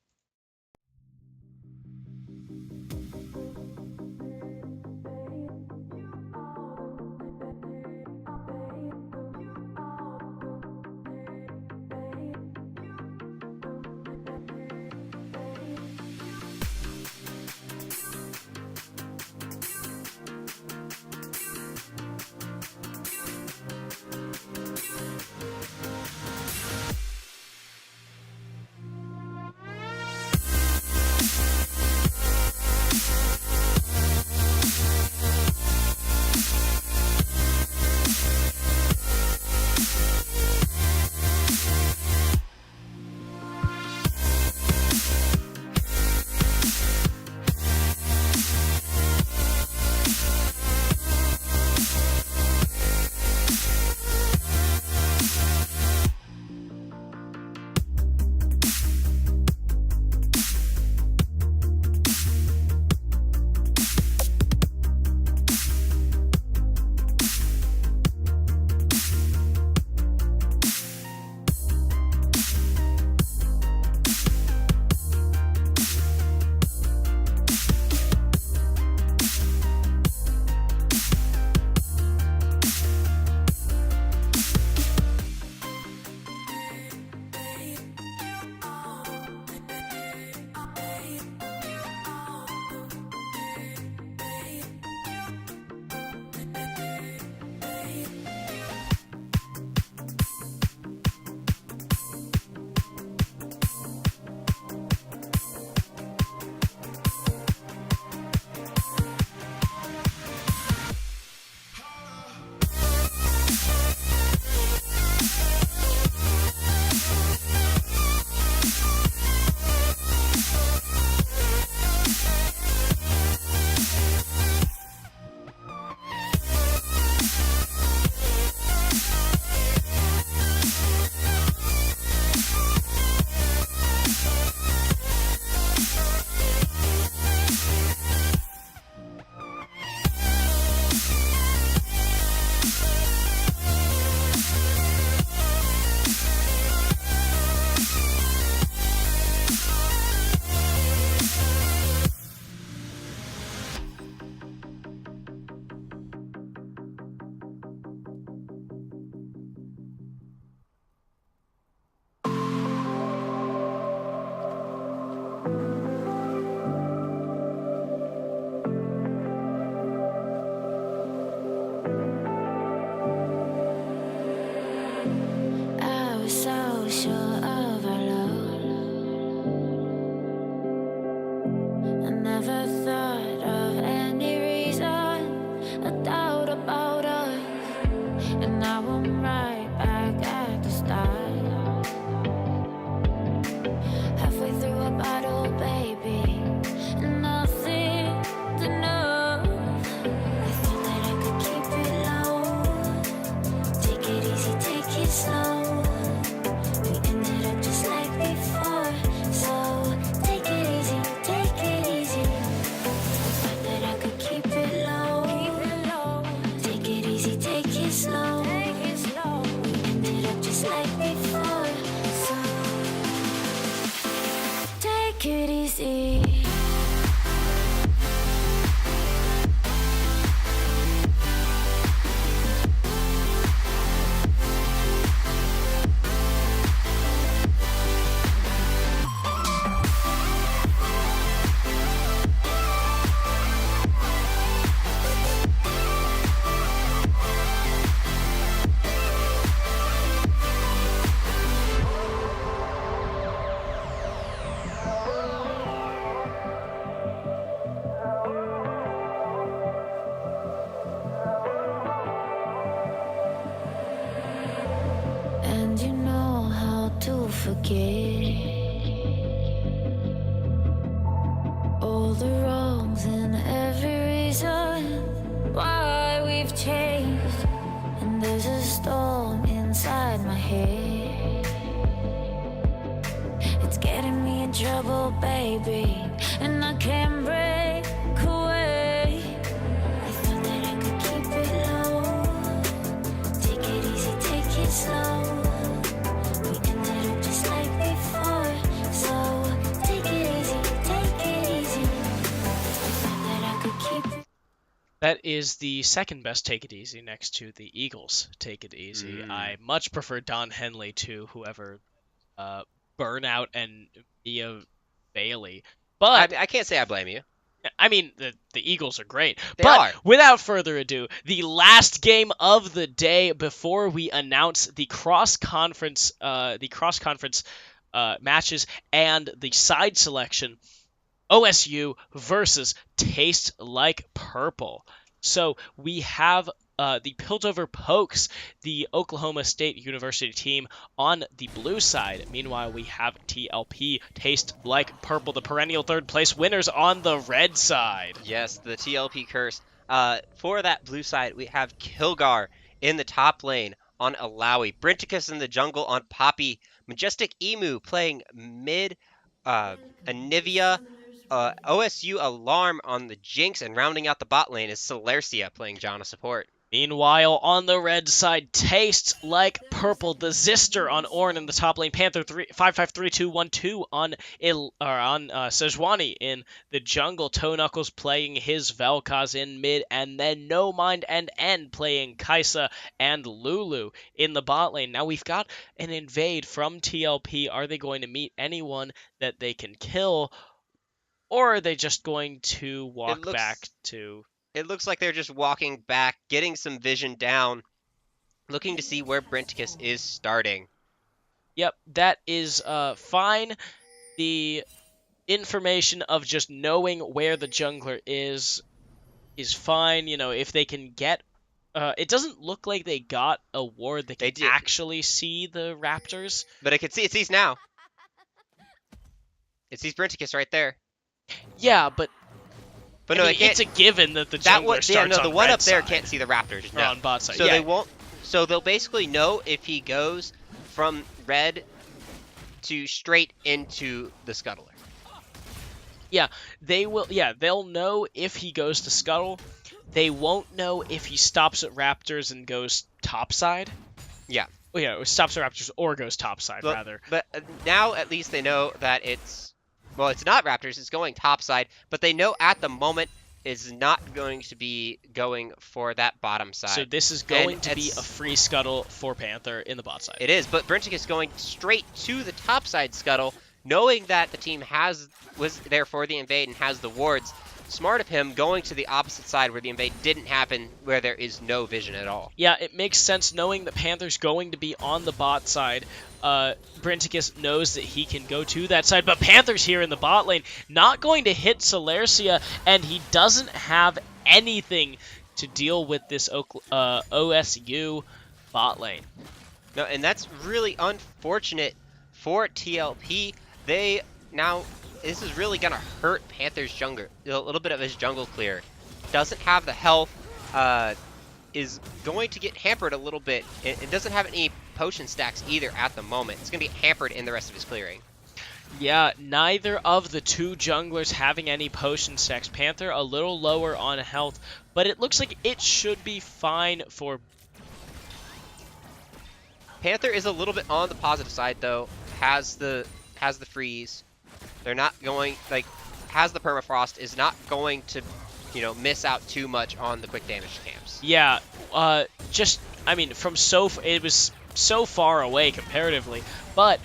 I was so sure of our love. I never thought of any reason, a doubt about us. And now I'm right back at the start. Halfway through a bottle, baby, and nothing to know. I thought that I could keep it low. Take it easy, take it slow. We ended up just like before. So take it easy, take it easy. I thought that I could keep it low. Take it easy, take it slow. forget all the wrongs and every reason why we've changed. And there's a storm inside my head. It's getting me in trouble, baby, and I can't break away. I thought that I could keep it low. Take it easy, take it slow. We ended up just like before, so take it easy, take it easy. I thought that I could keep it. That is the second best Take It Easy next to the Eagles' Take It Easy. I much prefer Don Henley to whoever Burnout and Mia Bailey. But I can't say I blame you. I mean, the Eagles are great. They but are. without further ado, the last game of the day before we announce the cross-conference matches and the side selection, OSU versus Taste Like Purple. So we have the Piltover Pokes, the Oklahoma State University team, on the blue side. Meanwhile, we have TLP, Taste Like Purple, the perennial third place winners, on the red side. Yes, the TLP curse. For that blue side, we have Kilgar in the top lane on Alawi, Brinticus in the jungle on Poppy, Majestic Emu playing mid, Anivia, OSU Alarm on the Jinx, and rounding out the bot lane is Celercia playing Janna support. Meanwhile, on the red side, Taste Like Purple, the Zister on Ornn in the top lane, Panther 553212 on Sejuani in the jungle, Toe Knuckles playing his Vel'Koz in mid, and then No Mind and End playing Kaisa and Lulu in the bot lane. Now we've got an invade from TLP. Are they going to meet anyone that they can kill, or are they just going to walk back to... It looks like they're just walking back, getting some vision down, looking to see where Brinticus is starting. Yep, that is fine. The information of just knowing where the jungler is fine. You know, if they can get... it doesn't look like they got a ward that can actually see the Raptors. But it sees now. It sees Brinticus right there. Yeah, but... But no, it's a given that the jungler starts on the one red up there side. can't see the Raptors. No. Or on bot side. So yeah. they won't. So they'll basically know if he goes from red to straight into the scuttler. Yeah, they will. Yeah, they'll know if he goes to scuttle. They won't know if he stops at Raptors and goes topside. Yeah. Well, yeah, or stops at Raptors or goes topside rather. But now at least they know that it's. Well, it's not Raptors, it's going topside, but they know at the moment is not going to be going for that bottom side. So this is going to be a free scuttle for Panther in the bot side. It is, but Brintic is going straight to the topside scuttle, knowing that the team was there for the invade and has the wards. Smart of him going to the opposite side where the invade didn't happen, where there is no vision at all. Yeah, it makes sense knowing that Panther's going to be on the bot side. Brinticus knows that he can go to that side, but Panther's here in the bot lane, not going to hit Celercia, and he doesn't have anything to deal with this OSU bot lane. No, and that's really unfortunate for TLP. This is really going to hurt Panther's jungler. A little bit of his jungle clear. Doesn't have the health. Is going to get hampered a little bit. It doesn't have any potion stacks either at the moment. It's going to be hampered in the rest of his clearing. Yeah, neither of the two junglers having any potion stacks. Panther a little lower on health, but it looks like it should be fine for... Panther is a little bit on the positive side though. Has the freeze. They're not going, has the permafrost, is not going to, miss out too much on the quick damage camps. Yeah, it was so far away comparatively, but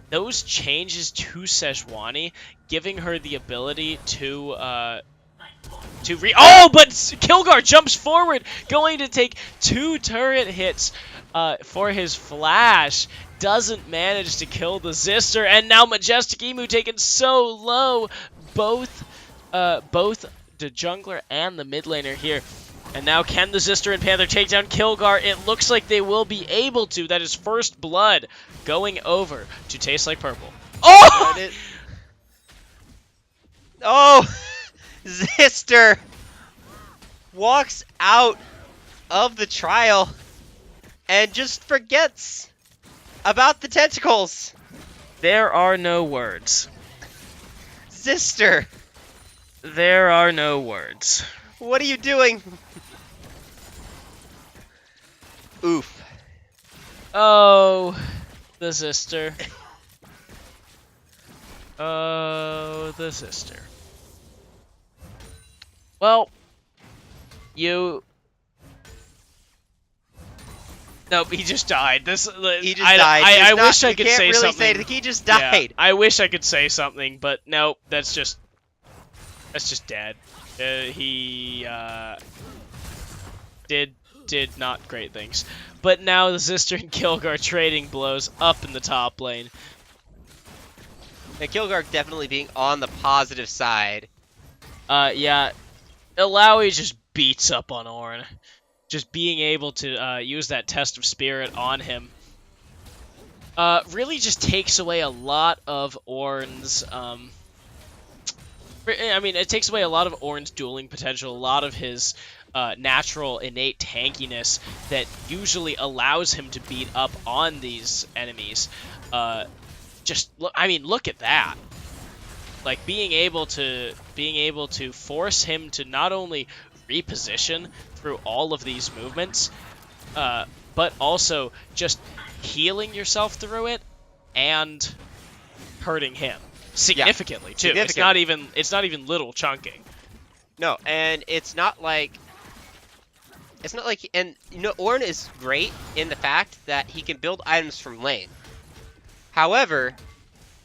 those changes to Sejuani, giving her the ability to but Kilgar jumps forward, going to take 2 turret hits for his flash. Doesn't manage to kill the Zister, and now Majestic Emu taken so low. Both the jungler and the mid laner here And now can the Zister and Panther take down Kilgar? It looks like they will be able to. That is first blood going over to Taste Like Purple. Oh! Oh! Zister walks out of the trial and just forgets about the tentacles. There are no words. Zister, There are no words. what are you doing? Oof. Oh, the Zister. Oh, the Zister. Well, you... Nope, he just died. He just died. I wish I could say You can't really something. say he just Yeah, died. I wish I could say something, but nope, that's just dead. He did not great things. But now the Zister and Kilgar trading blows up in the top lane. And Kilgar definitely being on the positive side. Yeah, Illaoi just beats up on Ornn. Just being able to use that Test of Spirit on him really just takes away a lot of Ornn's... I mean, it takes away a lot of Ornn's dueling potential, a lot of his natural, innate tankiness that usually allows him to beat up on these enemies. I mean, look at that. Like, being able to force him to not only reposition through all of these movements, but also just healing yourself through it and hurting him significantly too. Significant. It's not even little chunking. No, and it's not like, and you know, Ornn is great in the fact that he can build items from lane. However,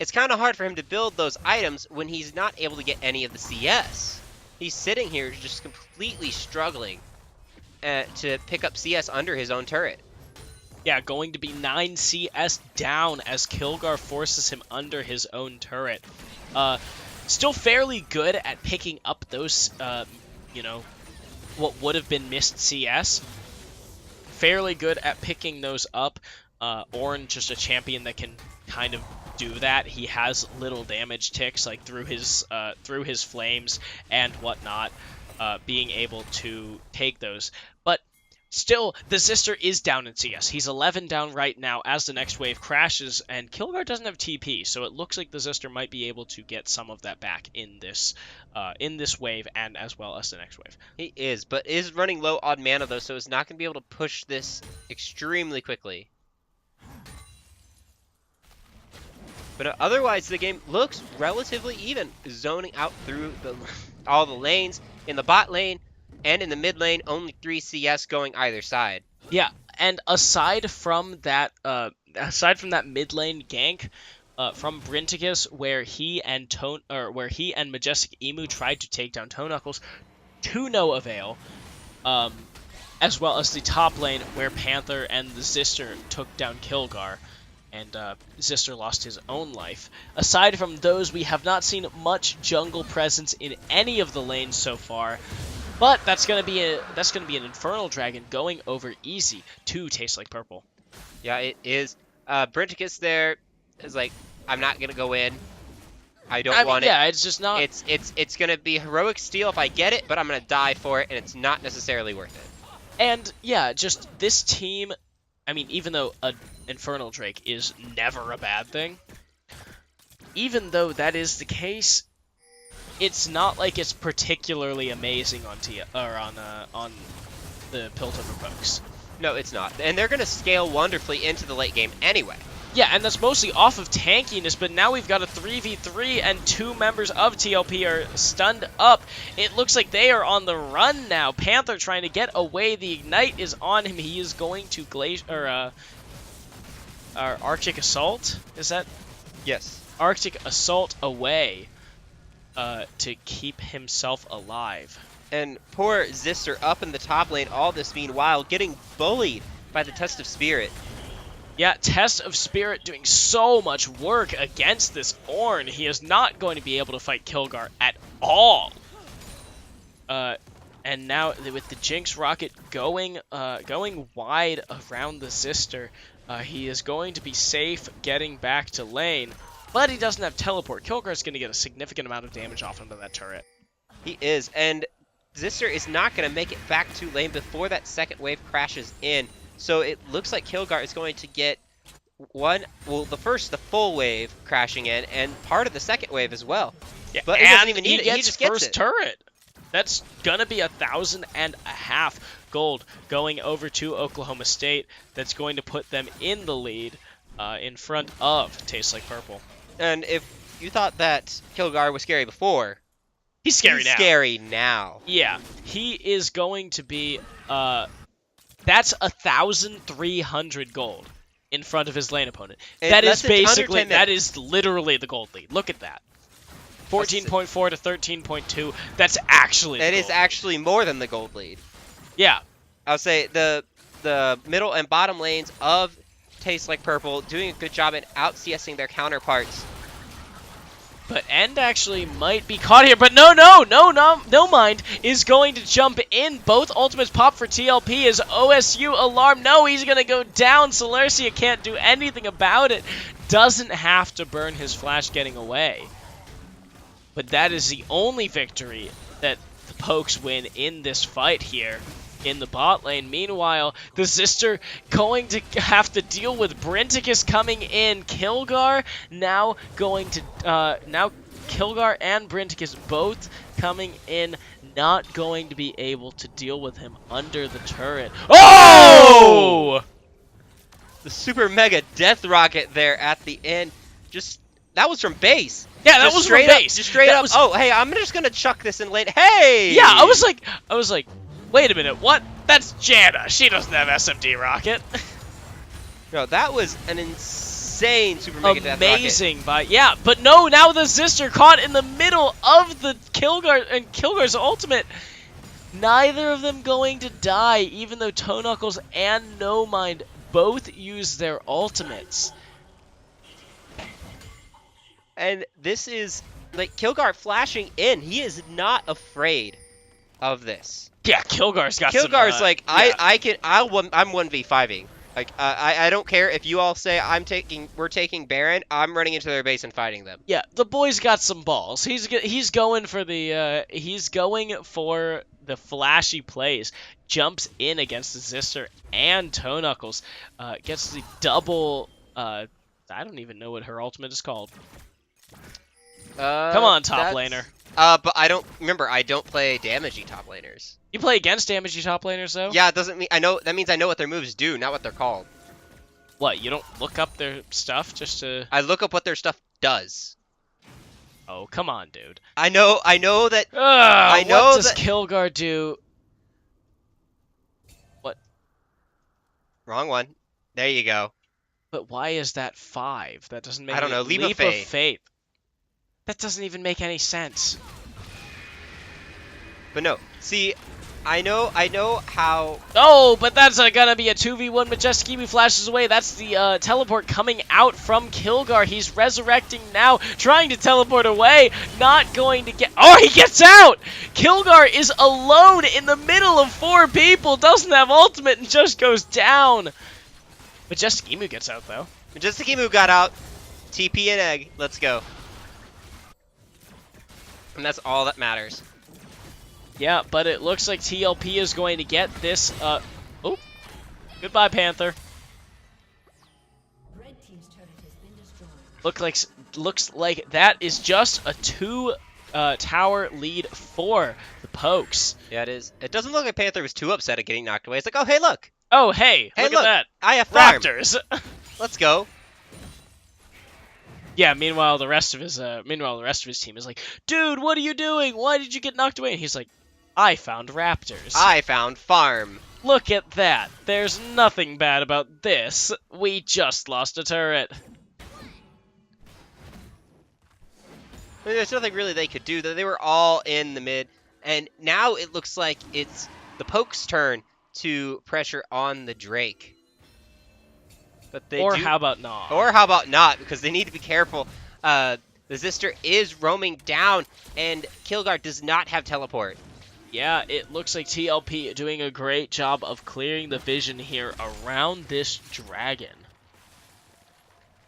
it's kind of hard for him to build those items when he's not able to get any of the CS. He's sitting here just completely struggling to pick up CS under his own turret. Yeah, going to be 9 CS down as Kilgar forces him under his own turret. Still fairly good at picking up those, you know, what would have been missed CS. Fairly good at picking those up. Ornn, just a champion that can kind of do that. He has little damage ticks, like through his flames and whatnot, being able to take those. But still, the Zister is down in CS. He's 11 down right now as the next wave crashes, and Kilgar doesn't have TP, so it looks like the Zister might be able to get some of that back in this wave and as well as the next wave. He is, but is running low on mana though, so is not going to be able to push this extremely quickly. But otherwise, the game looks relatively even, zoning out through all the lanes. In the bot lane and in the mid lane, only 3 CS going either side. Yeah, and aside from that mid lane gank from Brinticus, where he and Majestic Emu tried to take down Toe Knuckles, to no avail. As well as the top lane where Panther and the Zister took down Kilgar. And Zister lost his own life. Aside from those, we have not seen much jungle presence in any of the lanes so far. But that's gonna be an Infernal Dragon going over easy to Taste Like Purple. Yeah, it is. Brinticus there is like, I'm not gonna go in. I don't want it. Yeah, it's just not. It's gonna be heroic steal if I get it, but I'm gonna die for it, and it's not necessarily worth it. And yeah, just this team. I mean, even though an Infernal Drake is never a bad thing, even though that is the case, it's not like it's particularly amazing on the Piltover pokes. No, it's not. And they're going to scale wonderfully into the late game anyway. Yeah, and that's mostly off of tankiness, but now we've got a 3v3 and 2 members of TLP are stunned up. It looks like they are on the run now. Panther trying to get away. The Ignite is on him. He is going to Arctic Assault? Is that? Yes. Arctic Assault away to keep himself alive. And poor Zister up in the top lane, all this meanwhile getting bullied by the Test of Spirit. Yeah, Test of Spirit doing so much work against this Ornn. He is not going to be able to fight Kilgar at all. And now with the Jinx rocket going wide around the Zister, he is going to be safe getting back to lane. But he doesn't have teleport. Kilgar's going to get a significant amount of damage off him to that turret. He is, and Zister is not going to make it back to lane before that second wave crashes in. So it looks like Kilgar is going to get the full wave crashing in, and part of the second wave as well. Yeah, but he doesn't even need he it. He gets just gets first it. turret. That's gonna be 1,500 gold going over to Oklahoma State. That's going to put them in the lead, in front of Tastes Like Purple. And if you thought that Kilgar was scary before, He's scary he's now. scary now. Yeah, he is going to be. That's 1,300 gold in front of his lane opponent. And That is less than under basically, 10 that minutes. is literally the gold lead. Look at that. 14.4 to 13.2. That's actually It the is gold. actually more than the gold lead. Yeah. I'll say the middle and bottom lanes of Tastes Like Purple doing a good job at out-CSing their counterparts. But End actually might be caught here, but no mind is going to jump in. Both ultimates pop for TLP as OSU alarm. No, he's going to go down. Celercia can't do anything about it. Doesn't have to burn his flash getting away. But that is the only victory that the Pokes win in this fight here in the bot lane. Meanwhile, the Zister going to have to deal with Brinticus coming in. Kilgar now going to Kilgar and Brinticus both coming in, not going to be able to deal with him under the turret. Oh! The super mega death rocket there at the end. That was from base. Yeah, that Just was straight from up, base. Just straight That up. was- Oh, hey, I'm just gonna chuck this in lane. Hey! Yeah, I was like, wait a minute, what? That's Janna. She doesn't have SMD rocket. No, that was an insane super mega death rocket. Amazing, but no, now the Zister caught in the middle of the Kilgar and Kilgar's ultimate. Neither of them going to die, even though Toe Knuckles and No Mind both use their ultimates. And this is like Kilgar flashing in. He is not afraid of this. Yeah, Kilgar's got Kilgar's some, like, yeah. I'm 1v5ing. Like, I don't care if you all say we're taking Baron. I'm running into their base and fighting them. Yeah, the boy's got some balls. He's going for the flashy plays. Jumps in against the Zister and Toe Knuckles. Gets the double. I don't even know what her ultimate is called. Come on, top laner. But I don't play damagey top laners. You play against damagey top laners though? Yeah, it doesn't mean I know. That means I know what their moves do, not what they're called. What? You don't look up their stuff just to? I look up what their stuff does. Oh, come on, dude. I know that. What does that- Kilgar do? What? Wrong one. There you go. But why is that 5? That doesn't make. I don't know. Leap of Faith. That doesn't even make any sense. But no, see, I know how. Oh, but that's gonna be a 2v1. Majestic flashes away. That's the teleport coming out from Kilgar. He's resurrecting now, trying to teleport away. Not going to get. Oh, he gets out! Kilgar is alone in the middle of 4 people. Doesn't have ultimate and just goes down. Majestic Emu gets out though. Majestic Emu got out. TP and egg. Let's go. And that's all that matters. Yeah, but it looks like TLP is going to get this. Oh, goodbye, Panther. Looks like that is just a 2 tower lead for the Pokes. Yeah, it is. It doesn't look like Panther was too upset at getting knocked away. It's like, oh, hey, look. Oh, hey, Hey, look look. at I have that. farm. Raptors. Let's go. Yeah, meanwhile the rest of his team is like, "Dude, what are you doing? Why did you get knocked away?" And he's like, "I found raptors. I found farm. Look at that. There's nothing bad about this. We just lost a turret." I mean, there's nothing really they could do. They were all in the mid. And now it looks like it's the Poke's turn to pressure on the Drake. But they How about not? Or how about not? Because they need to be careful. The Zister is roaming down, and Kilgar does not have teleport. Yeah, it looks like TLP doing a great job of clearing the vision here around this dragon.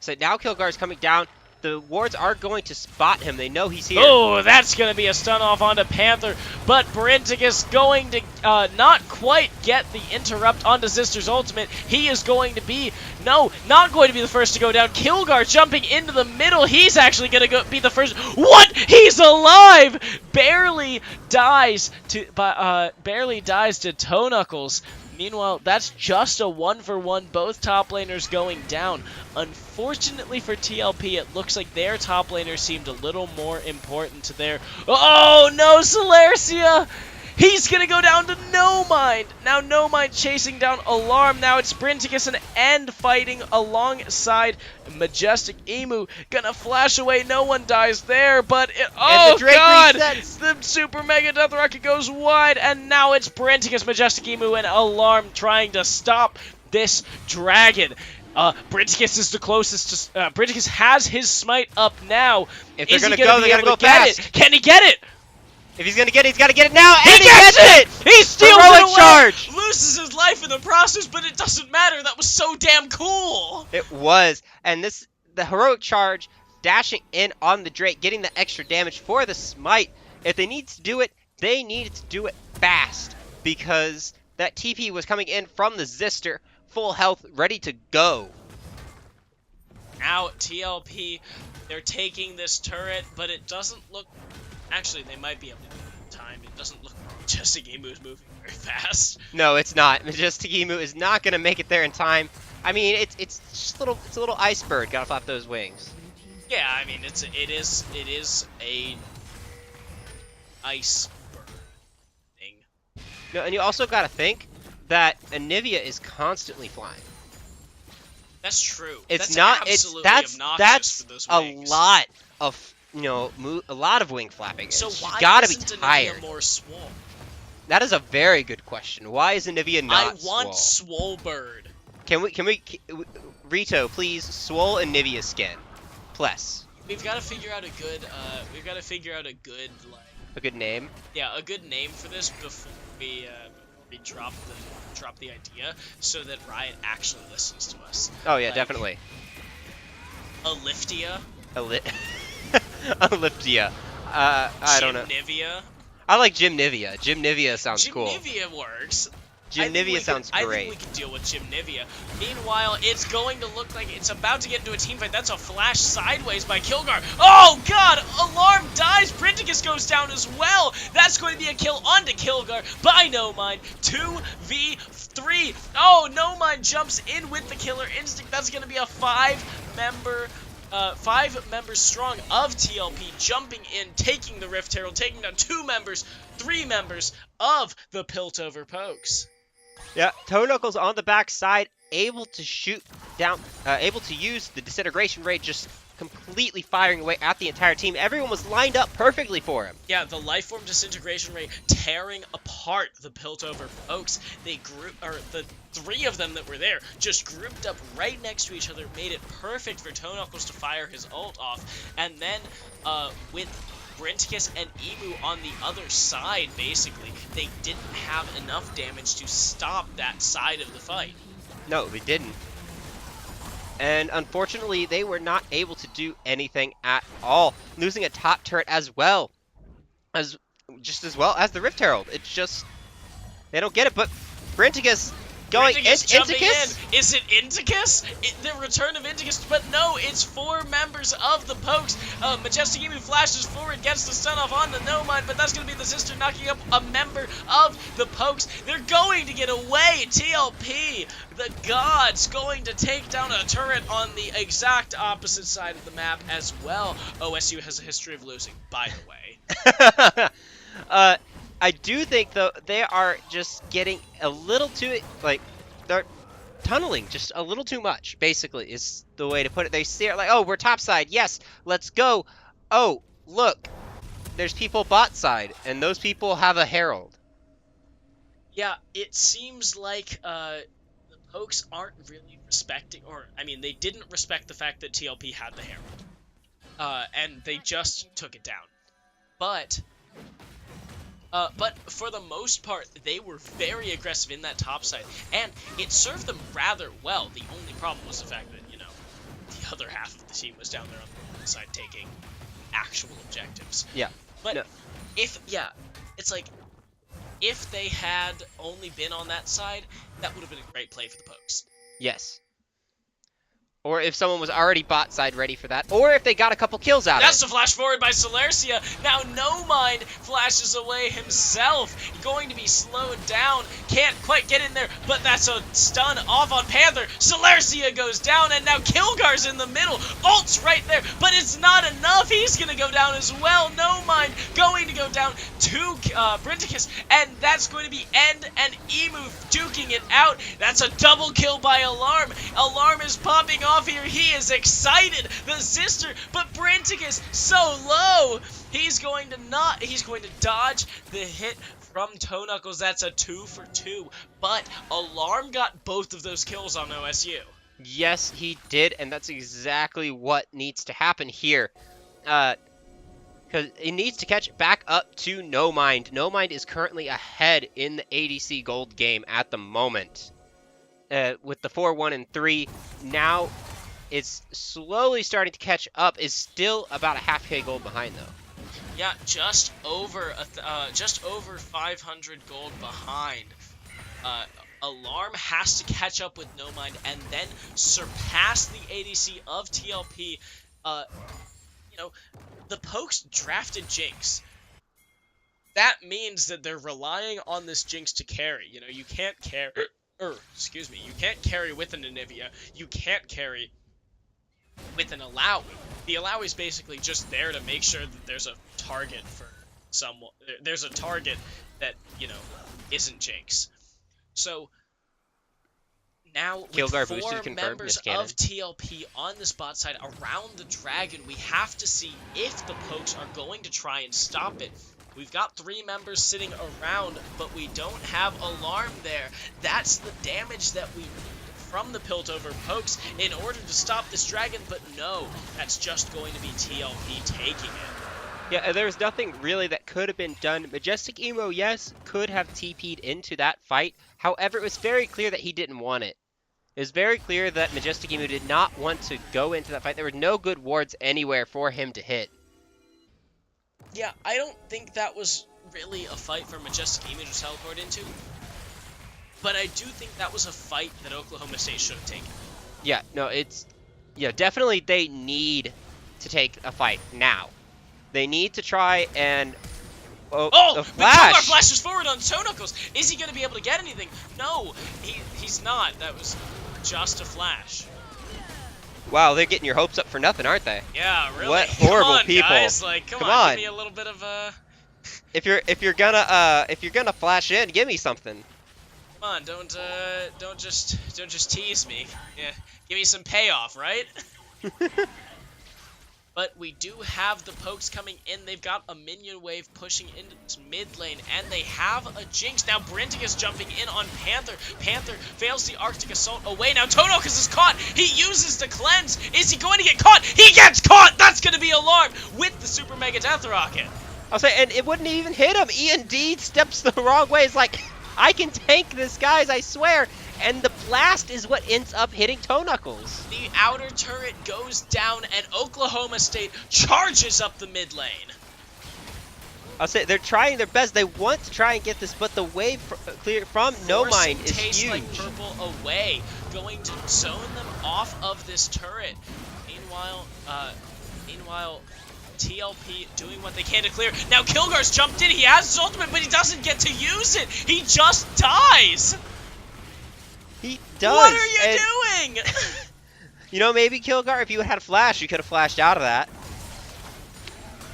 So now Kilgar's coming down. The wards are going to spot him. They know he's here. Oh, that's going to be a stun off onto Panther, but Brinticus going to not quite get the interrupt onto Zister's ultimate. He is going to be, no, not going to be the first to go down. Kilgar jumping into the middle. He's actually going to be the first. What? He's alive! Barely dies to Toe Knuckles. Meanwhile, that's just a 1-for-1, both top laners going down. Unfortunately for TLP, it looks like their top laner seemed a little more important to their... Oh no, Celercia! He's gonna go down to No Mind! Now No Mind chasing down Alarm. Now it's Brinticus and fighting alongside Majestic Emu. Gonna flash away, no one dies there, but oh the Drake god! resets. The Super Mega Death Rocket goes wide, and now it's Brinticus, Majestic Emu, and Alarm trying to stop this dragon. Brinticus is the closest to... Brinticus has his smite up now. If they're Is he gonna gonna go, be they're able gonna to go get fast. it? Can he get it? If he's gonna get it, he's gotta get it now, and He he gets gets it! He steals Heroic it away! charge! Loses his life in the process, but it doesn't matter. That was so damn cool! It was, and the heroic charge, dashing in on the Drake, getting the extra damage for the smite. If they need to do it, they needed to do it fast, because that TP was coming in from the Zister, full health, ready to go. Now, TLP, they're taking this turret, but it doesn't look... Actually, they might be able to do it in time. It doesn't look like Majestic Emu is moving very fast. No, it's not. Majestic Emu is not gonna make it there in time. I mean, it's just it's a little ice bird. Gotta flap those wings. Yeah, I mean, it is a ice bird thing. No, and you also gotta think that Anivia is constantly flying. That's true. It's that's not. absolutely That's obnoxious for those a wings. lot of a lot of wing flapping. So She's why gotta be isn't Anivia tired. more swole? That is a very good question. Why is Anivia not I want swole? swole bird. Can we Rito, please swole Anivia skin. Plus. We've got to figure out a good like A good name. yeah, a good name for this before we drop the idea, so that Riot actually listens to us. Oh yeah, Like, definitely. Aliftia. Oliptia. I don't know. Nivea. I like Jim Nivea. Jim Nivea sounds cool. Nivea works. Jim Nivea sounds I great. think we can deal with Jim Nivea. Meanwhile, it's going to look like it's about to get into a team fight. That's a flash sideways by Kilgar. Oh, God! Alarm dies. Brinticus goes down as well. That's going to be a kill onto Kilgar by No Mind. 2v3. Oh, No Mind jumps in with the Killer Instinct. That's going to be a 5-member... 5 members strong of TLP jumping in, taking the Rift Herald, taking down 2 members, 3 members of the Piltover Pokes. Yeah, Toe Knuckles on the backside, able to shoot down, able to use the disintegration ray, just completely firing away at the entire team. Everyone was lined up perfectly for him. Yeah, the Lifeform disintegration ray tearing apart the Piltover Pokes. The 3 of them that were there just grouped up right next to each other, made it perfect for Toe Knuckles to fire his ult off. And then with Brinticus and Emu on the other side, basically, they didn't have enough damage to stop that side of the fight. No, they didn't. And unfortunately, they were not able to do anything at all, losing a top turret as well as the Rift Herald. It's just they don't get it. But Brinticus going jumping Inticus? in. Is it Inticus? The return of Inticus, but no, it's 4 members of the Pokes. Majestic Emu flashes forward, gets the stun off on the No Mind, but that's going to be the Sister knocking up a member of the Pokes. They're going to get away. TLP, the gods, going to take down a turret on the exact opposite side of the map as well. OSU has a history of losing, by the way. I do think, though, they are just getting a little too, like, they're tunneling just a little too much, basically, is the way to put it. They see it like, oh, we're topside, yes, let's go. Oh, look, there's people bot side, and those people have a herald. Yeah, it seems like the Pokes aren't really respecting, or, I mean, they didn't respect the fact that TLP had the herald. And they just took it down. But But for the most part, they were very aggressive in that top side, and it served them rather well. The only problem was the fact that, the other half of the team was down there on the bottom side taking actual objectives. Yeah. But No. it's like, if they had only been on that side, that would have been a great play for the pokes. Yes. Or if someone was already bot side ready for that. Or if they got a couple kills out That's of the flash forward by Celercia. Now No Mind flashes away himself. Going to be slowed down. Can't quite get in there, but that's a stun off on Panther. Celercia goes down, and now Kilgar's in the middle. Ult's right there, but it's not enough. He's going to go down as well. No Mind going to go down to Brinticus, and that's going to be End and Emu duking it out. That's a double kill by Alarm. Alarm is popping off here. He is excited. The Zister, but Brinticus so low. He's going to dodge the hit from Toe Knuckles. That's a 2 for 2. But Alarm got both of those kills on OSU. Yes, he did, and that's exactly what needs to happen here. Because it needs to catch back up to No Mind. No Mind is currently ahead in the ADC Gold game at the moment. With the 4-1 and 3, now it's slowly starting to catch up. Is still about a half K gold behind though. Yeah, just over 500 gold behind. Alarm has to catch up with No Mind and then surpass the ADC of TLP. The Pokes drafted Jinx. That means that they're relying on this Jinx to carry. You can't carry. You can't carry with an Anivia. You can't carry with an Alawi. The Alawi is basically just there to make sure that there's a target for someone. There's a target that, isn't Jinx. So now with Kilgar 4 boosted confirmed, members miscannon. of TLP on the spot side around the dragon, we have to see if the Pokes are going to try and stop it. We've got 3 members sitting around, but we don't have Alarm there. That's the damage that we need from the Piltover Pokes in order to stop this dragon, but no, that's just going to be TLP taking it. Yeah, there's nothing really that could have been done. Majestic Emo, yes, could have TP'd into that fight. However, it was very clear that he didn't want it. It was very clear that Majestic Emo did not want to go into that fight. There were no good wards anywhere for him to hit. Yeah, I don't think that was really a fight for Majestic Emu to teleport into. But I do think that was a fight that Oklahoma State should have taken. Yeah, no, definitely they need to take a fight now. They need to try and... Oh, the but Kilgar flash! flashes forward on Toe Knuckles. Is he going to be able to get anything? No, he's not. That was just a flash. Wow, they're getting your hopes up for nothing, aren't they? Yeah, really. What horrible come on, people. Guys. Like, come on, give me a little bit of If you're gonna flash in, give me something. Come on, don't just tease me. Yeah, give me some payoff, right? But we do have the Pokes coming in. They've got a minion wave pushing into this mid lane, and they have a Jinx. Now Brinticus jumping in on Panther. Panther fails the Arctic Assault away. Now Toe Knuckles is caught. He uses the cleanse. Is he going to get caught? He gets caught! That's going to be Alarm with the Super Mega Death Rocket. I'll say, and it wouldn't even hit him. E&D steps the wrong way. It's like, I can tank this, guys, I swear. And the blast is what ends up hitting Toe Knuckles. The outer turret goes down, and Oklahoma State charges up the mid lane. I'll say, they're trying their best. They want to try and get this, but the wave clear from No Mind is Taste huge. Like Purple away, going to zone them off of this turret. Meanwhile, TLP doing what they can to clear. Now Kilgar's jumped in. He has his ultimate, but he doesn't get to use it. He just dies. He does. What are you doing? Maybe Kilgar, if you had a flash, you could have flashed out of that.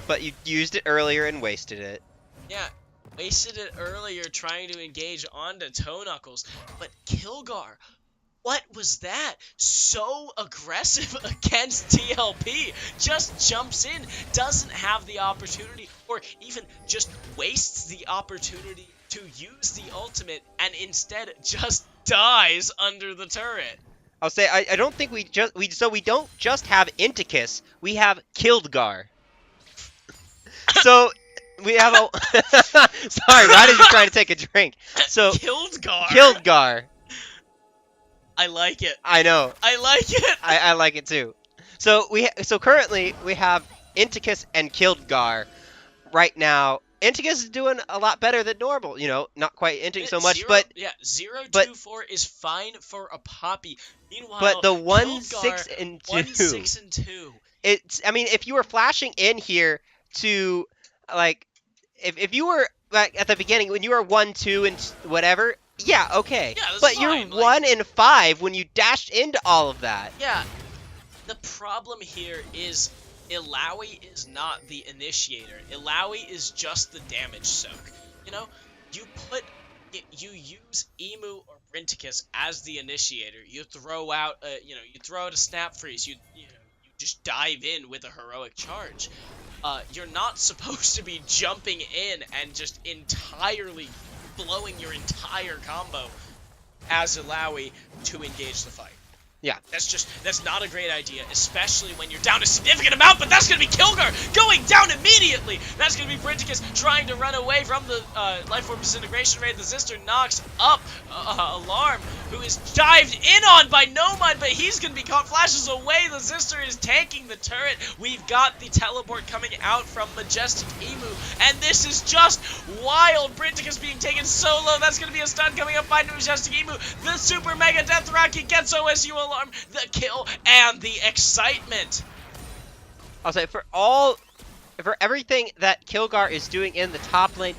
But you used it earlier and wasted it. Yeah, wasted it earlier trying to engage onto Toe Knuckles. But Kilgar, what was that? So aggressive against TLP. Just jumps in, doesn't have the opportunity, or even just wastes the opportunity to use the ultimate, and instead just dies under the turret. I'll say, I don't think we don't just have Inticus, we have Kilgar. So we have a. Sorry, Ryder's just trying to take a drink. So Kildgar. Kildgar. I like it. I know. I like it. I like it too. So currently we have Inticus and Kildgar right now. Inticus is doing a lot better than normal. You know, not quite inting so much, but 0-2-4 is fine for a Poppy. Meanwhile, but the 1, Kildgar, 6, and 2. 1, 6, and 2. It's. I mean, if you were flashing in here to like, if you were like at the beginning when you were 1, 2, and whatever, yeah, okay. Yeah, that's but fine, you're 1 and 5 when you dashed into all of that. Yeah. The problem here is Illaoi is not the initiator. Illaoi is just the damage soak. You know, you use Emu or Brinticus as the initiator. You throw out a snap freeze. You just dive in with a heroic charge. You're not supposed to be jumping in and just entirely blowing your entire combo as Illaoi to engage the fight. Yeah. That's not a great idea, especially when you're down a significant amount, but that's going to be Kildgar going down immediately! That's going to be Brinticus trying to run away from the Life Form Disintegration Raid. The Zister knocks up Alarm, who is dived in on by Nomad, but he's going to be caught. Flashes away. The Zister is tanking the turret. We've got the teleport coming out from Majestic Emu, and this is just wild. Brinticus being taken solo. That's going to be a stun coming up by Majestic Emu. The Super Mega Death Rocket gets OSU Alarm. The kill and the excitement. I'll say for everything that Kildgar is doing in the top lane,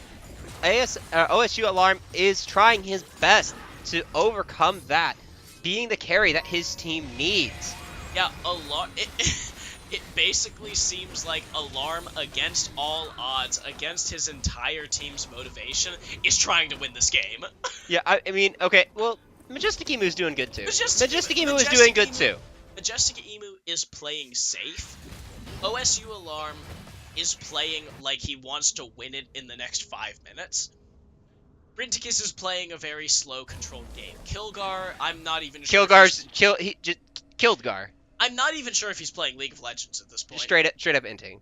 OSU Alarm is trying his best to overcome that, being the carry that his team needs. Yeah, Alarm. It basically seems like Alarm, against all odds, against his entire team's motivation, is trying to win this game. Yeah, I mean, okay, well, Majestic Emu's doing good too. Majestic Emu is Majestic doing good Emu, too. Majestic Emu is playing safe. OSU Alarm is playing like he wants to win it in the next 5 minutes. Brinticus is playing a very slow, controlled game. Kildgar, I'm not even sure. Kildgar. I'm not even sure if he's playing League of Legends at this point. Straight up inting.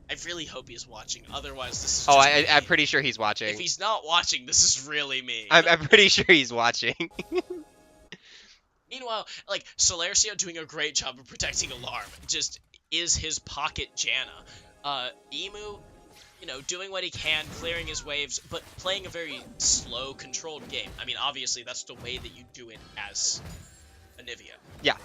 I really hope he's watching. Otherwise, this is just I'm pretty sure he's watching. If he's not watching, this is really mean. I'm pretty sure he's watching. Meanwhile, like, Solarcio doing a great job of protecting Alarm just is his pocket Janna. Emu, doing what he can, clearing his waves, but playing a very slow, controlled game. I mean, obviously, that's the way that you do it as Anivia. Yeah.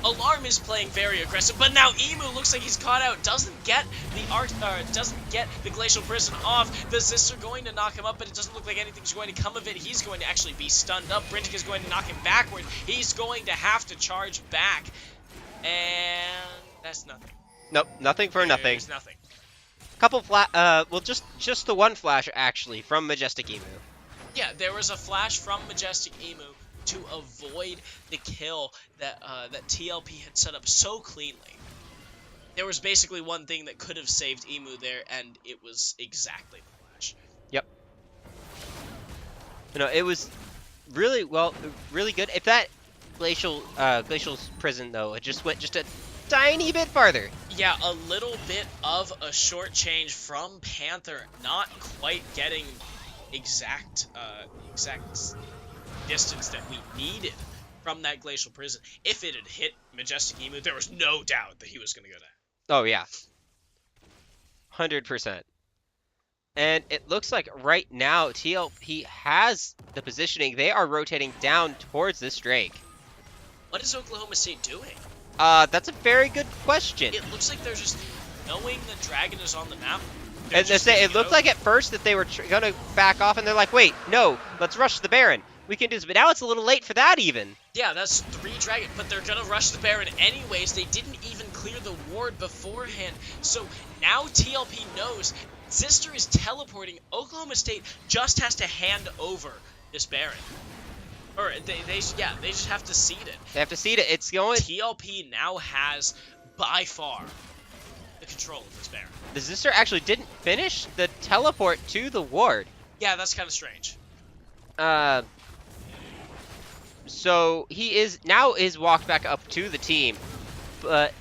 Alarm is playing very aggressive, but now Emu looks like he's caught out. Doesn't get the Glacial Prison off. The Zister going to knock him up, but it doesn't look like anything's going to come of it. He's going to actually be stunned up. Brintic is going to knock him backward. He's going to have to charge back, and that's nothing. Nope, nothing for nothing. There's nothing. Couple just the one flash actually from Majestic Emu. Yeah, there was a flash from Majestic Emu to avoid the kill that TLP had set up so cleanly. There was basically one thing that could have saved Emu there, and it was exactly the flash. Yep. It was really good. If that Glacial's prison though, it just went just a tiny bit farther. Yeah, a little bit of a short change from Panther, not quite getting exact distance that we needed from that Glacial Prison. If it had hit Majestic Emu, there was no doubt that he was going to go down. Oh, yeah. 100%. And it looks like right now TLP has the positioning. They are rotating down towards this Drake. What is Oklahoma State doing? That's a very good question. It looks like they're just knowing that Dragon is on the map. And it looked like at first that they were going to back off, and they're like, wait, no, let's rush the Baron. We can do this, but now it's a little late for that even. Yeah, that's 3 Dragon, but they're gonna rush the Baron anyways. They didn't even clear the ward beforehand. So now TLP knows Zister is teleporting. Oklahoma State just has to hand over this Baron. Or they just have to seed it. They have to seed it. It's going. TLP now has by far the control of this Baron. The Zister actually didn't finish the teleport to the ward. Yeah, that's kind of strange. So he is walked back up to the team, but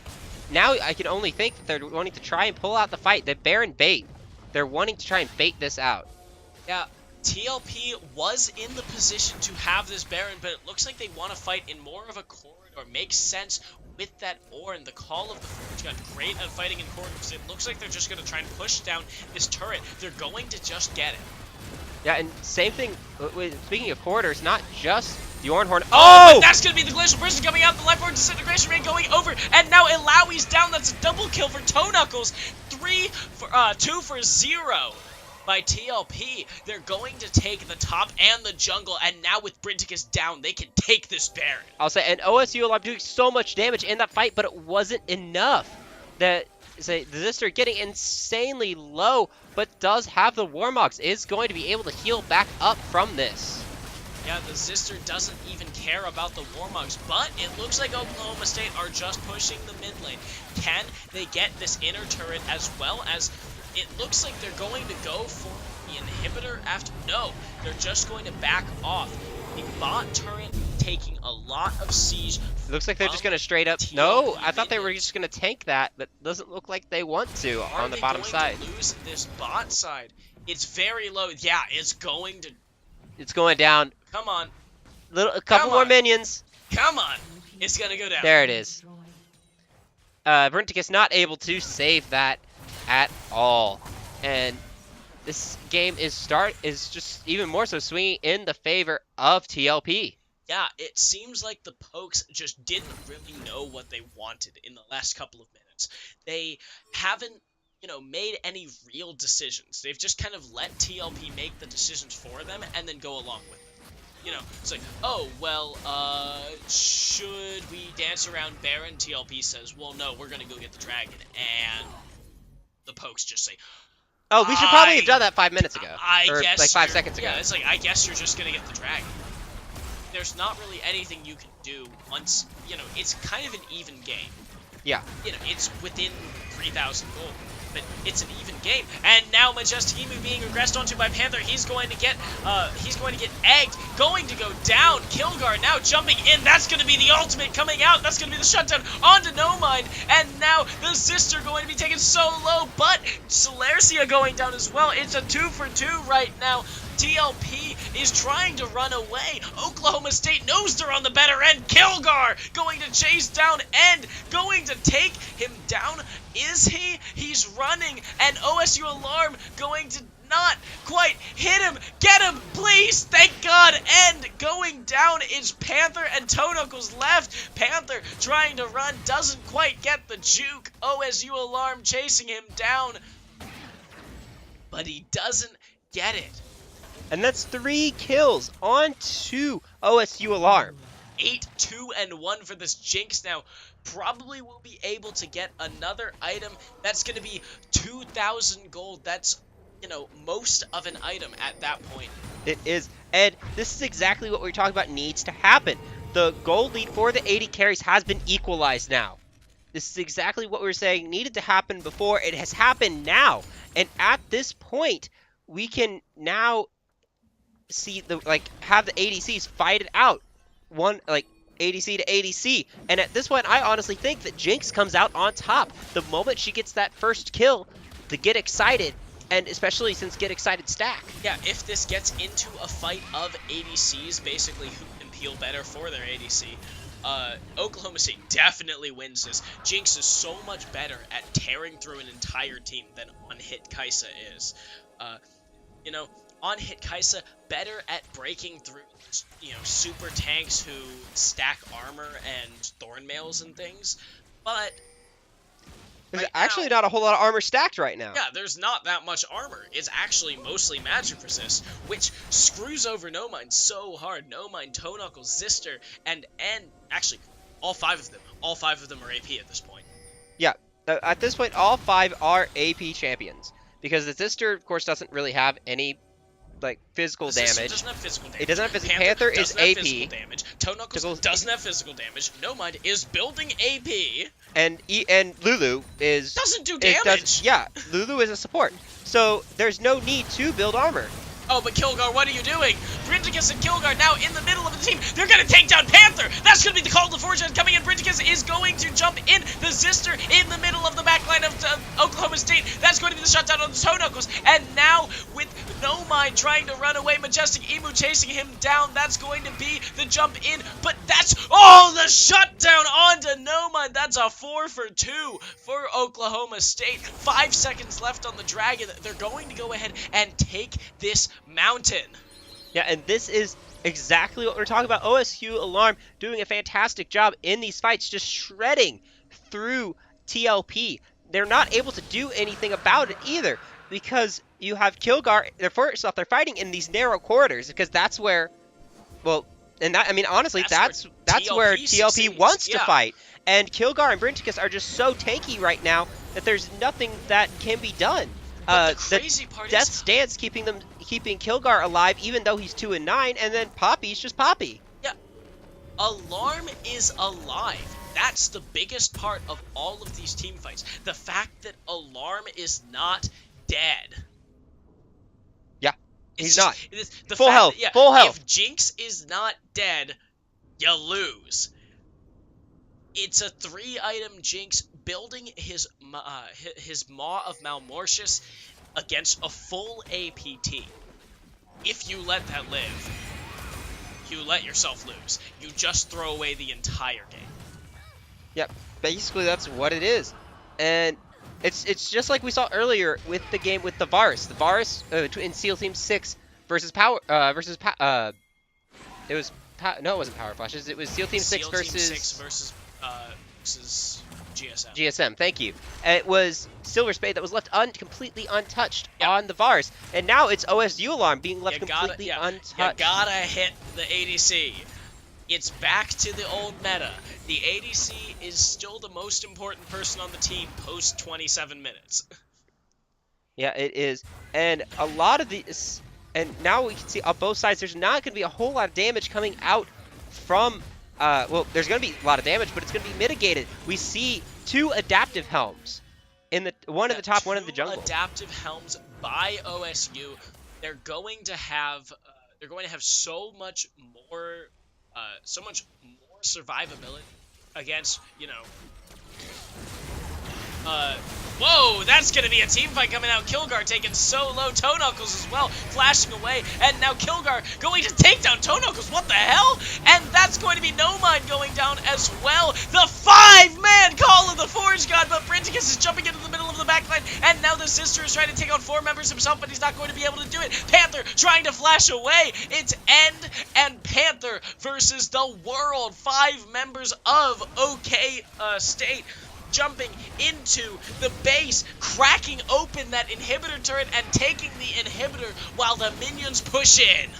now I can only think that they're wanting to try and pull out the fight. The Baron bait. They're wanting to try and bait this out. Yeah, TLP was in the position to have this Baron, but it looks like they want to fight in more of a corridor. Makes sense with that Ornn. The Call of the Forge got great at fighting in corridors. It looks like they're just going to try and push down this turret. They're going to just get it. Yeah, and same thing, speaking of corridors, not just the Ornhorn. Oh! But that's going to be the Glacial Prison coming out, the Left-Forward Disintegration Ray going over, and now Ilawi's down. That's a double kill for Toe Knuckles. 2 for 0 by TLP. They're going to take the top and the jungle, and now with Brinticus down, they can take this Baron. I'll say, and OSU Alarm doing so much damage in that fight, but it wasn't enough. The Zister getting insanely low, but does have the Warmogs, is going to be able to heal back up from this. Yeah, the Zister doesn't even care about the Warmogs, but it looks like Oklahoma State are just pushing the mid lane. Can they get this inner turret as well as... It looks like they're going to go for the inhibitor after... No, they're just going to back off. The bot turret taking a lot of siege. It looks like they're just going to straight up... TLP No, I thought they were minions. just going to tank that, but doesn't look like they want to on the bottom side. Are they going to lose this bot side? It's very low. Yeah, it's going to... It's going down. Come on. A couple Come more on. minions. Come on. It's going to go down. There it is. Brinticus not able to save that at all. And this game is just even more so swinging in the favor of TLP. Yeah, it seems like the Pokes just didn't really know what they wanted in the last couple of minutes. They haven't, made any real decisions. They've just kind of let TLP make the decisions for them and then go along with it. It's like, oh, well, should we dance around Baron? TLP says, well, no, we're going to go get the dragon. And the Pokes just say, Oh, we should probably have done that 5 minutes ago. Or guess like 5 seconds ago. Yeah, it's like, I guess you're just going to get the dragon. There's not really anything you can do once, it's kind of an even game. Yeah. It's within 3,000 gold. But it's an even game. And now Majestimu being regressed onto by Panther, he's going to get egged, going to go down. Kilgar now jumping in. That's going to be the ultimate coming out. That's going to be the shutdown onto No Mind. And now the Sister going to be taken so low, but Celercia going down as well. It's a 2 for 2 right now. TLP is trying to run away. Oklahoma State knows they're on the better end. Kilgar going to chase down and going to take him down. Is he? He's running. And OSU Alarm going to not quite hit him. Get him, please. Thank God. And going down is Panther and Toe Knuckles left. Panther trying to run. Doesn't quite get the juke. OSU Alarm chasing him down. But he doesn't get it. And that's 3 kills on 2 OSU Alarm. 8-2-1 for this Jinx now. Probably will be able to get another item. That's going to be 2,000 gold. That's, most of an item at that point. It is. And this is exactly what we're talking about needs to happen. The gold lead for the 80 carries has been equalized now. This is exactly what we were saying needed to happen before. It has happened now. And at this point, we can now see have the ADCs fight it out. ADC to ADC. And at this point, I honestly think that Jinx comes out on top. The moment she gets that first kill, to Get Excited, and especially since Get Excited stack. Yeah, if this gets into a fight of ADCs, basically who can peel better for their ADC, Oklahoma State definitely wins this. Jinx is so much better at tearing through an entire team than on-hit Kaisa is. On-hit Kaisa better at breaking through, super tanks who stack armor and thorn mails and things, but there's actually not a whole lot of armor stacked right now. Yeah, there's not that much armor. It's actually mostly magic resist, which screws over No Mind so hard. No Mind, Toe Knuckles, Zister, and actually, all 5 of them. All 5 of them are AP at this point. Yeah, at this point, all 5 are AP champions. Because the Zister, of course, doesn't really have any physical damage. It doesn't have physical damage. It doesn't have physical. Panther is AP. Physical damage. Toe Knuckles doesn't have physical damage. No Mind is building AP. And Lulu doesn't do damage. Lulu is a support. So there's no need to build armor. Oh, but Kilgar, what are you doing? Brinticus and Kilgar now in the middle of the team. They're going to take down Panther. That's going to be the call to fortune coming in. Brinticus is going to jump in. The Zister in the middle of the backline of Oklahoma State. That's going to be the shutdown on the Toe Knuckles. And now with No Mind trying to run away, Majestic Emu chasing him down. That's going to be the jump in. But that's, the shutdown onto No Mind. That's a 4 for 2 for Oklahoma State. 5 seconds left on the Dragon. They're going to go ahead and take this mountain. Yeah, and this is exactly what we're talking about. OSU Alarm doing a fantastic job in these fights, just shredding through TLP. They're not able to do anything about it either, because you have Kilgar. First off, they're fighting in these narrow corridors, because that's where, well, and that, I mean, honestly, that's where TLP succeeds. wants to fight. And Kilgar and Brinticus are just so tanky right now that there's nothing that can be done. But the crazy part Death is Stance keeping Kilgar alive, even though he's 2-9, and then Poppy's just Poppy. Yeah, Alarm is alive. That's the biggest part of all of these team fights. The fact that Alarm is not dead. Yeah, he's not. The full fact health. That, yeah, full health. If Jinx is not dead, you lose. It's a 3-item Jinx building his Maw of Malmortius against a full APT. If you let that live, you let yourself lose. You just throw away the entire game. Yep, basically that's what it is. And it's just like we saw earlier with the game with the Varus. The Varus in SEAL Team 6 versus Power it was no, it wasn't Power Flashes. It was SEAL Team 6 versus GSM. GSM, thank you. It was Silver Spade that was left completely untouched on the Varus. And now it's OSU Alarm being left completely untouched. You gotta hit the ADC. It's back to the old meta. The ADC is still the most important person on the team post 27 minutes. Yeah, it is. And a lot of these, and now we can see on both sides, there's not going to be a whole lot of damage coming out from, well, there's going to be a lot of damage, but it's going to be mitigated. We see 2 adaptive helms. One in the top, one in the jungle. 2 adaptive helms by OSU. They're going to have so much more survivability against, whoa, that's going to be a team fight coming out. Kilgar taking so low. Toe Knuckles as well, flashing away. And now Kilgar going to take down Toe Knuckles. What the hell? And that's going to be No Mind going down as well. The 5-man call of the Forge God, but Brinticus is jumping into the middle of the backline. And now the Sister is trying to take on 4 members himself, but he's not going to be able to do it. Panther trying to flash away. It's End and Panther versus the world. 5 members of OK State. Jumping into the base, cracking open that inhibitor turret and taking the inhibitor while the minions push in.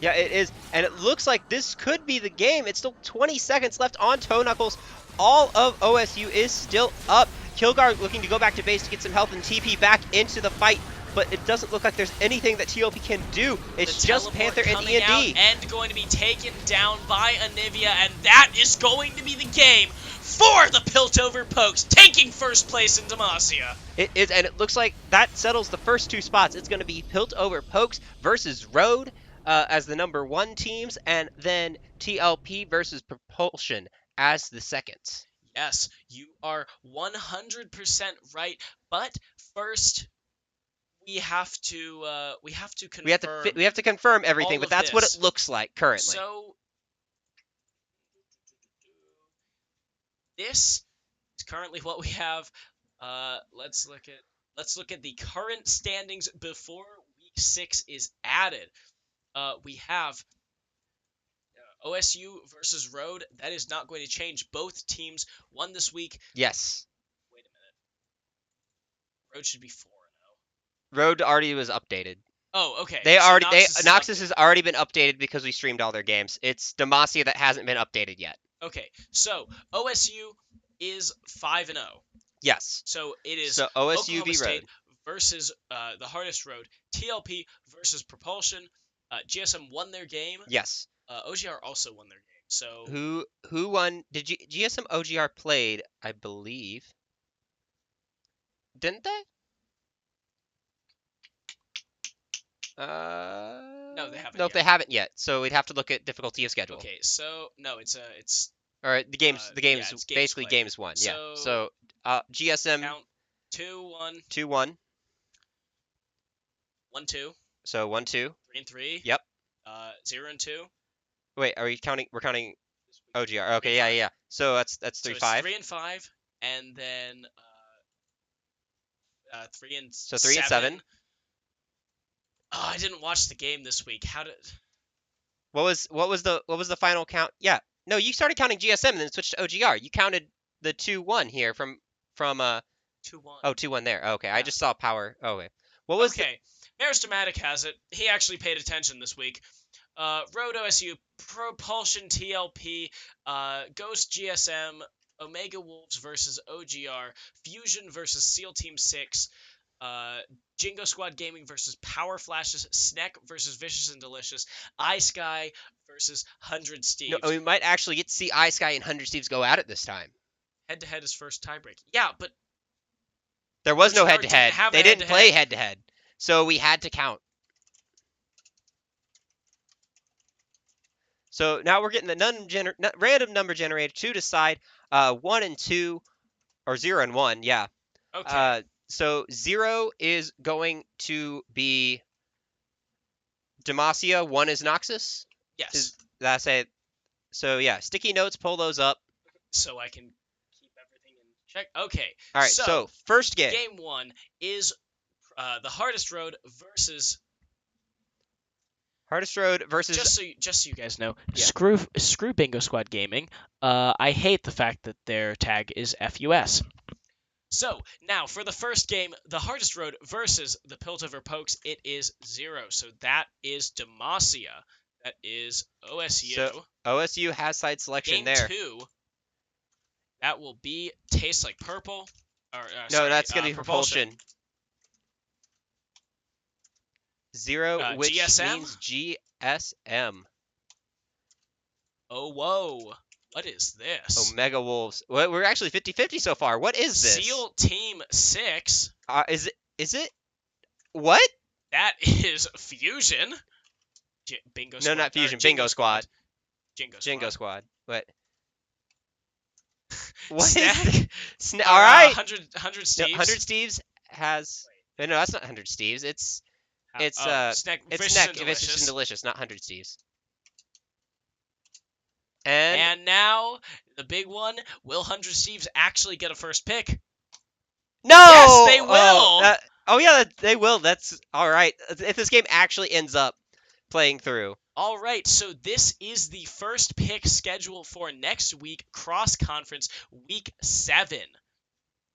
Yeah, it is. And it looks like this could be the game. It's still 20 seconds left on Toe Knuckles. All of OSU is still up. Kilgar looking to go back to base to get some health and TP back into the fight. But it doesn't look like there's anything that TLP can do. It's just Panther and E&D. And going to be taken down by Anivia, and that is going to be the game for the Piltover Pokes, taking first place in Demacia. It is, and it looks like that settles the first 2 spots. It's going to be Piltover Pokes versus Road as the number 1 teams, and then TLP versus Propulsion as the seconds. Yes, you are 100% right. But first, we have to confirm. We have to confirm everything, but that's what it looks like currently. So this is currently what we have. Let's look at the current standings before week 6 is added. We have OSU versus Road. That is not going to change. Both teams won this week. Yes. Wait a minute. Road should be 4-0. Road already was updated. Oh, okay. Noxus has already been updated because we streamed all their games. It's Demacia that hasn't been updated yet. Okay, so OSU is 5-0. Yes. So it is OSU Oklahoma v State Road versus the hardest road. TLP versus Propulsion. GSM won their game. Yes. OGR also won their game. So who won? Did GSM OGR played? I believe. Didn't they? No, they haven't No, yet. they haven't yet. So we'd have to look at difficulty of schedule. Okay, so no, it's Or the game's yeah, it's games basically played. games one. Yeah. So GSM count 2-1, 2-1. 1-2, So 1-2. 3-3. Yep. 0-2. Wait, are we counting? We're counting OGR. Okay, 3 and yeah, 5. yeah. So that's So 3-5. it's 3-5, and then 3 and So 3 and 7. Oh, I didn't watch the game this week. How did? What was the final count? Yeah. No, you started counting GSM and then switched to OGR. You counted the 2-1 here from 2-1. Oh, 2-1 there. Okay, I Yeah. just saw power. Oh wait. What was Okay. Marismatic has it. He actually paid attention this week. Road OSU, Propulsion TLP, Ghost GSM, Omega Wolves versus OGR, Fusion versus SEAL Team 6, Jingo Squad Gaming versus Power Flashes, Sneck versus Vicious and Delicious, iSky versus 100 Steves. No, we might actually get to see iSky and 100 Steves go at it this time. Head-to-head is first tiebreak. Yeah, but There was no OGR didn't head-to-head. have a They didn't head-to-head. play head-to-head. So we had to count. So now we're getting the random number generator to decide 1 and 2 or 0 and 1. Yeah. okay. So 0 is going to be Demacia. 1 is Noxus. Yes. That's it. So yeah, sticky notes. Pull those up. So I can keep everything in check. Okay. All right. So first game. Game 1 is the Hardest Road versus. Hardest Road versus. Just so you guys know, Yeah. screw Bingo Squad Gaming. I hate the fact that their tag is FUS. So now for the first game, the Hardest Road versus the Piltover Pokes, it is 0. So that is Demacia. That is OSU. So OSU has side selection Game there. 2, that will be Taste Like Purple. Or, No, sorry, that's gonna be Propulsion. 0, which GSM? means GSM. Oh, whoa. What is this? Omega Wolves. Well, we're actually 50-50 so far. What is this? SEAL Team 6. Is it? What? That is Fusion. Bingo Squad. No, not Fusion. Jingo Bingo Squad. Jingo Squad. What? What is Snack? this? All right. 100 Steves. No, 100 Steves has. No, that's not 100 Steves. It's Snack. it's Vicious Snack. and Vicious Delicious. and Delicious, not 100 Steves. And now the big one. Will 100 Steves actually get a first pick? no. Yes, they will. Oh yeah, they will. That's all right. If this game actually ends up playing through. All right, so this is the first pick schedule for next week, cross conference week 7.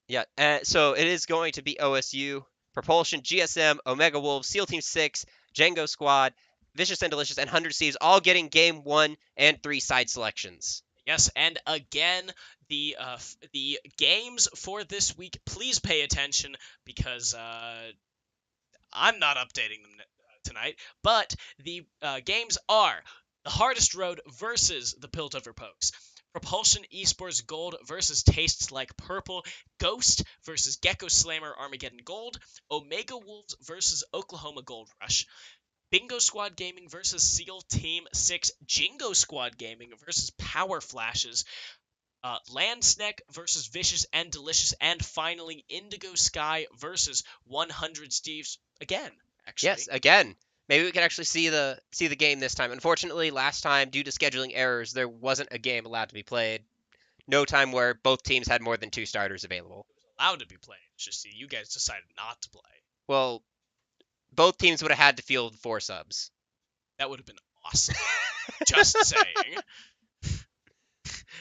Yeah, so it is going to be OSU, Propulsion, GSM, Omega Wolves, SEAL Team 6, Django Squad, Vicious and Delicious, and 100 Steves all getting game 1 and 3 side selections. Yes, and again, the games for this week, please pay attention because I'm not updating them tonight. But the games are the Hardest Road versus the Piltover Pokes, Propulsion Esports Gold versus Tastes Like Purple, Ghost versus Gecko Slammer Armageddon Gold, Omega Wolves versus Oklahoma Gold Rush, Bingo Squad Gaming versus SEAL Team 6, Jingo Squad Gaming versus Power Flashes, Landsneck versus Vicious and Delicious, and finally Indigo Sky versus 100 Steves again, actually. Yes, again. Maybe we can actually see the game this time. Unfortunately, last time, due to scheduling errors, there wasn't a game allowed to be played. No time where both teams had more than 2 starters available. It was allowed to be played. It's just you guys decided not to play. Well, both teams would have had to field 4 subs. That would have been awesome. Just saying.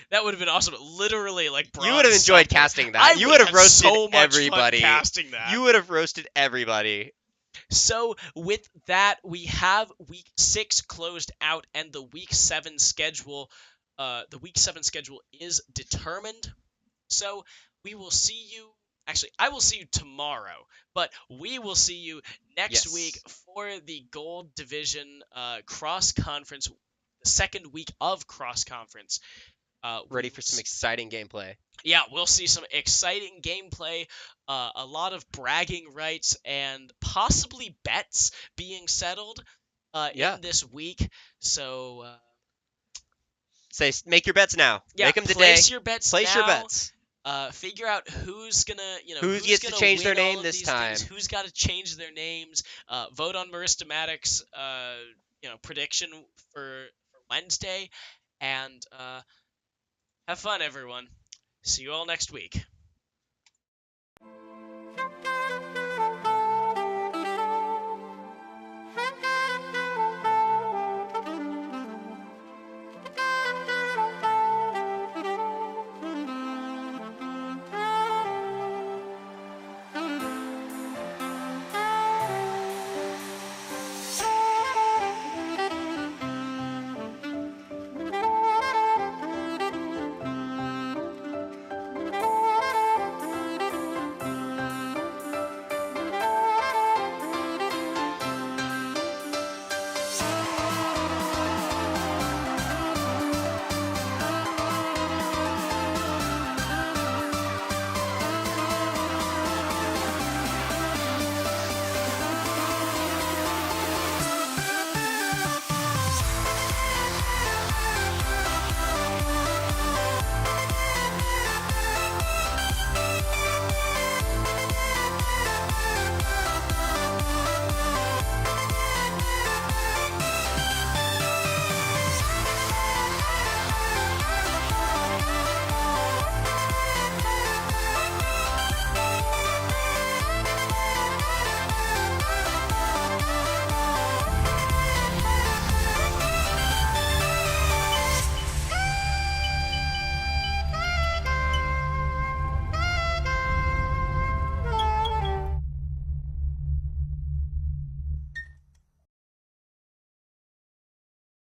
That would have been awesome. Literally, like, you would have enjoyed casting that. You would have roasted so much everybody. Fun casting that. You would have roasted everybody. So with that, we have week 6 closed out, and the week 7 schedule. The week 7 schedule is determined. So we will see you. Actually, I will see you tomorrow, but we will see you next week for the Gold Division cross conference, the second week of cross conference. Ready for some exciting gameplay. Yeah, we'll see some exciting gameplay, a lot of bragging rights, and possibly bets being settled Yeah. in this week. So, Say, make your bets now. yeah, Make them today. place your bets Place your now. bets. Figure out who's gonna, Who gets to change their win all name of this these time? things. Who's got to change their names? Vote on Marista Maddox's, prediction for Wednesday, and have fun, everyone. See you all next week.